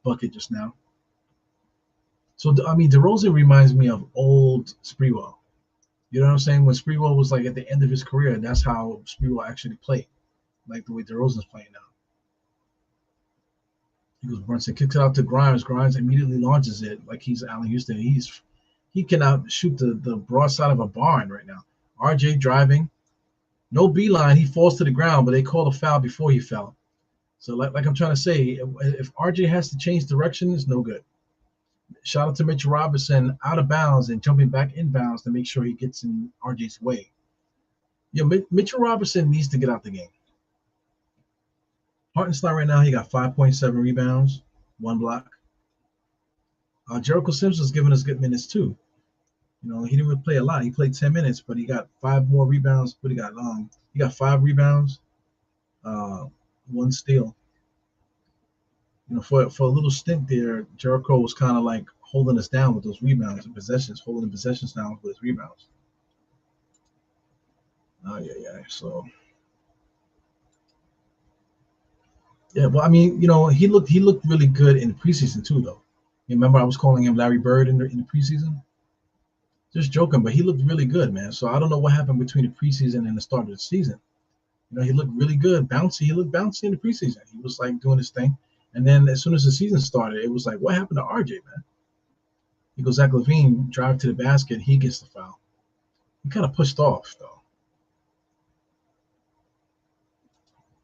bucket just now. So, I mean, DeRozan reminds me of old Sprewell. You know what I'm saying? When Sprewell was like at the end of his career, that's how Sprewell actually played. like the way DeRozan's playing now. He goes Brunson kicks it out to Grimes. Grimes immediately launches it like he's Allen Houston. He cannot shoot the broadside of a barn right now. RJ driving, no beeline. He falls to the ground, but they call a foul before he fell. So like I'm trying to say, if RJ has to change direction, it's no good. Shout out to Mitchell Robinson out of bounds and jumping back in bounds to make sure he gets in RJ's way. Mitchell Robinson needs to get out the game. Hartenstein right now, he got 5.7 rebounds, 1 block. Jericho Simpson's giving us good minutes too. He didn't really play a lot. He played 10 minutes, but he got 5 more rebounds. But he got 5 rebounds, 1 steal. For a little stint there, Jericho was kind of like holding us down with those rebounds and possessions, holding the possessions down with his rebounds. So yeah, well, I mean, he looked really good in the preseason too, though. You remember I was calling him Larry Bird in the preseason? Just joking, but he looked really good, man. So I don't know what happened between the preseason and the start of the season. He looked really good, bouncy. He looked bouncy in the preseason. He was like doing his thing. And then as soon as the season started, it was like, what happened to RJ, man? He goes, Zach LaVine, drive to the basket. He gets the foul. He kind of pushed off, though.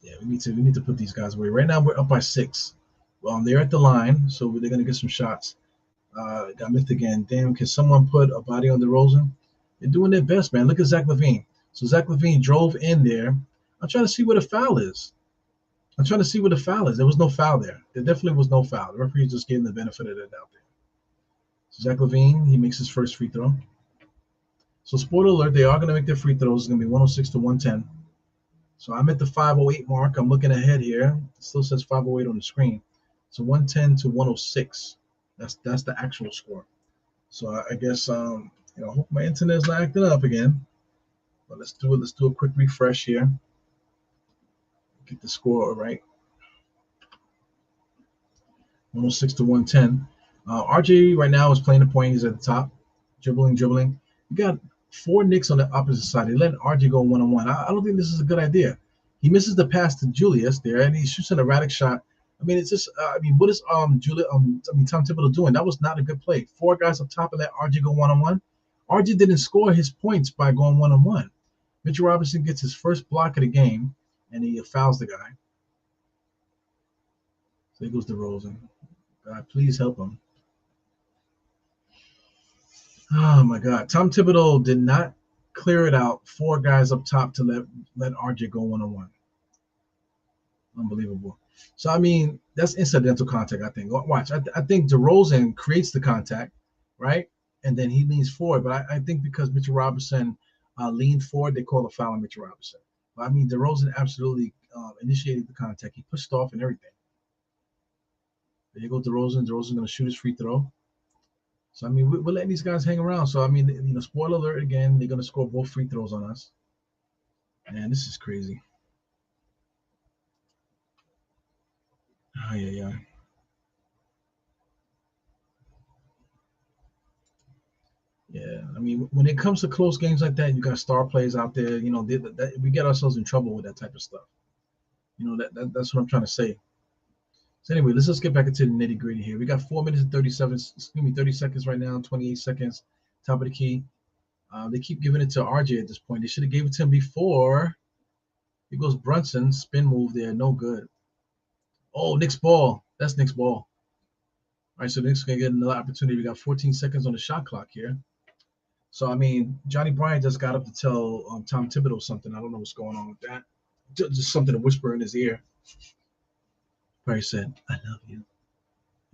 Yeah, we need to put these guys away. Right now, we're up by 6. Well, they're at the line, so they're going to get some shots. Got missed again. Damn, can someone put a body on DeRozan? They're doing their best, man. Look at Zach LaVine. So Zach LaVine drove in there. I'm trying to see where the foul is. There was no foul there. There definitely was no foul. The referee just gave him the benefit of the doubt there. So Zach LaVine, he makes his first free throw. So spoiler alert, they are going to make their free throws. It's going to be 106 to 110. So I'm at the 508 mark. I'm looking ahead here. It still says 508 on the screen. So 110 to 106. That's the actual score. So I guess hope my internet's not acting up again. But let's do it. Let's do a quick refresh here. Get the score right. 106 to 110. RJ right now is playing the point. He's at the top, dribbling. You got 4 Knicks on the opposite side. They let RJ go 1-on-1. I don't think this is a good idea. He misses the pass to Julius there, and he shoots an erratic shot. I mean, it's just, what is Tom Thibodeau doing? That was not a good play. 4 guys up top and let RJ go 1-on-1. RJ didn't score his points by going 1-on-1. Mitchell Robinson gets his first block of the game, and he fouls the guy. So he goes to DeRozan. God, please help him. Oh my God, Tom Thibodeau did not clear it out. 4 guys up top to let RJ go 1-on-1. Unbelievable. So I mean, that's incidental contact. I think. Watch. I think DeRozan creates the contact, right, and then he leans forward. But I think because Mitchell Robinson leaned forward, they call a foul on Mitchell Robinson. But I mean, DeRozan absolutely initiated the contact. He pushed off and everything. There you go, DeRozan. DeRozan's going to shoot his free throw. So, I mean, we're letting these guys hang around. So, I mean, spoiler alert again, they're going to score both free throws on us. Man, this is crazy. Oh, yeah. Yeah, I mean, when it comes to close games like that, you got star players out there, we get ourselves in trouble with that type of stuff. That's what I'm trying to say. So anyway, let's just get back into the nitty gritty here. We got 4 minutes and 30 seconds right now, 28 seconds, top of the key. They keep giving it to RJ at this point. They should have gave it to him before. Here goes Brunson, spin move there, no good. Oh, Knicks ball. That's Knicks ball. All right, so Knicks going to get another opportunity. We got 14 seconds on the shot clock here. So, I mean, Johnny Bryant just got up to tell Tom Thibodeau something. I don't know what's going on with that. Just something to whisper in his ear. Barry said, I love you.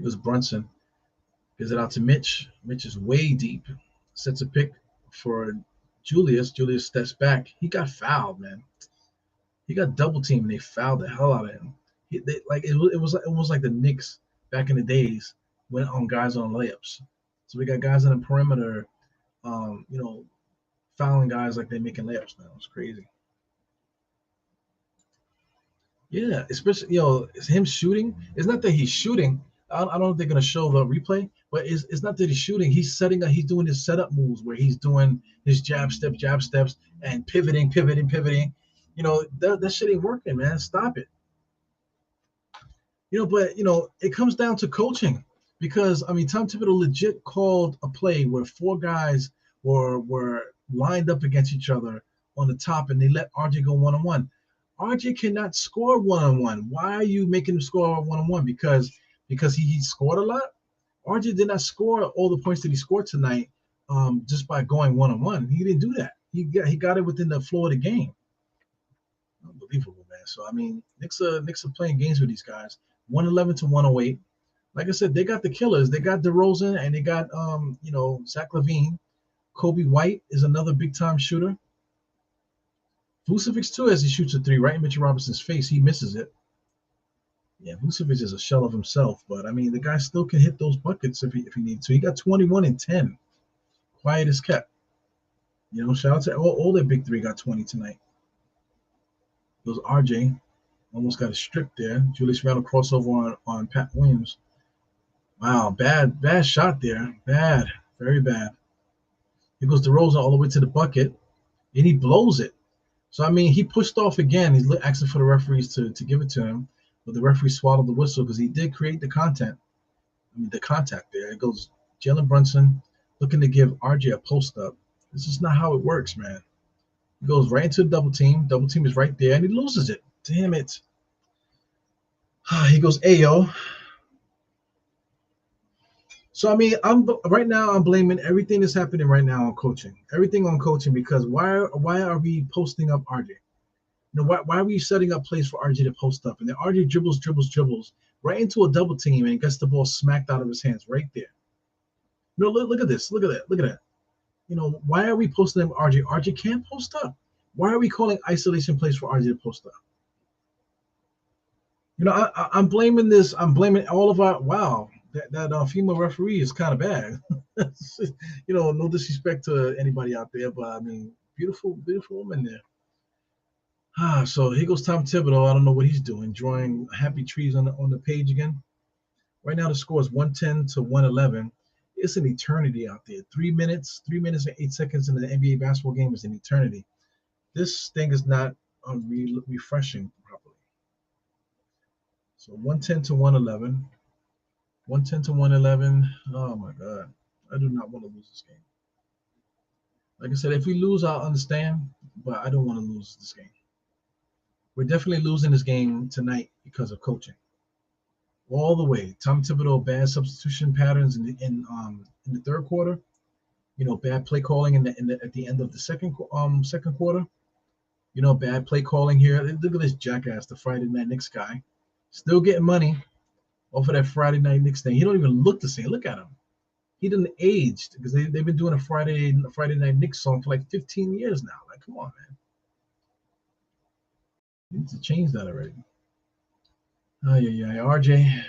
It was Brunson. Gives it out to Mitch. Mitch is way deep. Sets a pick for Julius. Julius steps back. He got fouled, man. He got double teamed and they fouled the hell out of him. It was like the Knicks back in the days went on guys on layups. So we got guys on the perimeter, fouling guys like they're making layups now. It's crazy. Yeah, especially it's him shooting. It's not that he's shooting. I don't know if they're gonna show the replay, but it's not that he's shooting. He's doing his setup moves where he's doing his jab steps, and pivoting. That shit ain't working, man. Stop it. But it comes down to coaching because I mean, Tom Thibodeau legit called a play where four guys were lined up against each other on the top, and they let RJ go one on one. RJ cannot score one on one. Why are you making him score one on one? Because he scored a lot. RJ did not score all the points that he scored tonight just by going one on one. He didn't do that. He got it within the flow of the game. Unbelievable, man. So I mean, Knicks are playing games with these guys. 111 to 108. Like I said, they got the killers. They got DeRozan and they got Zach LaVine. Kobe White is another big time shooter. Vucevic too, as he shoots a three right in Mitchell Robinson's face, he misses it. Yeah, Vucevic is a shell of himself, but I mean the guy still can hit those buckets if he needs to. He got 21 and 10. Quiet as kept. Shout out to all their big three got 20 tonight. It was RJ. Almost got a strip there. Julius Randle crossover on Pat Williams. Wow, bad shot there. Bad, very bad. Here goes DeRozan all the way to the bucket, and he blows it. So I mean, he pushed off again. He's asking for the referees to give it to him, but the referee swallowed the whistle because he did create the contact there. It goes Jalen Brunson looking to give RJ a post up. This is not how it works, man. He goes right into the double team. Double team is right there, and he loses it. Damn it. He goes Ayo. So I mean, right now I'm blaming everything that's happening right now on coaching. Everything on coaching because why are we posting up RJ? Why are we setting up plays for RJ to post up? And then RJ dribbles right into a double team and gets the ball smacked out of his hands right there. Look at this. Look at that. Look at that. Why are we posting up RJ? RJ can't post up. Why are we calling isolation plays for RJ to post up? I'm blaming this. I'm blaming all of our. Wow, that female referee is kind of bad. No disrespect to anybody out there, but I mean, beautiful woman there. So here goes Tom Thibodeau. I don't know what he's doing, drawing happy trees on the page again. Right now the score is 110 to 111. It's an eternity out there. 3 minutes and 8 seconds in the NBA basketball game is an eternity. This thing is not refreshing properly. So 110 to 111. 110 to 111. Oh my God. I do not want to lose this game. Like I said, if we lose, I'll understand, but I don't want to lose this game. We're definitely losing this game tonight because of coaching. All the way. Tom Thibodeau, bad substitution patterns in the third quarter. Bad play calling at the end of the second quarter. Bad play calling here. Look at this jackass, the Friday Night Knicks guy. Still getting money off of that Friday Night Knicks thing. He don't even look the same. Look at him. He didn't age because they've been doing a Friday Night Knicks song for like 15 years now. Like, come on, man. You need to change that already. Oh, yeah. RJ.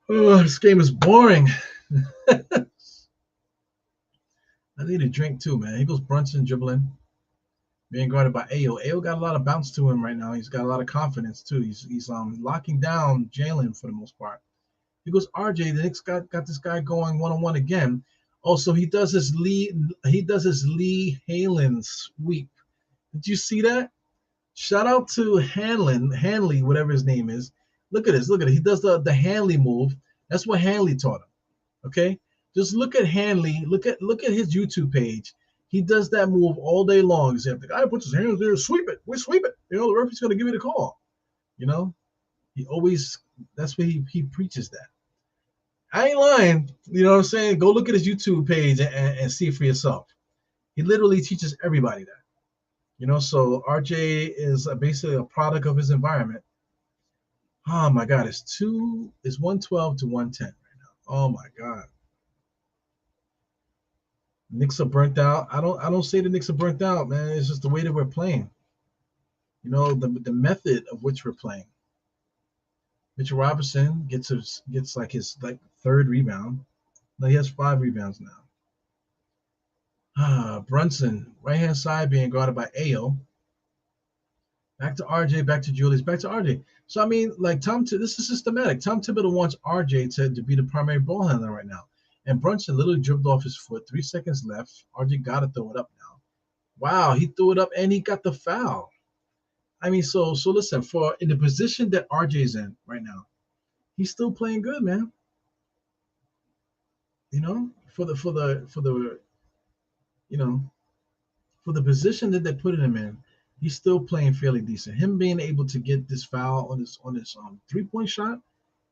Oh, this game is boring. I need a drink too, man. Here goes Brunson dribbling. Being guarded by Ayo. Ayo got a lot of bounce to him right now. He's got a lot of confidence too. He's locking down Jalen for the most part. He goes RJ. The Knicks got this guy going one-on-one again. Also, he does his Lee Halen sweep. Did you see that? Shout out to Hanley, whatever his name is. Look at this. Look at it. He does the Hanley move. That's what Hanley taught him. Okay? Just look at Hanley. Look at his YouTube page. He does that move all day long. He's like, the guy puts his hands there, sweep it. We sweep it. The referee's going to give me the call. He always, that's what he preaches that. I ain't lying. You know what I'm saying? Go look at his YouTube page and see it for yourself. He literally teaches everybody that. So RJ is basically a product of his environment. Oh my God, it's 112 to 110 right now. Oh my God. Knicks are burnt out. I don't say the Knicks are burnt out, man. It's just the way that we're playing. The method of which we're playing. Mitchell Robinson gets like his third rebound. No, he has 5 rebounds now. Brunson, right hand side being guarded by Ayo. Back to RJ, back to Julius, back to RJ. So I mean, like this is systematic. Tom Thibodeau wants RJ to be the primary ball handler right now. And Brunson literally dribbled off his foot. 3 seconds left. RJ got to throw it up now. Wow, he threw it up and he got the foul. I mean, so listen, for in the position that RJ's in right now, he's still playing good, man. You know, for the you know for the position that they put him in, he's still playing fairly decent. Him being able to get this foul on his 3-point shot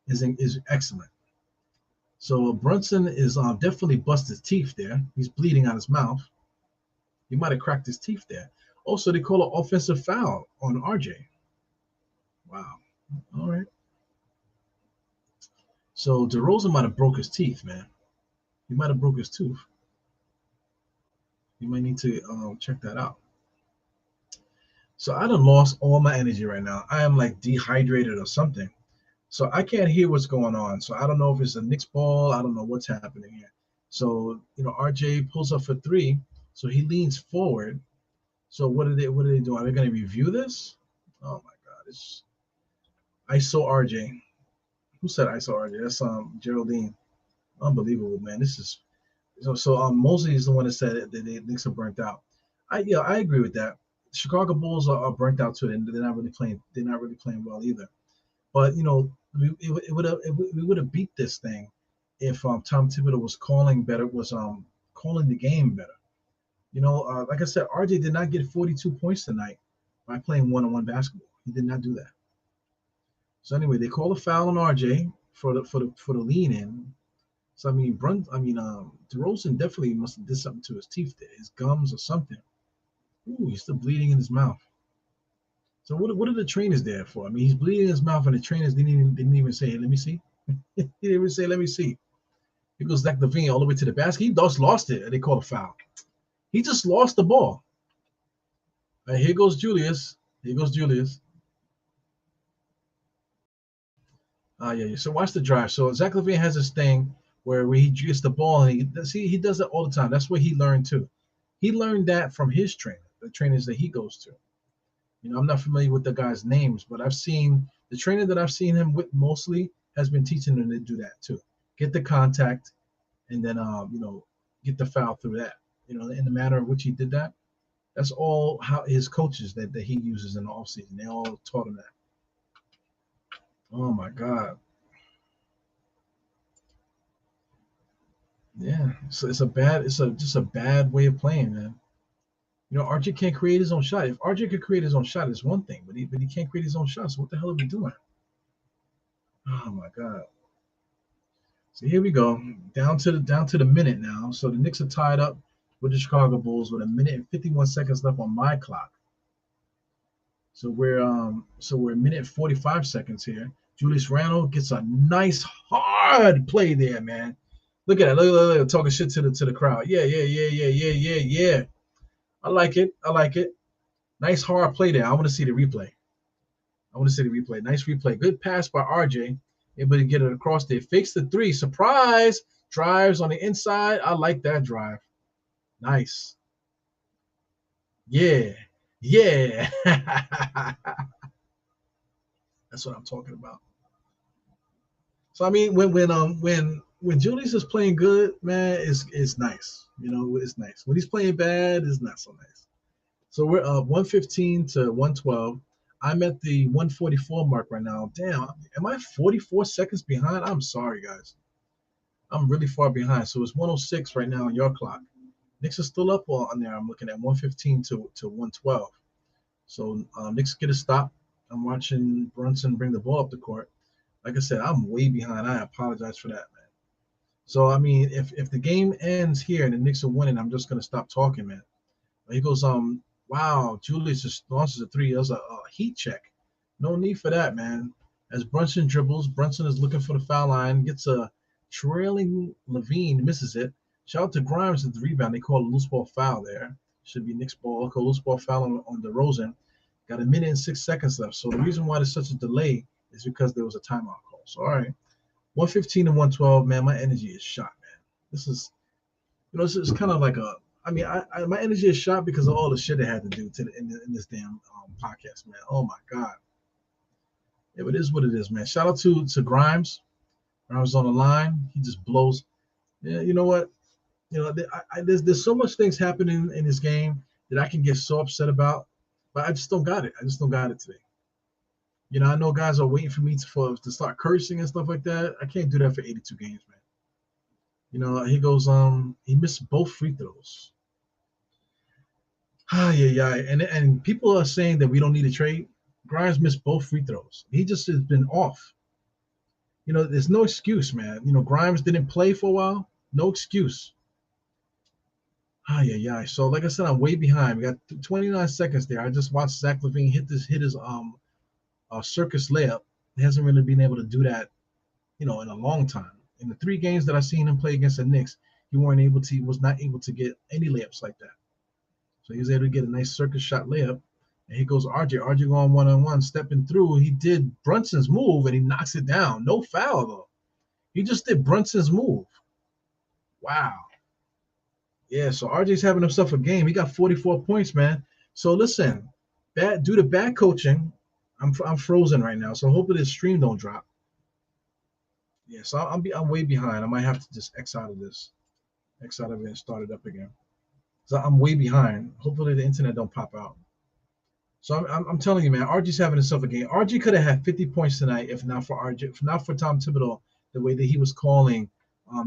is excellent. So Brunson is definitely bust his teeth there. He's bleeding out his mouth. He might have cracked his teeth there. Also, they call an offensive foul on RJ. Wow. All right. So DeRozan might have broke his teeth, man. He might have broke his tooth. You might need to check that out. So I done lost all my energy right now. I am like dehydrated or something. So I can't hear what's going on. So I don't know if it's a Knicks ball. I don't know what's happening here. So RJ pulls up for three. So he leans forward. So what are they doing? Are they going to review this? Oh my God! It's ISO RJ. Who said ISO RJ? That's Geraldine. Unbelievable, man. This is so. Mosley is the one that said that the Knicks are burnt out. I agree with that. Chicago Bulls are burnt out too, and they're not really playing. They're not really playing well either. But we would have beat this thing if Tom Thibodeau was calling better, was calling the game better. Like I said, RJ did not get 42 points tonight by playing one-on-one basketball. He did not do that. So anyway, they call a foul on RJ for the lean in. So I mean, DeRozan definitely must have did something to his teeth there, his gums or something. Ooh, he's still bleeding in his mouth. So what are the trainers there for? I mean, he's bleeding in his mouth, and the trainers didn't even say, hey, "Let me see." He didn't even say, "Let me see." He goes Zach LaVine all the way to the basket. He just lost it, and they call a foul. He just lost the ball. All right, here goes Julius. Here goes Julius. Yeah. So watch the drive. So Zach LaVine has this thing where he gets the ball, and he does it all the time. That's what he learned too. He learned that from his trainer, the trainers that he goes to. I'm not familiar with the guys' names, but I've seen the trainer that I've seen him with mostly has been teaching him to do that too. Get the contact and then get the foul through that. In the manner of which he did that. That's all how his coaches that he uses in the offseason. They all taught him that. Oh my God. Yeah. So just a bad way of playing, man. RJ can't create his own shot. If RJ could create his own shot, it's one thing, but he can't create his own shot. So what the hell are we doing? Oh my God. So here we go. Down to the minute now. So the Knicks are tied up with the Chicago Bulls with a minute and 51 seconds left on my clock. So we're a minute and 45 seconds here. Julius Randle gets a nice hard play there, man. Look at that. Look, talking shit to the crowd. Yeah, yeah, yeah, yeah, yeah, yeah, yeah. I like it. I like it. Nice hard play there. I want to see the replay. I want to see the replay. Nice replay. Good pass by RJ. Able to get it across there. Fakes the three. Surprise. Drives on the inside. I like that drive. Nice. Yeah. Yeah. That's what I'm talking about. So I mean, when Julius is playing good, man, it's nice. It's nice. When he's playing bad, it's not so nice. So we're up 115 to 112. I'm at the 144 mark right now. Damn, am I 44 seconds behind? I'm sorry, guys. I'm really far behind. So it's 106 right now on your clock. Knicks is still up on there. I'm looking at 115 to 112. So Knicks get a stop. I'm watching Brunson bring the ball up the court. Like I said, I'm way behind. I apologize for that, man. So I mean, if the game ends here and the Knicks are winning, I'm just gonna stop talking, man. He goes, wow, Julius just launches a three. That was a heat check. No need for that, man. As Brunson dribbles, Brunson is looking for the foul line, gets a trailing Levine, misses it. Shout out to Grimes at the rebound. They call a loose ball foul there. Should be Knicks ball. Call loose ball foul on DeRozan. Got a minute and 6 seconds left. So the reason why there's such a delay is because there was a timeout call. So all right, 115 and 112, man. My energy is shot, man. This is, this is kind of like a. I mean, my energy is shot because of all the shit I had to do in this damn podcast, man. Oh my God. Yeah, but it is what it is, man. Shout out to Grimes. Grimes on the line. He just blows. Yeah, you know what? There's so much things happening in this game that I can get so upset about, but I just don't got it. I just don't got it today. I know guys are waiting for me to start cursing and stuff like that. I can't do that for 82 games, man. He goes, he missed both free throws. Yeah. And people are saying that we don't need a trade. Grimes missed both free throws. He just has been off. There's no excuse, man. Grimes didn't play for a while. No excuse. Yeah. So like I said, I'm way behind. We got 29 seconds there. I just watched Zach LaVine hit his circus layup. He hasn't really been able to do that, in a long time. In the 3 games that I've seen him play against the Knicks, he was not able to get any layups like that. So he was able to get a nice circus shot layup. And here goes RJ. RJ going one-on-one, stepping through. He did Brunson's move, and he knocks it down. No foul, though. He just did Brunson's move. Wow. Yeah, so RJ's having himself a game. He got 44 points, man. So listen, due to bad coaching, I'm frozen right now. So hopefully this stream don't drop. Yeah, so I'm way behind. I might have to just X out of this, X out of it and start it up again. So I'm way behind. Hopefully the internet don't pop out. So I'm telling you, man, RJ's having himself a game. RJ could have had 50 points tonight if not for RJ, if not for Tom Thibodeau, the way that he was calling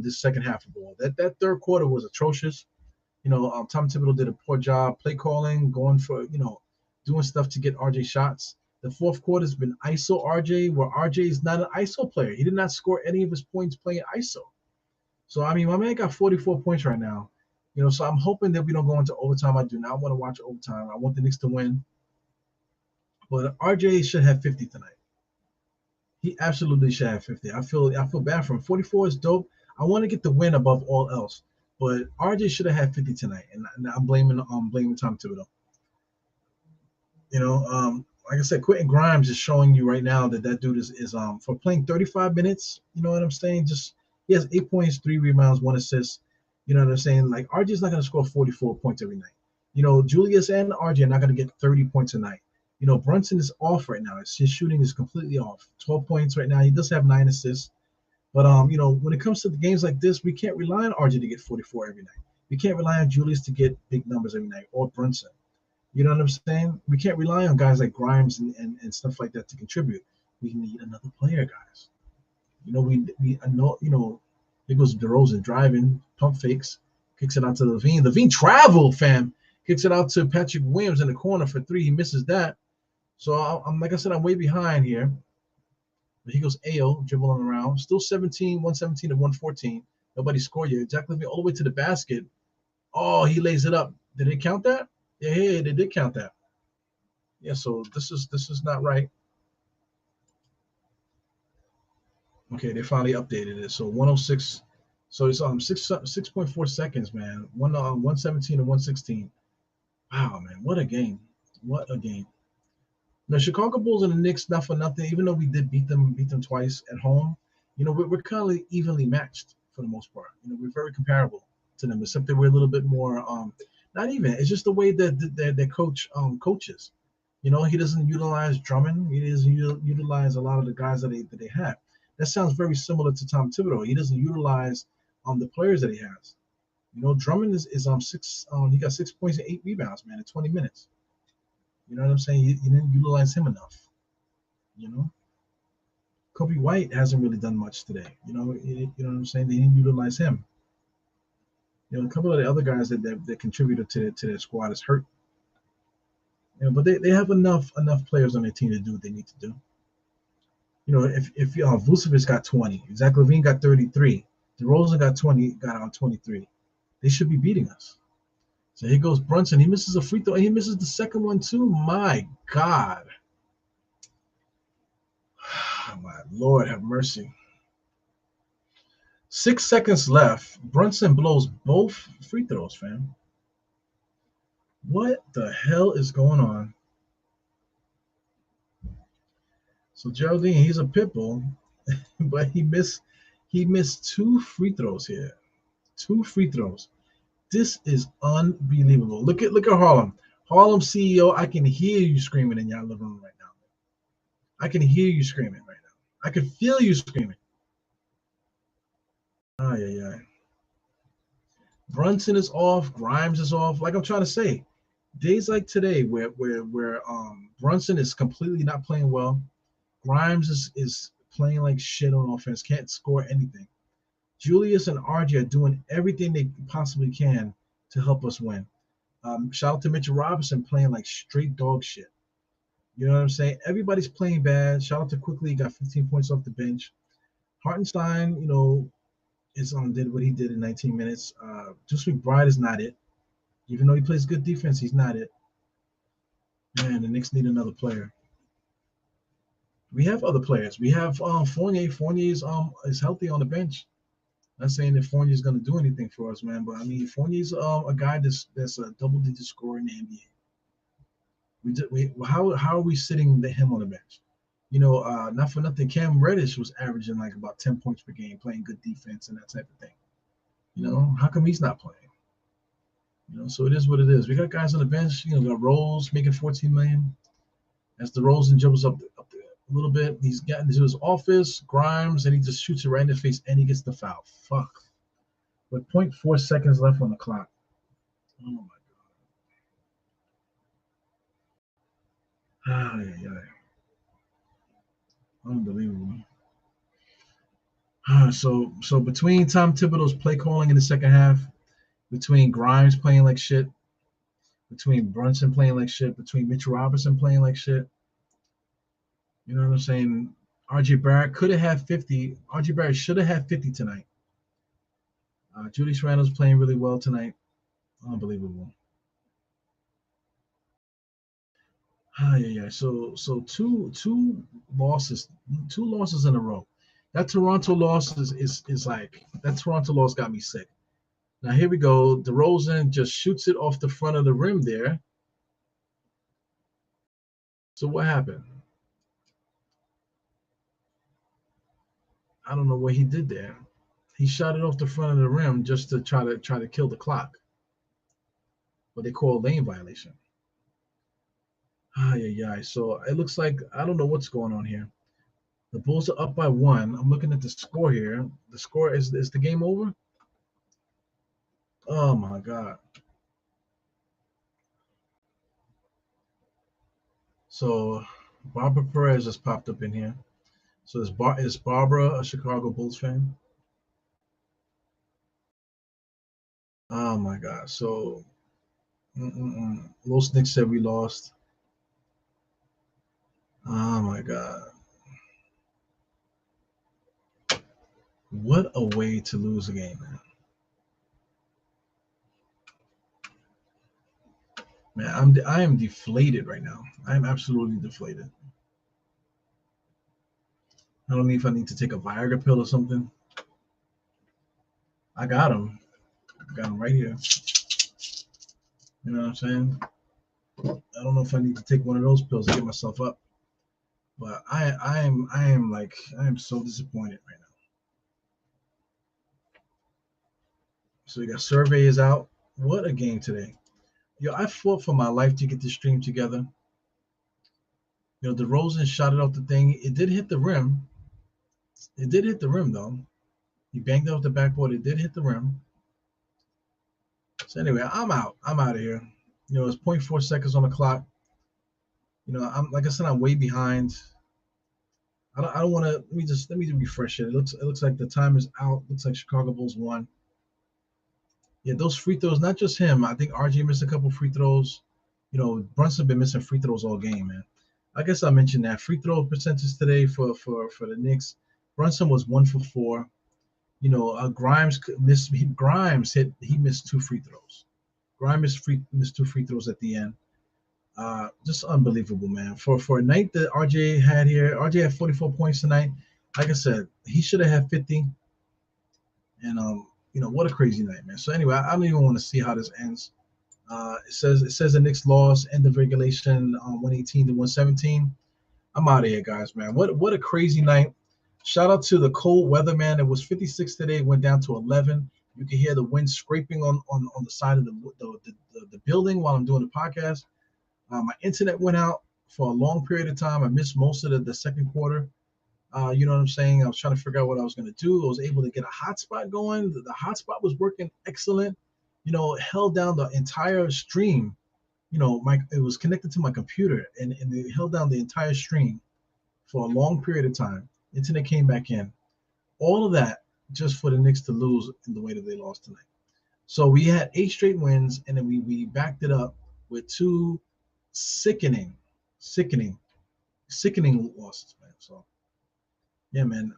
this second half of ball. That third quarter was atrocious. Tom Thibodeau did a poor job play calling, going for, doing stuff to get RJ shots. The fourth quarter has been ISO RJ, where RJ is not an ISO player. He did not score any of his points playing ISO. So, I mean, my man got 44 points right now. So I'm hoping that we don't go into overtime. I do not want to watch overtime. I want the Knicks to win. But RJ should have 50 tonight. He absolutely should have 50. I feel bad for him. 44 is dope. I want to get the win above all else. But RJ should have had 50 tonight, and I'm blaming Tom Thibodeau. Like I said, Quentin Grimes is showing you right now that dude is for playing 35 minutes. You know what I'm saying? Just he has 8 points, 3 rebounds, 1 assist. You know what I'm saying? Like RJ's not gonna score 44 points every night. Julius and RJ are not gonna get 30 points a night. Brunson is off right now. His shooting is completely off. 12 points right now. He does have 9 assists. But when it comes to the games like this, we can't rely on RJ to get 44 every night. We can't rely on Julius to get big numbers every night, or Brunson. You know what I'm saying? We can't rely on guys like Grimes and stuff like that to contribute. We need another player, guys. I know, here goes DeRozan driving, pump fakes, kicks it out to LaVine. LaVine traveled, fam. Kicks it out to Patrick Williams in the corner for 3. He misses that. So I'm like I said, I'm way behind here. But he goes AO, dribbling around. Still 117 to 114. Nobody scored yet. Jack LaVine all the way to the basket. Oh, he lays it up. Did they count that? Yeah, they did count that. Yeah, so this is not right. Okay, they finally updated it. So 106. So it's 6.4 seconds, man. 117 to 116. Wow, man, what a game. What a game. The Chicago Bulls and the Knicks, not for nothing, even though we did beat them twice at home, we're kind of evenly matched for the most part. We're very comparable to them, except that we're a little bit more not even. It's just the way that the coach coaches. He doesn't utilize Drummond. He doesn't utilize a lot of the guys that they have. That sounds very similar to Tom Thibodeau. He doesn't utilize the players that he has. Drummond is six. He got 6 points and 8 rebounds, man, in 20 minutes. You know what I'm saying? You didn't utilize him enough. Kobe White hasn't really done much today. You know what I'm saying? They didn't utilize him. A couple of the other guys that contributed to their squad is hurt. But they have enough players on their team to do what they need to do. If Vucevic got 20, Zach LaVine got 33, DeRozan got 20, got on 23, they should be beating us. So here goes Brunson. He misses a free throw, and he misses the second one too. My God. My Lord, have mercy. 6 seconds left. Brunson blows both free throws, fam. What the hell is going on? So Geraldine, he's a pit bull, but he missed 2 free throws here. 2 free throws. This is unbelievable. Look at Harlem. Harlem CEO, I can hear you screaming in your living room right now. I can hear you screaming right now. I can feel you screaming. Yeah. Brunson is off. Grimes is off. Like I'm trying to say, Days like today, where Brunson is completely not playing well, Grimes is playing like shit on offense, can't score anything. Julius and RJ are doing everything they possibly can to help us win. Shout out to Mitchell Robinson playing like straight dog shit. You know what I'm saying? Everybody's playing bad. Shout out to Quickly, he got 15 points off the bench. Hartenstein, is did what he did in 19 minutes. Just McBride is not it. Even though he plays good defense, he's not it. Man, the Knicks need another player. We have other players. We have Fournier. Fournier is healthy on the bench. Not saying that Fournier is going to do anything for us, man, but I mean Fournier's a guy that's a double-digit scorer in the NBA. How are we sitting him on the bench? Not for nothing, Cam Reddish was averaging like about 10 points per game, playing good defense and that type of thing. How come he's not playing? So it is what it is. We got guys on the bench. Got Rose making 14 million. As DeRozan dribbles up there a little bit, he's gotten to his office, Grimes, and he just shoots it right in the face, and he gets the foul. Fuck. With 0.4 seconds left on the clock. Oh my god. Ay, ay. Unbelievable. So between Tom Thibodeau's play calling in the second half, between Grimes playing like shit, between Brunson playing like shit, between Mitch Robinson playing like shit, you know what I'm saying? RJ Barrett could have had 50. RJ Barrett should have had 50 tonight. Julius Randle's playing really well tonight. Unbelievable. Yeah. So two losses in a row. That Toronto loss is like that Toronto loss got me sick. Now here we go. DeRozan just shoots it off the front of the rim there. So what happened? I don't know what he did there. He shot it off the front of the rim just to try to kill the clock. What they call a lane violation. Yeah. So it looks like I don't know what's going on here. The Bulls are up by one. I'm looking at the score here. The score is the game over? Oh my god. So Barbara Perez just popped up in here. So is Barbara a Chicago Bulls fan? Oh my god. So Los Knicks said we lost. Oh my god. What a way to lose a game, man. Man, I am deflated right now. I am absolutely deflated. I don't know if I need to take a Viagra pill or something. I got him. I got him right here. You know what I'm saying? I don't know if I need to take one of those pills to get myself up. But I am so disappointed right now. So we got survey is out. What a game today. Yo, I fought for my life to get this stream together. DeRozan shot it off the thing. It did hit the rim. It did hit the rim though. He banged it off the backboard. It did hit the rim. So anyway, I'm out. I'm out of here. It's 0.4 seconds on the clock. I'm like I said, I'm way behind. I don't want to. Let me refresh it. It looks like the time is out. Looks like Chicago Bulls won. Yeah, those free throws, not just him. I think RJ missed a couple free throws. Brunson been missing free throws all game, man. I guess I mentioned that free throw percentage today for the Knicks. Brunson was 1 for 4. Grimes Grimes hit. He missed 2 free throws. Grimes missed 2 free throws at the end. Just unbelievable, man. For a night that RJ had here, RJ had 44 points tonight. Like I said, he should have had 50. And what a crazy night, man. So anyway, I don't even want to see how this ends. It says the Knicks lost end of regulation 118 to 117. I'm out of here, guys, man. What a crazy night. Shout out to the cold weather, man. It was 56 today, went down to 11. You can hear the wind scraping on the side of the building while I'm doing the podcast. My internet went out for a long period of time. I missed most of the second quarter. You know what I'm saying? I was trying to figure out what I was going to do. I was able to get a hotspot going. The hotspot was working excellent. Held down the entire stream. it was connected to my computer, and it held down the entire stream for a long period of time. Internet came back in. All of that just for the Knicks to lose in the way that they lost tonight. So we had 8 straight wins, and then we backed it up with 2 sickening, sickening, sickening losses, man. So yeah, man.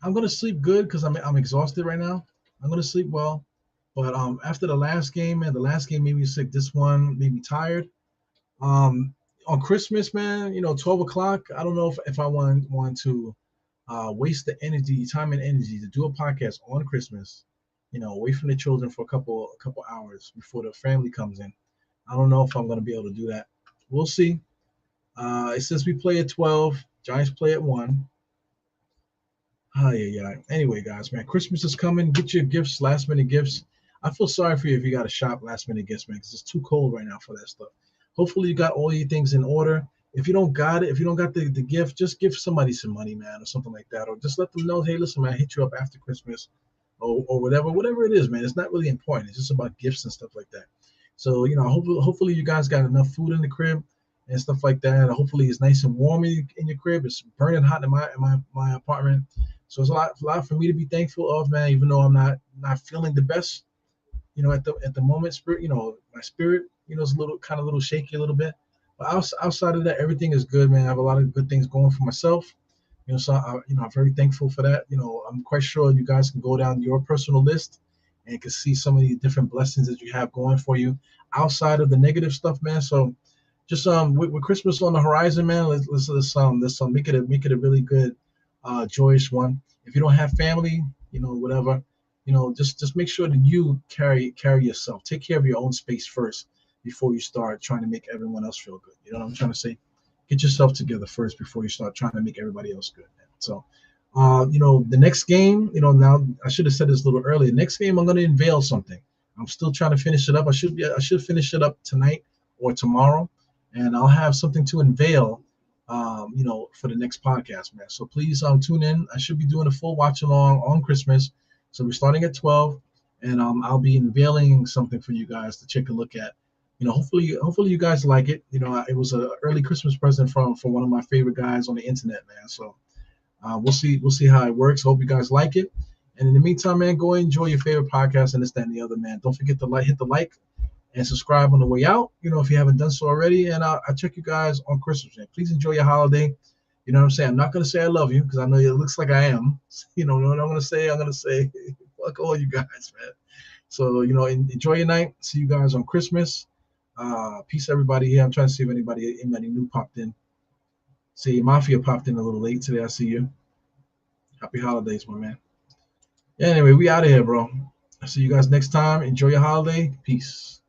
I'm gonna sleep good because I'm exhausted right now. I'm gonna sleep well, but after the last game, man, the last game made me sick. This one made me tired. Um, on Christmas, man, 12 o'clock. I don't know if I want to waste the energy, time and energy to do a podcast on Christmas. Away from the children for a couple hours before the family comes in. I don't know if I'm gonna be able to do that. We'll see. It says we play at 12. Giants play at 1. Oh, yeah. Anyway, guys, man, Christmas is coming. Get your gifts, last minute gifts. I feel sorry for you if you got to shop last minute gifts, man, because it's too cold right now for that stuff. Hopefully, you got all your things in order. If you don't got it, if you don't got the gift, just give somebody some money, man, or something like that. Or just let them know, hey, listen, man, I hit you up after Christmas or whatever it is, man. It's not really important. It's just about gifts and stuff like that. So, hopefully you guys got enough food in the crib and stuff like that. Hopefully it's nice and warm in your crib. It's burning hot in my apartment. So it's a lot for me to be thankful of, man. Even though I'm not feeling the best, at the moment, spirit, my spirit, is a little shaky a little bit. But outside of that, everything is good, man. I have a lot of good things going for myself. So I'm very thankful for that. I'm quite sure you guys can go down your personal list and can see some of the different blessings that you have going for you outside of the negative stuff, man. So just with Christmas on the horizon, man, let's make it a really good, joyous one. If you don't have family, whatever, just make sure that you carry yourself. Take care of your own space first before you start trying to make everyone else feel good. You know what I'm trying to say? Get yourself together first before you start trying to make everybody else good, man. So, the next game, now I should have said this a little earlier. Next game, I'm going to unveil something. I'm still trying to finish it up. I should finish it up tonight or tomorrow, and I'll have something to unveil, for the next podcast, man. So please, tune in. I should be doing a full watch along on Christmas. So we're starting at 12, and I'll be unveiling something for you guys to take a look at. Hopefully you guys like it. It was an early Christmas present from one of my favorite guys on the internet, man. So we'll see how it works. Hope you guys like it. And in the meantime, man, go enjoy your favorite podcast and this, that, and the other, man. Don't forget to hit the like and subscribe on the way out, if you haven't done so already. And I'll check you guys on Christmas, man. Please enjoy your holiday. You know what I'm saying? I'm not going to say I love you because I know it looks like I am. What I'm going to say? I'm going to say, fuck all you guys, man. So, enjoy your night. See you guys on Christmas. Peace, everybody here. I'm trying to see if anybody new popped in. See, Mafia popped in a little late today. I see you. Happy holidays, my man. Yeah, anyway, we out of here, bro. I'll see you guys next time. Enjoy your holiday. Peace.